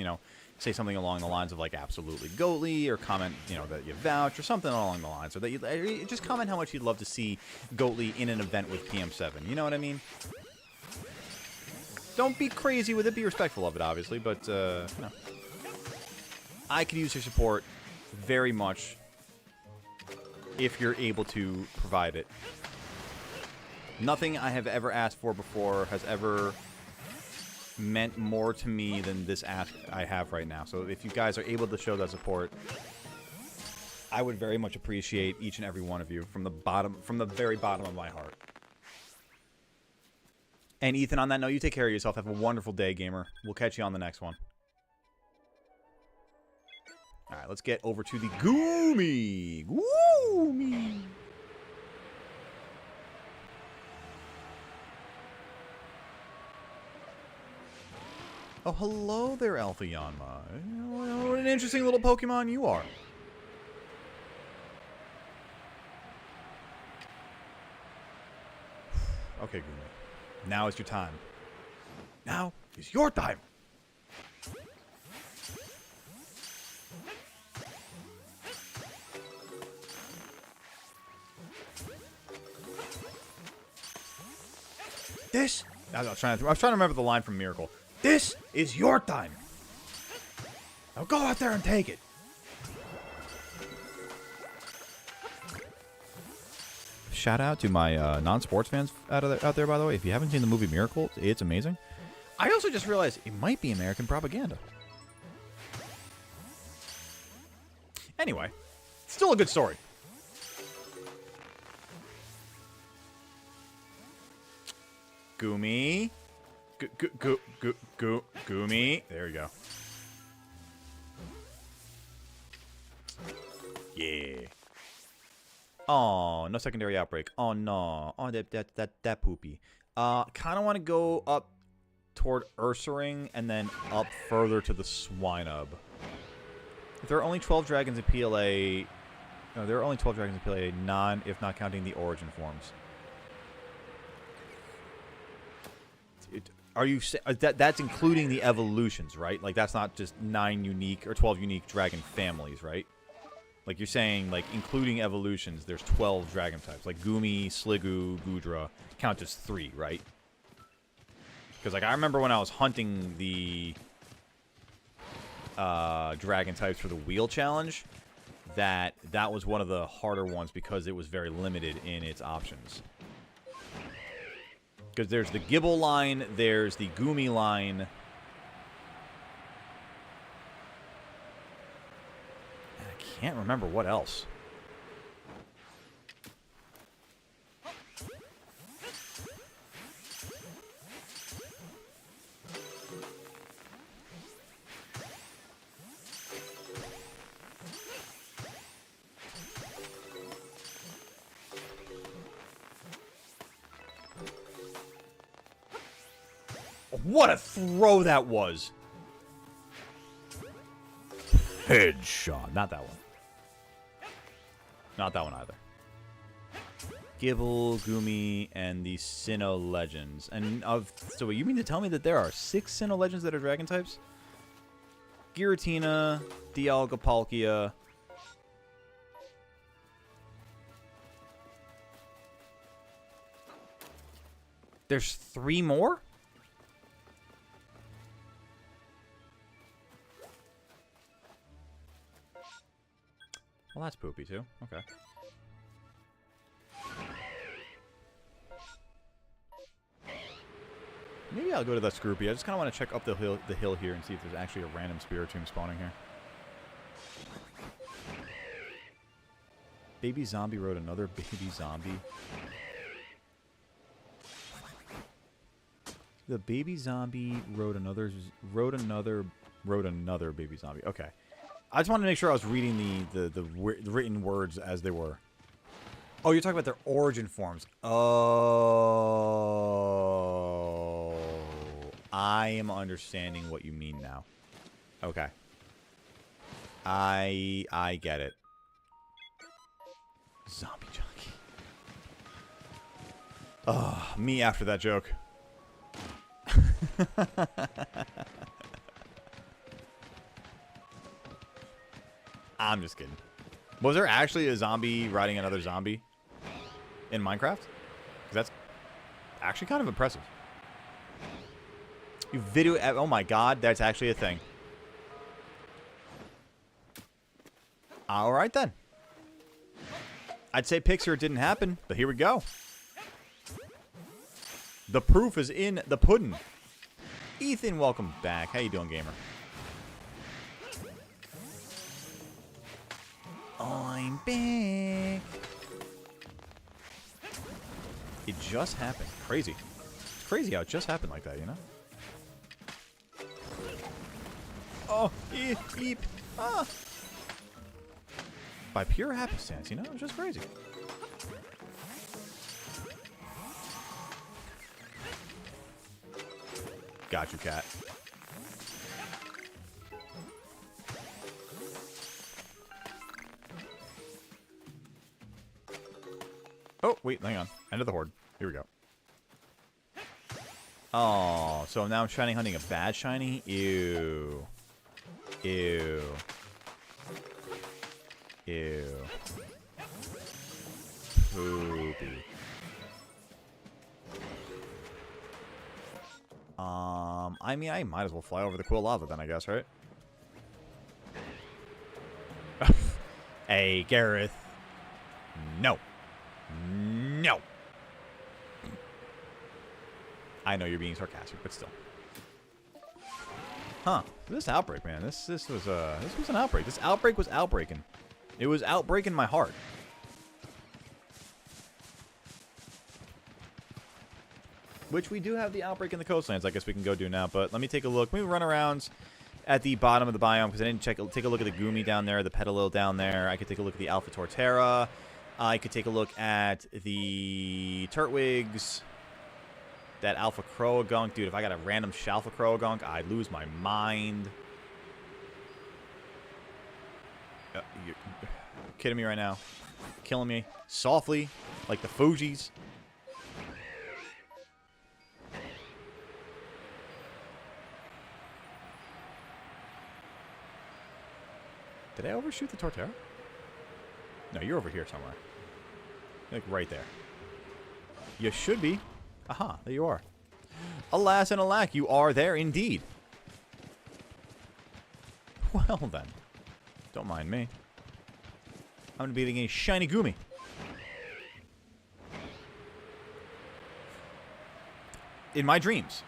say something along the lines of like absolutely Goatly, or comment that you vouch or something along the lines, or that you just comment how much you'd love to see Goatly in an event with PM7. You know what I mean? Don't be crazy with it. Be respectful of it, obviously, but I could use your support very much if you're able to provide it. Nothing I have ever asked for before has ever meant more to me than this ask I have right now. So if you guys are able to show that support, I would very much appreciate each and every one of you from the very bottom of my heart. And Ethan, on that note, you take care of yourself. Have a wonderful day, gamer. We'll catch you on the next one. All right, let's get over to the Gumi. Gumi. Oh, hello there, Alpha Yanma. What an interesting little Pokemon you are. Okay, Gumi. Now is your time. Now is your time. This... I was trying to remember the line from Miracle. This is your time. Now go out there and take it. Shout out to my non-sports fans out there, by the way. If you haven't seen the movie Miracle, it's amazing. I also just realized it might be American propaganda. Anyway, still a good story. Gumi. Gumi. There we go. Yeah. Oh, no secondary outbreak. Oh no. Oh, that poopy. Kind of want to go up toward Ursaring and then up further to the Swinub. If there are only 12 dragons in PLA, no, there are only 12 dragons in PLA, if not counting the origin forms. Are you that's including the evolutions, right? Like that's not just 9 unique or 12 unique dragon families, right? Like you're saying, like including evolutions, there's 12 dragon types. Like Gumi, Sliggoo, Goodra count as 3, right? Because like I remember when I was hunting the dragon types for the wheel challenge, that was one of the harder ones because it was very limited in its options. Because there's the Gibble line, there's the Gumi line. And I can't remember what else. what a throw that was. Headshot. Not that one. Not that one either. Gibble, Gumi, and the Sinnoh Legends. And so you mean to tell me that there are 6 Sinnoh Legends that are dragon types? Giratina, Dialga, Palkia. There's 3 more? Well, that's poopy too. Okay. Maybe I'll go to that Scroopy. I just kind of want to check up the hill here and see if there's actually a random Spiritomb spawning here. Baby Zombie rode another baby zombie. The baby zombie rode another baby zombie. Okay. I just wanted to make sure I was reading the written words as they were. Oh, you're talking about their origin forms. Oh, I am understanding what you mean now. Okay. I get it. Zombie jockey. Oh, me after that joke. I'm just kidding. Was there actually a zombie riding another zombie in Minecraft? 'Cause that's actually kind of impressive. You video... Oh my god, that's actually a thing. Alright then. I'd say Pixar didn't happen, but here we go. The proof is in the pudding. Ethan, welcome back. How you doing, gamer? I'm back. It just happened. Crazy. It's crazy how it just happened like that, you know? Oh, eep. Ah. By pure happenstance, you know? It's just crazy. Got you, cat. Oh, wait, hang on. End of the horde. Here we go. Oh, so now I'm shiny hunting a bad shiny? Ew. Ew. Ew. Poopy. I mean, I might as well fly over the Quill Lava then, I guess, right? Hey, Gareth. No. No. I know you're being sarcastic, but still. Huh. This outbreak, man. This was an outbreak. This outbreak was outbreaking. It was outbreaking my heart. Which we do have the outbreak in the coastlands. I guess we can go do now. But let me take a look. Let me run around at the bottom of the biome because I didn't take a look at the Gumi down there, the Petalil down there. I could take a look at the Alpha Torterra. I could take a look at the Turtwigs. That Alpha Croagunk. Dude, if I got a random Shalpha Croagunk, I'd lose my mind. You're kidding me right now. Killing me softly, like the Fuji's. Did I overshoot the Torterra? No, you're over here somewhere. Like right there. You should be. Aha, there you are. Alas and alack, you are there indeed. Well then. Don't mind me. I'm going to be getting a shiny Gumi. In my dreams.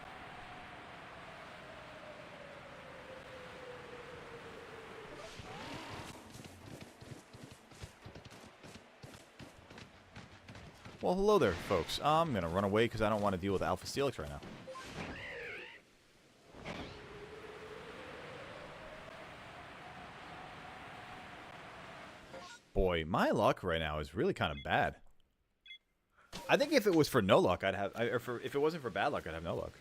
Well, hello there, folks. I'm going to run away because I don't want to deal with Alpha Steelix right now. Boy, my luck right now is really kind of bad. I think if it was for no luck, I'd have... if it wasn't for bad luck, I'd have no luck.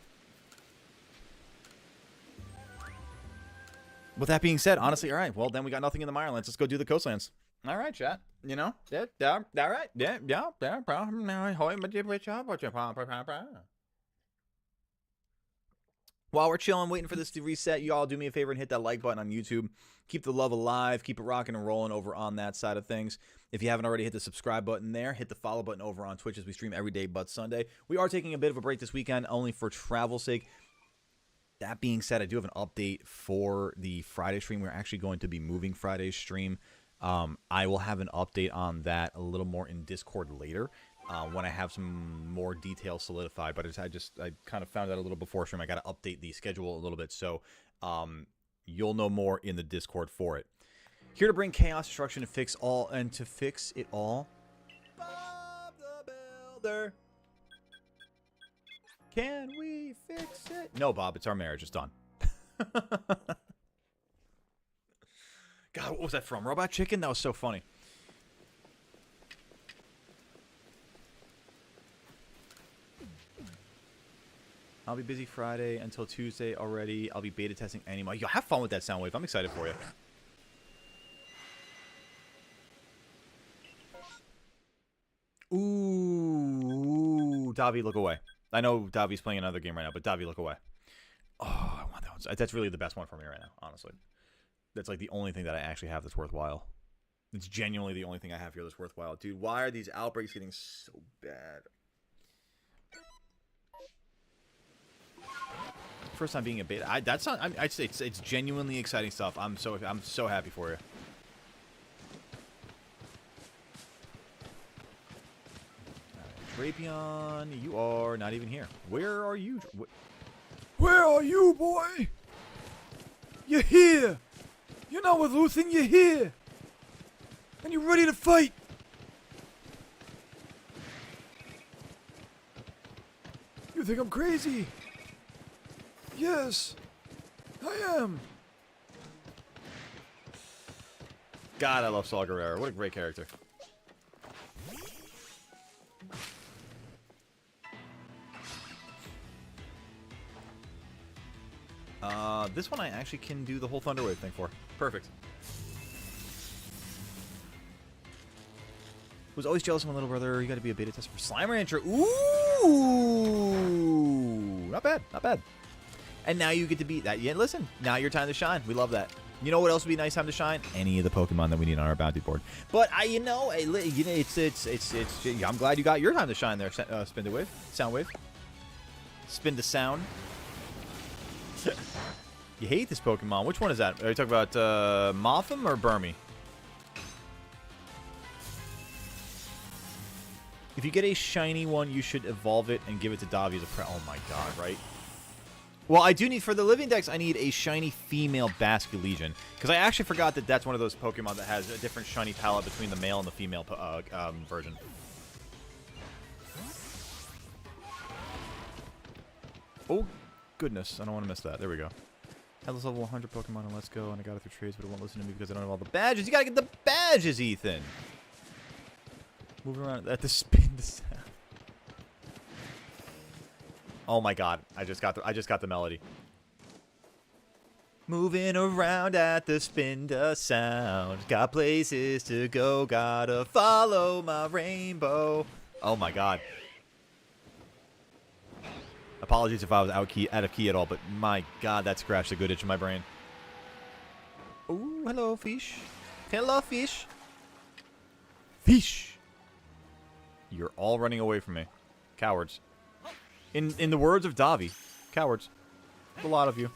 with that being said, honestly, all right. Well, then we got nothing in the Mirelands. Let's go do the coastlands. All right, chat. You know, all right. While we're chilling, waiting for this to reset, you all do me a favor and hit that like button on YouTube. Keep the love alive. Keep it rocking and rolling over on that side of things. If you haven't already hit the subscribe button there, hit the follow button over on Twitch as we stream every day but Sunday. We are taking a bit of a break this weekend, only for travel's sake. That being said, I do have an update for the Friday stream. We're actually going to be moving Friday's stream. I will have an update on that a little more in Discord later when I have some more details solidified. But I kind of found out a little before stream. I got to update the schedule a little bit, so you'll know more in the Discord for it. Here to bring chaos, destruction, and fix it all. Bob the Builder. Can we fix it? No, Bob, it's our marriage. It's done. God, what was that from? Robot Chicken? That was so funny. I'll be busy Friday until Tuesday already. I'll be beta testing anyway. Yo, have fun with that sound wave. I'm excited for you. Ooh, Davi, look away. I know Davi's playing another game right now, but Davi, look away. Oh, I want that one. That's really the best one for me right now, honestly. That's like the only thing that I actually have that's worthwhile. It's genuinely the only thing I have here that's worthwhile. Dude, why are these outbreaks getting so bad? First time being a beta. I'd say it's genuinely exciting stuff. I'm so happy for you. Drapion, you are not even here. Where are you? Where are you, boy? You're here. You're not with Luthen, you're here. And you're ready to fight. You think I'm crazy? Yes, I am. God, I love Saw Gerrera. What a great character. This one I actually can do the whole Thunder Wave thing for. Perfect. Was always jealous of my little brother. You got to be a beta tester for Slimer intro. Ooh, not bad, not bad. And now you get to beat that. Yeah, listen, now your time to shine. We love that. You know what else would be a nice time to shine? Any of the Pokemon that we need on our bounty board. But I'm glad you got your time to shine there. Spin to wave, sound wave, spin to sound. You hate this Pokemon. Which one is that? Are you talking about Mothim or Burmy? If you get a shiny one, you should evolve it and give it to Davi as a oh my god, right? Well, I do need, for the living dex, I need a shiny female Basculegion. Because I actually forgot that that's one of those Pokemon that has a different shiny palette between the male and the female version. Oh, goodness. I don't want to miss that. There we go. Had this level 100 Pokemon and let's go. And I got it through trades, but it won't listen to me because I don't have all the badges. You got to get the badges, Ethan. Moving around at the spin to sound. Oh my god, I just got the melody. Moving around at the spin to sound. Got places to go, gotta follow my rainbow. Oh my god. Apologies if I was out of key at all, but my god, that scratched a good itch in my brain. Ooh, hello, fish. Hello, fish. Fish. You're all running away from me. Cowards. In the words of Davi, cowards. A lot of you.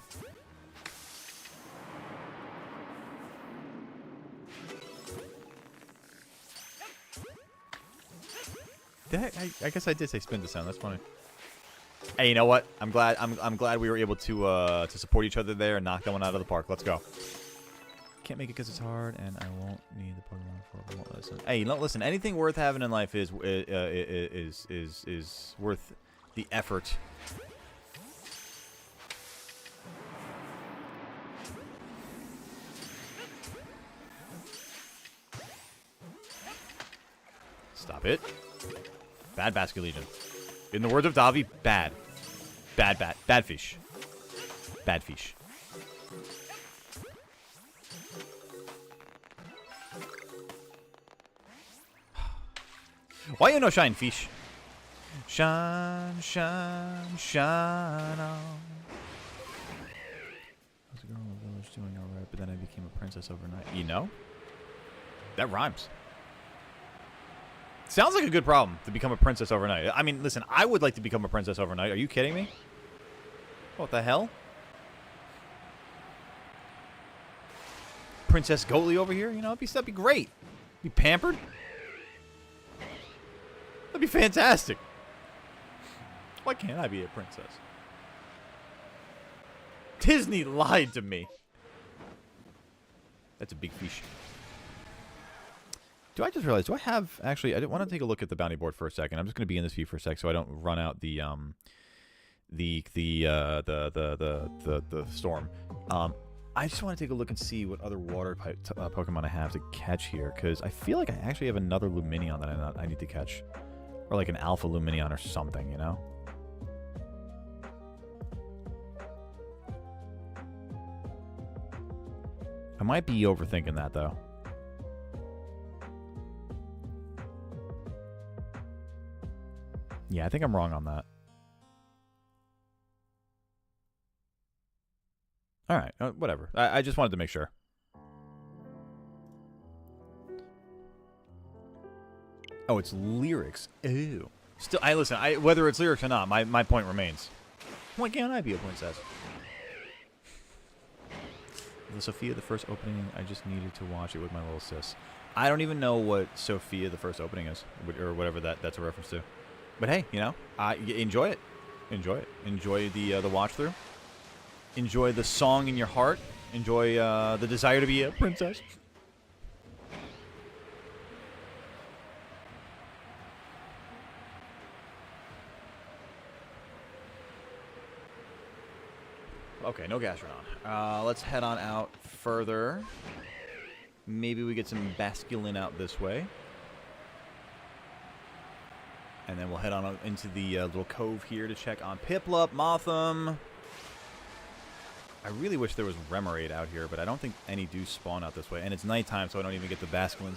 I guess I did say spin to sound. That's funny. Hey, you know what? I'm glad we were able to support each other there and knock that one out of the park. Let's go. Can't make it because it's hard, and I won't need the Pokemon for it. Won't listen. Hey, listen. Anything worth having in life is worth the effort. Stop it. Bad Basculegion. In the words of Davi, bad. Bad fish. Bad fish. Why you no shine, fish? Shine, shine, shine on. I was a girl in the village doing alright, but then I became a princess overnight. You know? That rhymes. Sounds like a good problem to become a princess overnight. I mean, listen, I would like to become a princess overnight. Are you kidding me? What the hell? Princess Goatley over here? You know, that'd be great. Be pampered. That'd be fantastic. Why can't I be a princess? Disney lied to me. That's a big fish. Do I just realize, do I have, actually, I want to take a look at the bounty board for a second. I'm just going to be in this view for a sec so I don't run out the storm. I just want to take a look and see what other water Pokemon I have to catch here, because I feel like I actually have another Lumineon that I need to catch. Or like an Alpha Lumineon or something, you know? I might be overthinking that, though. Yeah, I think I'm wrong on that. Alright, whatever. I just wanted to make sure. Oh, it's lyrics. Ew. Still, listen, whether it's lyrics or not, my point remains. Why can't I be a princess? The Sophia, the first opening, I just needed to watch it with my little sis. I don't even know what Sophia, the first opening is, or whatever that's a reference to. But hey, you know, enjoy it. Enjoy it. Enjoy the watch through. Enjoy the song in your heart. Enjoy the desire to be a princess. Okay, no Gastrodon. Let's head on out further. Maybe we get some Basculin out this way. And then we'll head on into the little cove here to check on Piplup, Mothim. I really wish there was Remoraid out here, but I don't think any do spawn out this way. And it's nighttime, so I don't even get the Basculins.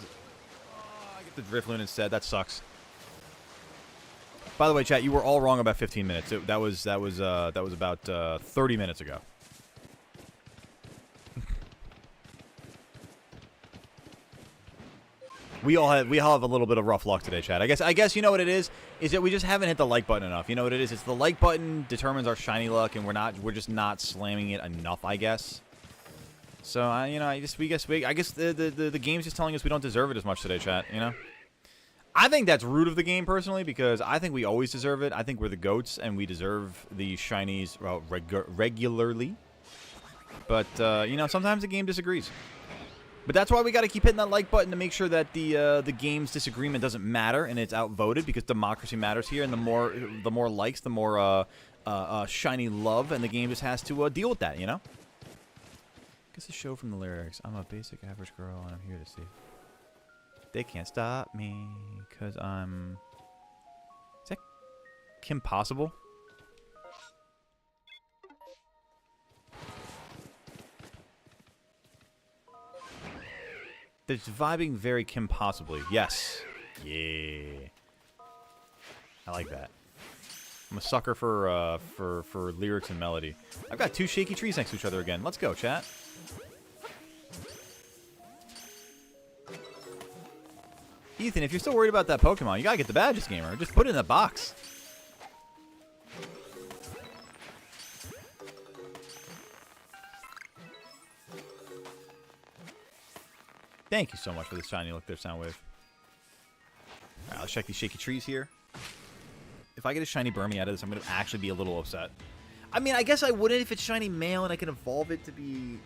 Oh, I get the Drifloon instead. That sucks. By the way, chat, you were all wrong about 15 minutes. That was about 30 minutes ago. We all have a little bit of rough luck today, chat. I guess you know what it is that we just haven't hit the like button enough. You know what it is? It's the like button determines our shiny luck, and we're just not slamming it enough, I guess. So you know, I guess the game's just telling us we don't deserve it as much today, chat. You know, I think that's rude of the game personally, because I think we always deserve it. I think we're the goats and we deserve the shinies regularly. But you know, sometimes the game disagrees. But that's why we got to keep hitting that like button to make sure that the game's disagreement doesn't matter and it's outvoted, because democracy matters here, and the more likes, the more shiny love, and the game just has to deal with that, you know. Guess the show from the lyrics. I'm a basic average girl, and I'm here to see. They can't stop me, cause I'm. Is that Kim Possible? It's vibing very Kim Possibly. Yes. Yeah. I like that. I'm a sucker for lyrics and melody. I've got two shaky trees next to each other again. Let's go, chat. Ethan, if you're still worried about that Pokemon, you gotta get the badges, gamer. Just put it in the box. Thank you so much for this shiny look there, Soundwave. Alright, let's check these shaky trees here. If I get a shiny Burmy out of this, I'm going to actually be a little upset. I mean, I guess I wouldn't if it's shiny male and I can evolve it to be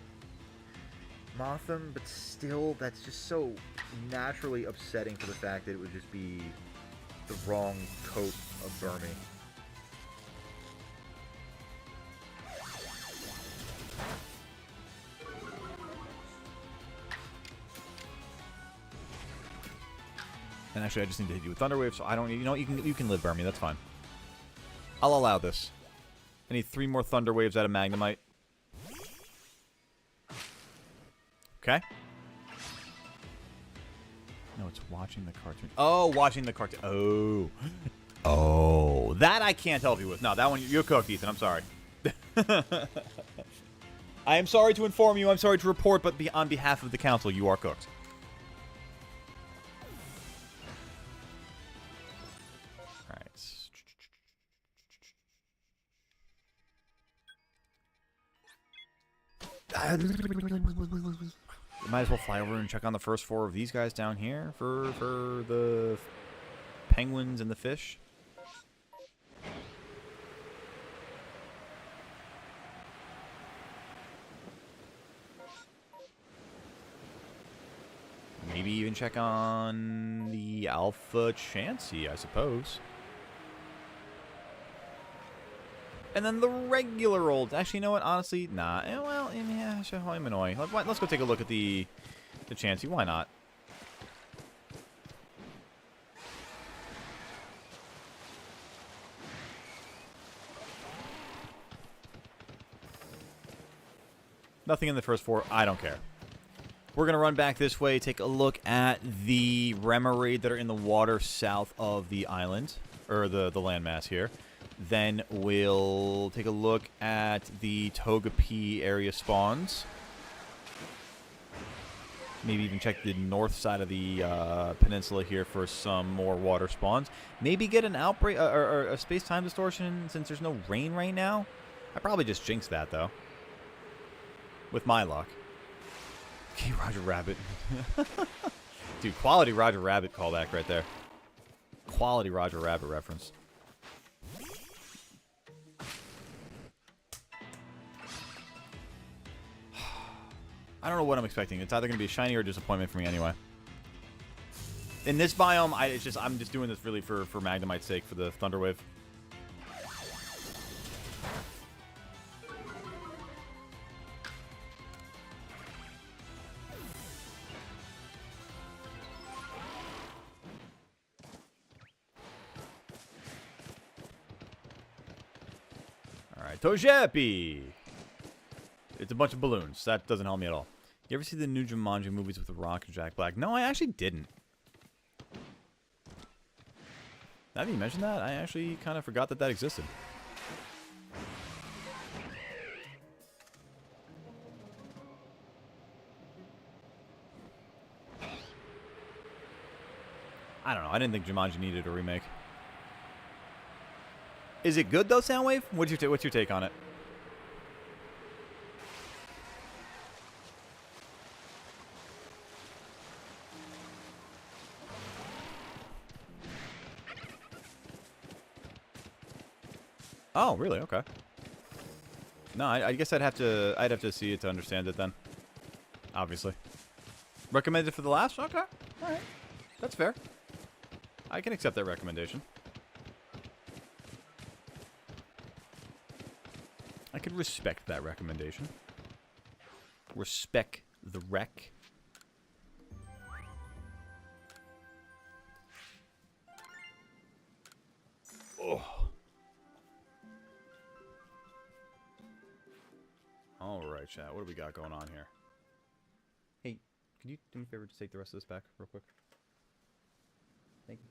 Mothim, but still, that's just so naturally upsetting for the fact that it would just be the wrong coat of Burmy. And actually, I just need to hit you with Thunder Wave, so I don't need. You know, you can live Burmy. That's fine. I'll allow this. I need 3 more Thunder Waves out of Magnemite. Okay. No, it's watching the cartoon. Oh, watching the cartoon. Oh. Oh. That I can't help you with. No, that one, you're cooked, Ethan. I'm sorry. I am sorry to inform you. I'm sorry to report, but on behalf of the council, you are cooked. All right. Might as well fly over and check on the first 4 of these guys down here for the penguins and the fish. Maybe even check on the alpha Chansey, I suppose. And then the regular old... Actually, you know what? Honestly, nah. Well, yeah, Hoimanoi. Let's go take a look at the Chansey. Why not? Nothing in the first 4. I don't care. We're going to run back this way, take a look at the Remoraid that are in the water south of the island, or the landmass here. Then we'll take a look at the Togepi area spawns. Maybe even check the north side of the peninsula here for some more water spawns. Maybe get an outbreak or a space-time distortion since there's no rain right now. I probably just jinxed that, though. With my luck. Okay, Roger Rabbit. Dude, quality Roger Rabbit callback right there. Quality Roger Rabbit reference. I don't know what I'm expecting. It's either going to be a shiny or a disappointment for me anyway. In this biome, I'm just doing this really for Magnemite's sake, for the Thunder Wave. Alright, Togepi! It's a bunch of balloons. That doesn't help me at all. You ever see the new Jumanji movies with The Rock and Jack Black? No, I actually didn't. Now that you mentioned that, I actually kind of forgot that that existed. I don't know. I didn't think Jumanji needed a remake. Is it good though, Soundwave? What's your take on it? Oh, really? Okay. No, I guess I'd have to see it to understand it then. Obviously. Recommended for the last? Okay. All right. That's fair. I can accept that recommendation. I could respect that recommendation. Respect the rec. Oh. Alright, chat. What do we got going on here? Hey, can you do me a favor to take the rest of this back real quick? Thank you.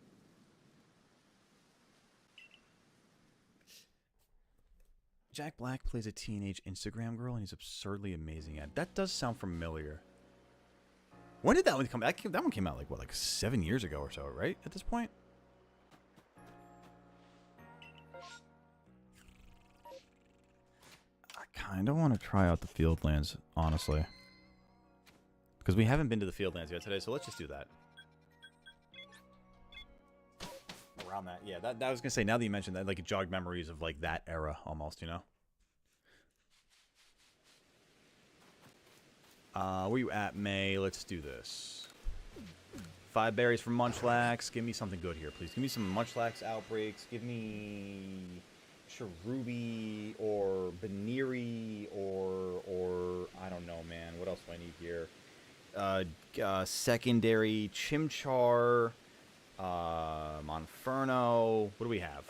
Jack Black plays a teenage Instagram girl, and he's absurdly amazing at it. That does sound familiar. When did that one come out? That one came out like, what, like 7 years ago or so, right? At this point? I kind of want to try out the Fieldlands, honestly. Because we haven't been to the Fieldlands yet today, so let's just do that. Around that, yeah. That I was gonna say. Now that you mentioned that, like, it jogged memories of like that era almost. You know. Where you at, May? Let's do this. 5 berries from Munchlax. Give me something good here, please. Give me some Munchlax outbreaks. Give me Cherubi or Baniri or I don't know, man. What else do I need here? Secondary Chimchar. Monferno. What do we have?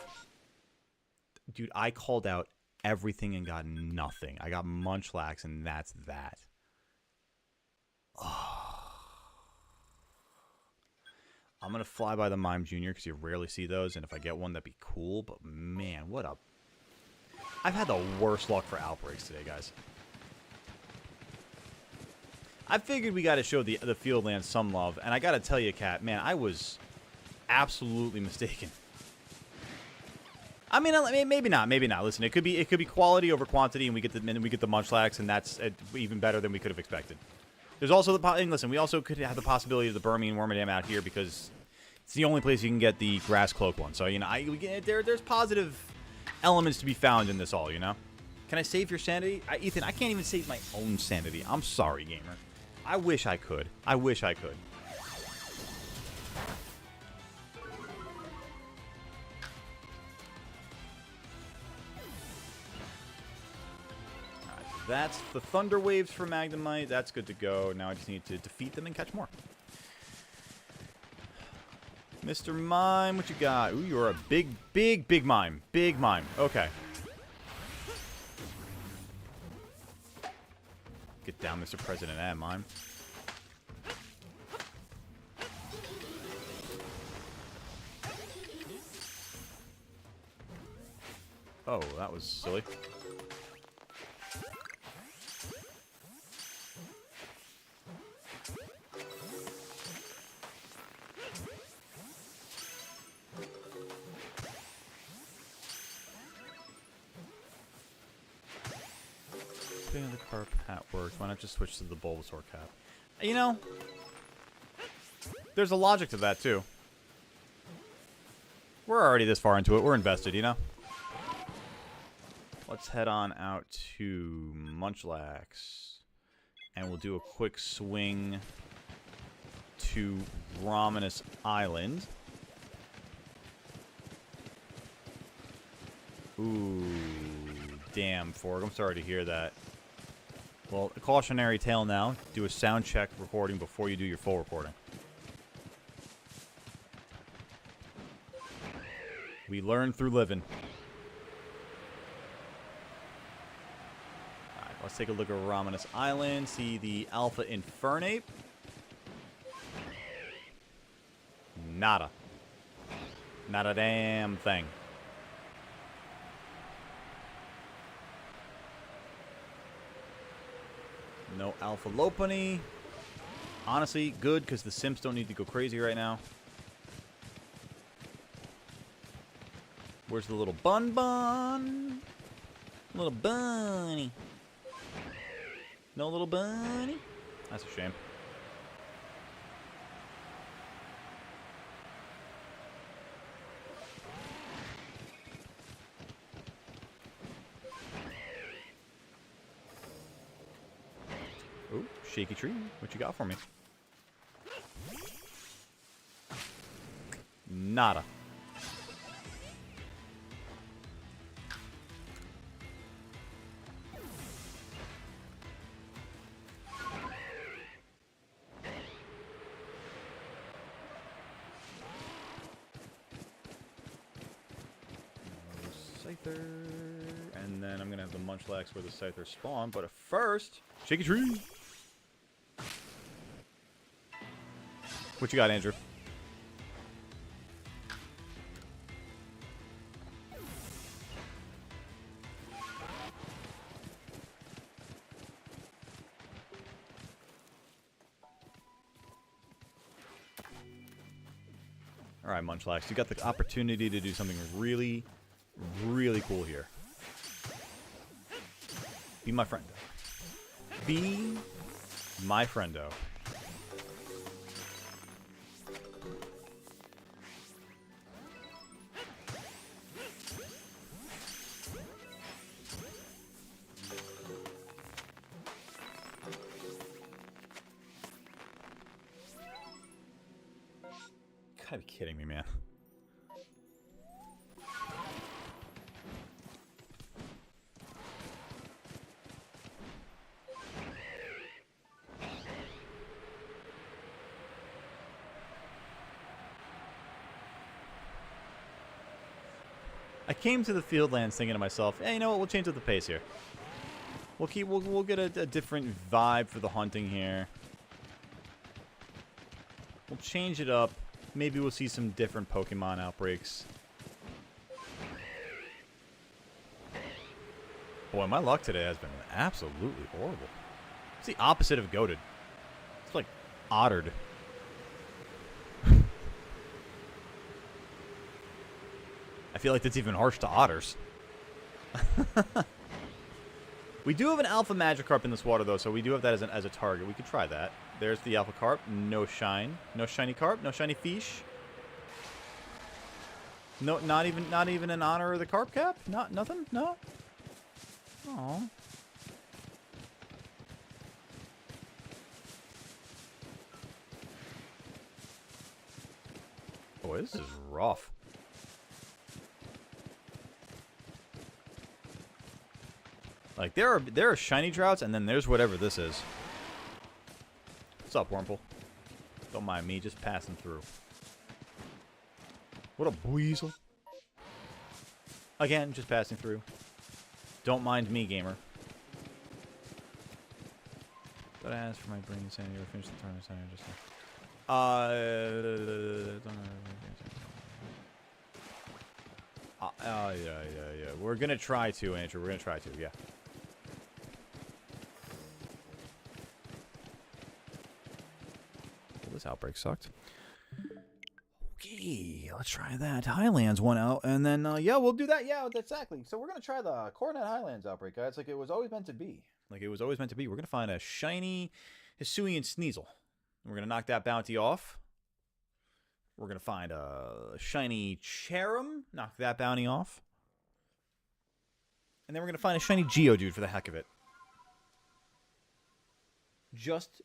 Dude, I called out everything and got nothing. I got Munchlax and that's that. Oh. I'm going to fly by the Mime Jr. because you rarely see those. And if I get one, that'd be cool. But, man, what a... I've had the worst luck for outbreaks today, guys. I figured we got to show the Fieldlands some love. And I got to tell you, Kat, man, I was absolutely mistaken. I mean, maybe not. Maybe not. Listen, it could be quality over quantity, and we get the Munchlax, and that's even better than we could have expected. There's also and listen, we also could have the possibility of the Burmy and Wormadam out here because it's the only place you can get the Grass Cloak one. So, you know, there's positive elements to be found in this all, you know? Can I save your sanity? Ethan, I can't even save my own sanity. I'm sorry, gamer. I wish I could. I wish I could. That's the Thunder Waves for Magnemite. That's good to go. Now I just need to defeat them and catch more. Mr. Mime, what you got? Ooh, you're a big mime. Big mime. Okay. Get down, Mr. President, mime. Oh, that was silly. The carp hat works. Why not just switch to the Bulbasaur cap? You know, there's a logic to that too. We're already this far into it. We're invested, you know. Let's head on out to Munchlax, and we'll do a quick swing to Romanus Island. Ooh, damn, Forg. I'm sorry to hear that. Well, a cautionary tale now. Do a sound check recording before you do your full recording. We learn through living. Alright, let's take a look at Romanus Island. See the Alpha Infernape. Nada. Not a damn thing. No Alpha Lopunny. Honestly, good, because the Simps don't need to go crazy right now. Where's the little Bun? Little bunny. No little bunny? That's a shame. Ooh, shaky tree. What you got for me? Nada. Scyther. And then I'm going to have the Munchlax where the Scyther spawn. But first, shaky tree. What you got, Andrew? All right, Munchlax, you got the opportunity to do something really, really cool here. Be my friendo. Be my friendo. Gotta be kidding me, man. I came to the Fieldlands thinking to myself, hey, you know what? We'll change up the pace here. We'll get a different vibe for the hunting here. We'll change it up. Maybe we'll see some different Pokemon outbreaks. Boy, my luck today has been absolutely horrible. It's the opposite of goated. It's like ottered. I feel like that's even harsh to otters. We do have an Alpha Magikarp in this water, though, so we do have that as a target. We could try that. There's the Alpha Carp. No shine. No shiny carp. No shiny fish. No, not even in honor of the carp cap? Nothing? No? Aww. Boy, this is rough. Like, there are shiny droughts, and then there's whatever this is. What's up, Wurmple? Don't mind me, just passing through. What a weasel. Again, just passing through. Don't mind me, gamer. But I asked for my brain sanity to finish the tournament. Yeah. We're gonna try to, Andrew. We're gonna try to, yeah. Well, this outbreak sucked. Okay, let's try that. Highlands one out, and then, yeah, we'll do that. Yeah, exactly. So we're going to try the Coronet Highlands outbreak, guys, like it was always meant to be. Like it was always meant to be. We're going to find a shiny Hisui and Sneasel. We're going to knock that bounty off. We're going to find a shiny Cherum, knock that bounty off. And then we're going to find a shiny Geodude for the heck of it. Just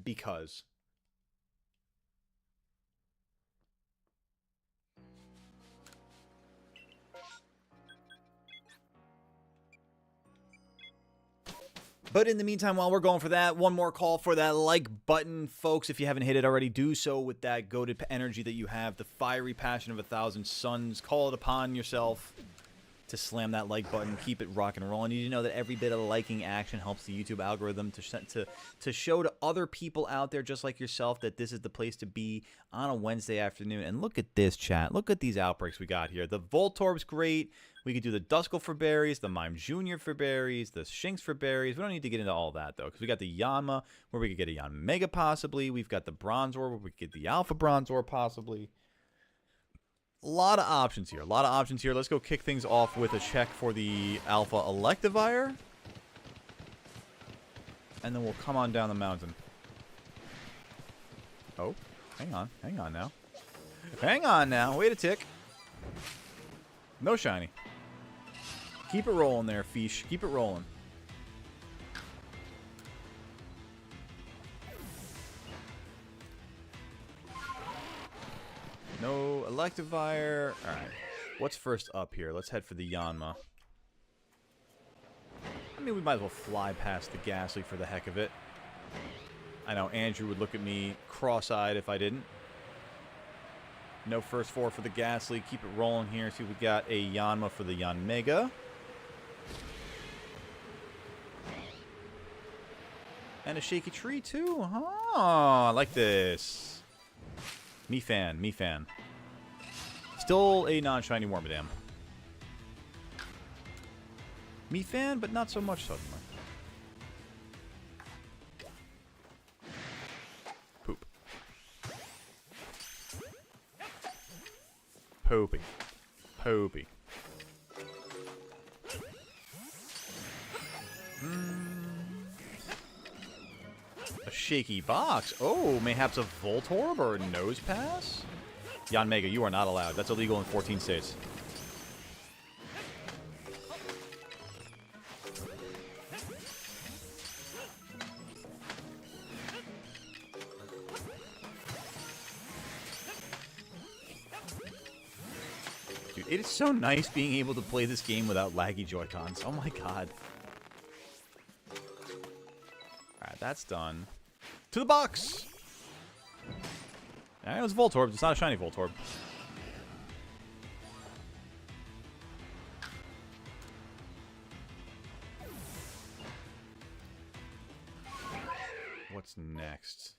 because. But in the meantime, while we're going for that, one more call for that like button, folks. If you haven't hit it already, do so with that goated energy that you have, the fiery passion of 1,000 suns. Call it upon yourself to slam that like button. Keep it rock and rolling. You need to know that every bit of liking action helps the YouTube algorithm to show to other people out there just like yourself that this is the place to be on a Wednesday afternoon. And look at this, chat. Look at these outbreaks we got here. The Voltorb's great. We could do the Duskull for berries, the Mime Jr. for berries, the Shinx for berries. We don't need to get into all that, though, because we got the Yanma, where we could get a Yanmega, possibly. We've got the Bronzor, where we could get the Alpha Bronzor, possibly. A lot of options here. A lot of options here. Let's go kick things off with a check for the Alpha Electivire. And then we'll come on down the mountain. Oh, hang on. Hang on now. Hang on now. Wait a tick. No shiny. Keep it rolling there, Fish. Keep it rolling. No Electivire. Alright. What's first up here? Let's head for the Yanma. I mean, we might as well fly past the Ghastly for the heck of it. I know Andrew would look at me cross-eyed if I didn't. No first four for the Ghastly. Keep it rolling here. See, we got a Yanma for the Yanmega. And a Shaky Tree, too. Oh, I like this. Me fan. Me fan. Still a non-shiny Wormadam. Me fan, but not so much suddenly. Poop. Poopy. Poopy. A shaky box. Oh, mayhaps a Voltorb or a Nose Pass? Yanmega, you are not allowed. That's illegal in 14 states. Dude, it is so nice being able to play this game without laggy Joy-Cons. Oh my god. Alright, that's done. To the box! Alright, it was Voltorb. It's not a shiny Voltorb. What's next?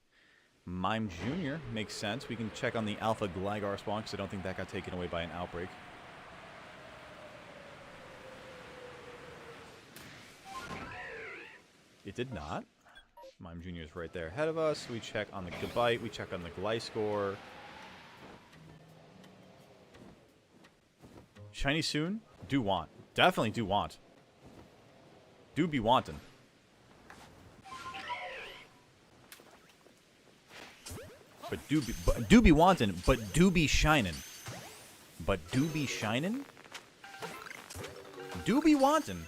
Mime Jr. makes sense. We can check on the Alpha Gligar spawn because I don't think that got taken away by an outbreak. It did not. Mime Jr. is right there ahead of us. We check on the Gabite. We check on the Gliscor. Shiny soon? Do want. Definitely do want. Do be wantin'. But do be wantin', but do be shinin'. But do be shinin'? Do be wantin',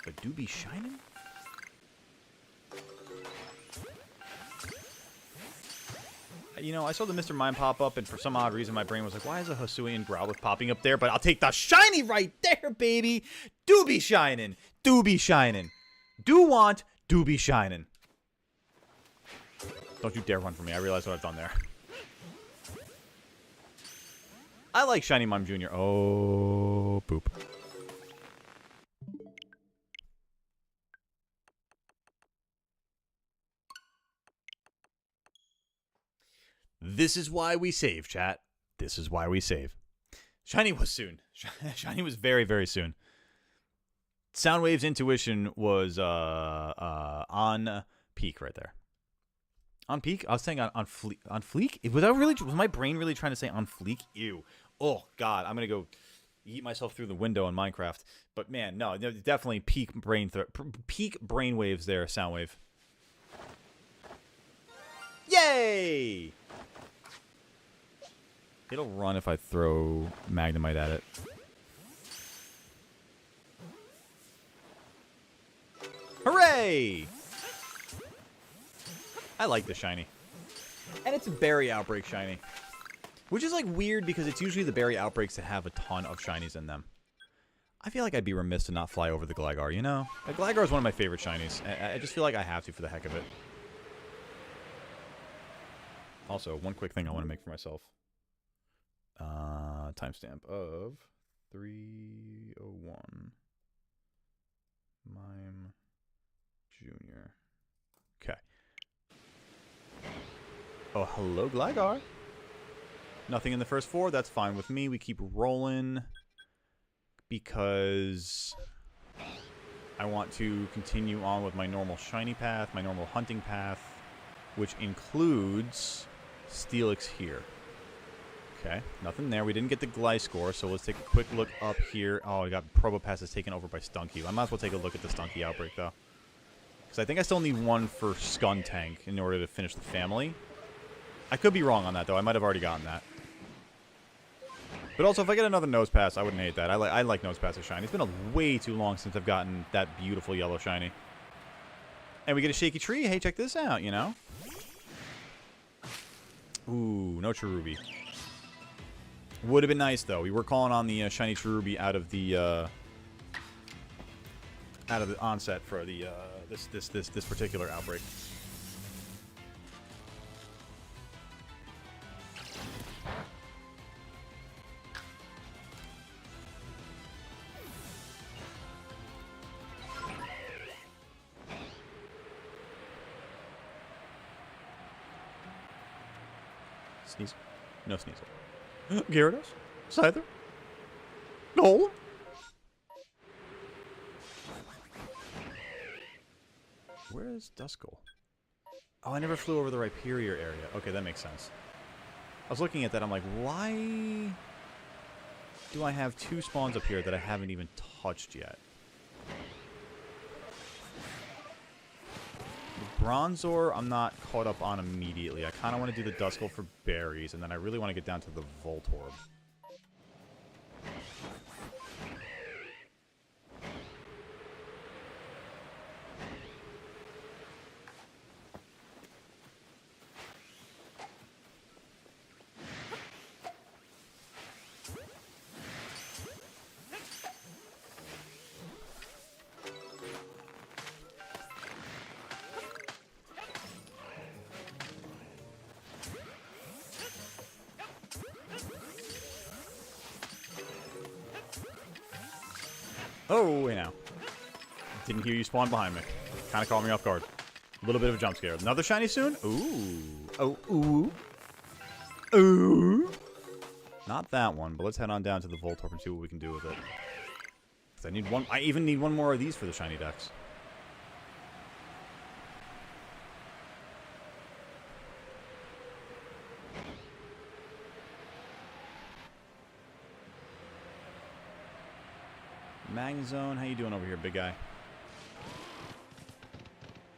but do be shinin'? You know, I saw the Mr. Mime pop up, and for some odd reason, my brain was like, why is a Hisui and Growlithe popping up there? But I'll take the shiny right there, baby! Do be shinin'! Do be shinin'! Do want, do be shinin'. Don't you dare run from me. I realize what I've done there. I like Shiny Mime Jr. Oh, poop. This is why we save, chat. This is why we save. Shiny was soon. Shiny was very, very soon. Soundwave's intuition was on peak right there. On peak? I was saying on fleek. On fleek? Was my brain really trying to say on fleek? Ew. Oh, God. I'm going to go eat myself through the window in Minecraft. But, man, no. Definitely peak brain waves there, Soundwave. Yay! It'll run if I throw Magnemite at it. Hooray! I like the shiny. And it's a berry outbreak shiny. Which is like weird because it's usually the berry outbreaks that have a ton of shinies in them. I feel like I'd be remiss to not fly over the Gligar, you know? The Gligar is one of my favorite shinies. I just feel like I have to for the heck of it. Also, one quick thing I want to make for myself. Timestamp of 3:01. Mime Jr. Okay. Oh, hello, Gligar. Nothing in the first 4. That's fine with me. We keep rolling because I want to continue on with my normal shiny path, my normal hunting path, which includes Steelix here. Okay, nothing there. We didn't get the Gliscor, so let's take a quick look up here. Oh, I got Probopass is taken over by Stunky. I might as well take a look at the Stunky outbreak, though. Because I think I still need one for Skuntank in order to finish the family. I could be wrong on that, though. I might have already gotten that. But also, if I get another Nosepass, I wouldn't hate that. I like Nosepass shiny. It's been way too long since I've gotten that beautiful yellow shiny. And we get a Shaky Tree. Hey, check this out, you know? Ooh, no Cherubi. Would have been nice, though. We were calling on the shiny Cherubi out of the onset for the this particular outbreak. Sneasel. No Sneasel. Gyarados? Scyther? No. Where is Duskull? Oh, I never flew over the Rhyperior area. Okay, that makes sense. I was looking at that, I'm like, why do I have 2 spawns up here that I haven't even touched yet? The Bronzor, I'm not caught up on immediately. I kind of want to do the Duskull for berries, and then I really want to get down to the Voltorb. Oh, hey now. Didn't hear you spawn behind me. Kind of caught me off guard. A little bit of a jump scare. Another shiny soon? Ooh. Oh, ooh. Ooh. Not that one, but let's head on down to the Voltorb and see what we can do with it. 'Cause I need one. I even need one more of these for the shiny decks. Magnezone, how you doing over here, big guy?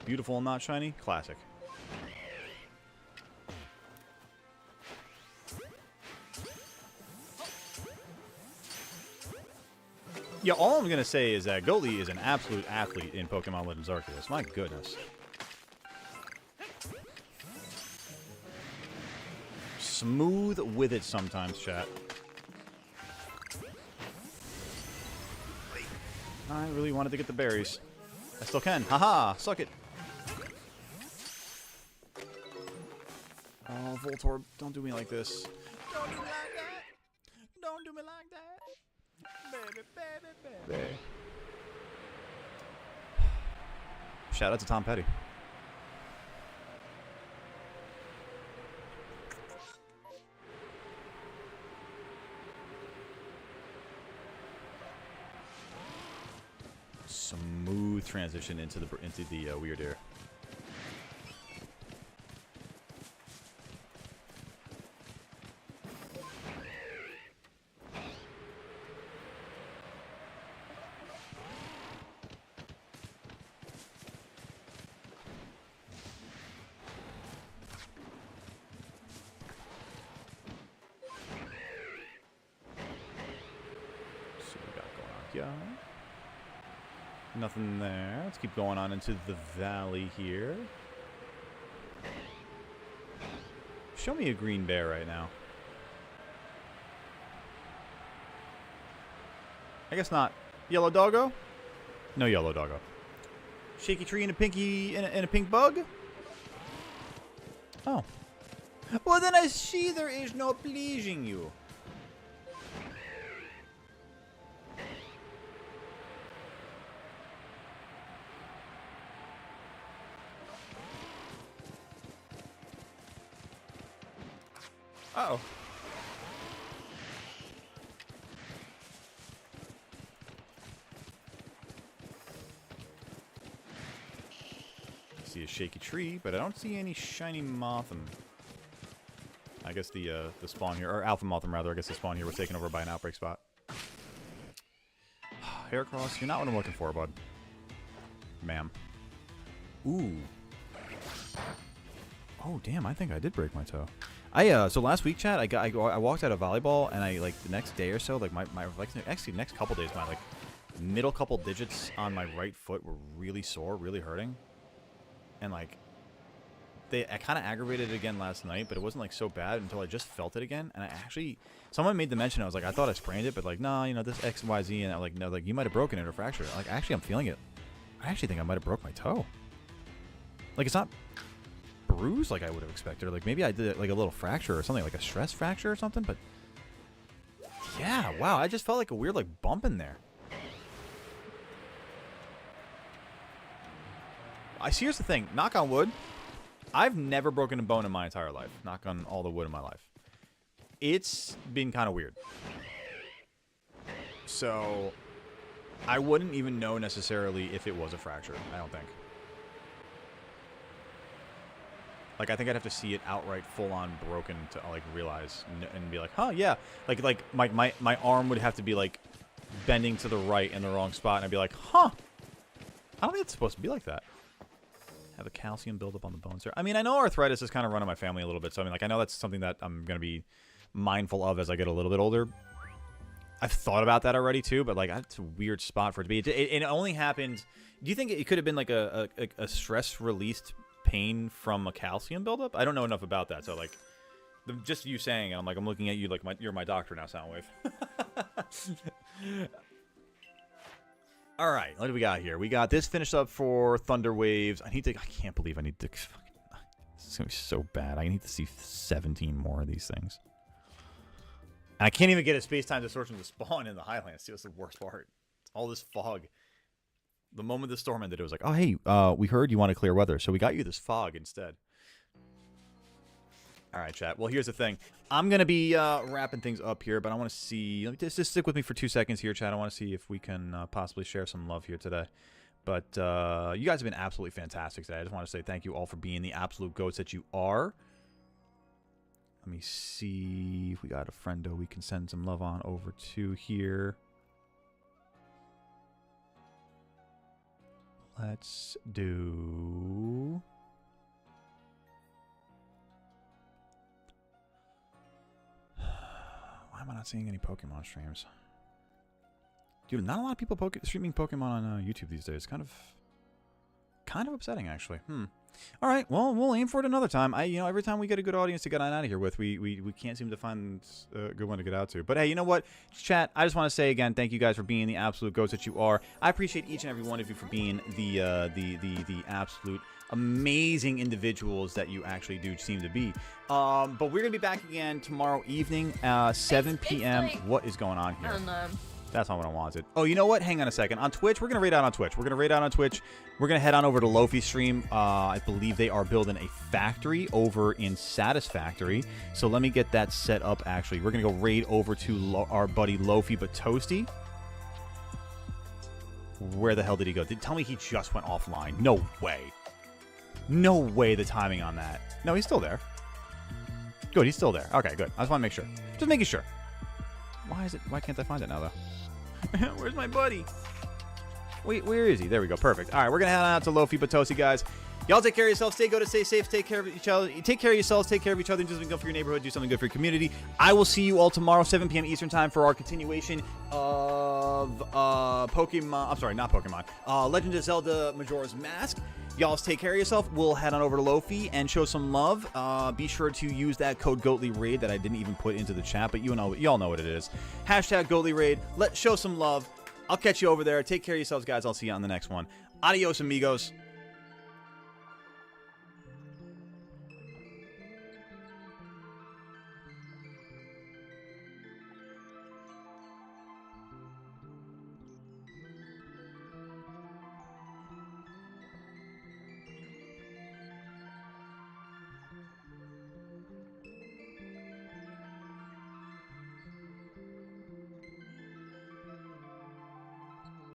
Beautiful and not shiny? Classic. Yeah, all I'm going to say is that Goalie is an absolute athlete in Pokemon Legends Arceus. My goodness. Smooth with it sometimes, chat. I really wanted to get the berries. I still can. Haha! Suck it. Oh, Voltorb, don't do me like this. Don't do me like that. Don't do me like that. Baby, baby, baby. Shout out to Tom Petty. Smooth transition into the weird air. Yeah. Nothing there. Let's keep going on into the valley here. Show me a green bear right now. I guess not. Yellow doggo? No yellow doggo. Shaky tree and a pinky and a pink bug? Oh. Well then I see there is no pleasing you. Uh-oh. See a shaky tree, but I don't see any shiny Mothim. I guess the spawn here, or Alpha Mothim rather, I guess the spawn here was taken over by an outbreak spot. Heracross, you're not what I'm looking for, bud. Ma'am. Ooh. Oh, damn, I think I did break my toe. So last week, chat, I walked out of volleyball, and I, like, the next day or so, like, actually, next couple days, my, like, middle couple digits on my right foot were really sore, really hurting. And, like, I kind of aggravated it again last night, but it wasn't, like, so bad until I just felt it again. And I actually, someone made the mention, I was like, I thought I sprained it, but, like, no, you know, this X, Y, Z, and I'm like, no, like, you might have broken it or fractured it. Like, actually, I'm feeling it. I actually think I might have broke my toe. Like, it's not bruise like I would have expected, or like maybe I did like a little fracture or something, like a stress fracture or something, but yeah, wow, I just felt like a weird like bump in there. Here's the thing, knock on wood, I've never broken a bone in my entire life. Knock on all the wood in my life. It's been kind of weird. So I wouldn't even know necessarily if it was a fracture, I don't think. Like, I think I'd have to see it outright full-on broken to, like, realize and be like, huh, yeah. Like my arm would have to be, like, bending to the right in the wrong spot, and I'd be like, huh. I don't think it's supposed to be like that. Have a calcium buildup on the bones there. I mean, I know arthritis is kind of running my family a little bit, so, I mean, like, I know that's something that I'm going to be mindful of as I get a little bit older. I've thought about that already, too, but, like, it's a weird spot for it to be. It only happened... Do you think it could have been, like, a stress-released pain from a calcium buildup? I don't know enough about that, so like, just you saying it, I'm like, I'm looking at you like you're my doctor now, Soundwave. All right, what do we got here? We got this finished up for Thunder Waves. I can't believe I need to. This is gonna be so bad. I need to see 17 more of these things. And I can't even get a space-time distortion to spawn in the Highlands. See, that's the worst part. It's all this fog. The moment the storm ended, it was like, oh, hey, we heard you want to clear weather, so we got you this fog instead. All right, chat. Well, here's the thing. I'm going to be wrapping things up here, but I want to see... Let me just stick with me for 2 seconds here, chat. I want to see if we can possibly share some love here today. But you guys have been absolutely fantastic today. I just want to say thank you all for being the absolute goats that you are. Let me see if we got a friendo we can send some love on over to here. Let's do... Why am I not seeing any Pokemon streams? Dude, not a lot of people streaming Pokemon on YouTube these days. Kind of upsetting, actually. All right, well, we'll aim for it another time. Every time we get a good audience to get on out of here with, we can't seem to find a good one to get out to. But hey, you know what, chat? I just want to say again, thank you guys for being the absolute goats that you are. I appreciate each and every one of you for being the absolute amazing individuals that you actually do seem to be. But we're gonna be back again tomorrow evening, 7 p.m. Like, what is going on here? And, That's not what I wanted. Oh, you know what? Hang on a second. On Twitch, we're going to raid out on Twitch. We're going to head on over to Lofi's stream. I believe they are building a factory over in Satisfactory. So let me get that set up, actually. We're going to go raid over to our buddy Lofi but Toasty. Where the hell did he go? Tell me he just went offline. No way. No way the timing on that. No, he's still there. Good, he's still there. Okay, good. I just want to make sure. Just making sure. Why can't I find it now, though? Where's my buddy? Wait, where is he? There we go. Perfect. All right, we're going to head on out to Lofi Batosi, guys. Y'all take care of yourselves. Stay good, stay safe. Take care of each other. Take care of yourselves. Take care of each other. Do something good for your neighborhood. Do something good for your community. I will see you all tomorrow, 7 p.m. Eastern Time, for our continuation of Pokemon. I'm sorry, not Pokemon. Legend of Zelda Majora's Mask. Y'all take care of yourself. We'll head on over to Lofi and show some love. Be sure to use that code GoatlyRaid that I didn't even put into the chat, but y'all know what it is. Hashtag GoatlyRaid. Let's show some love. I'll catch you over there. Take care of yourselves, guys. I'll see you on the next one. Adios, amigos.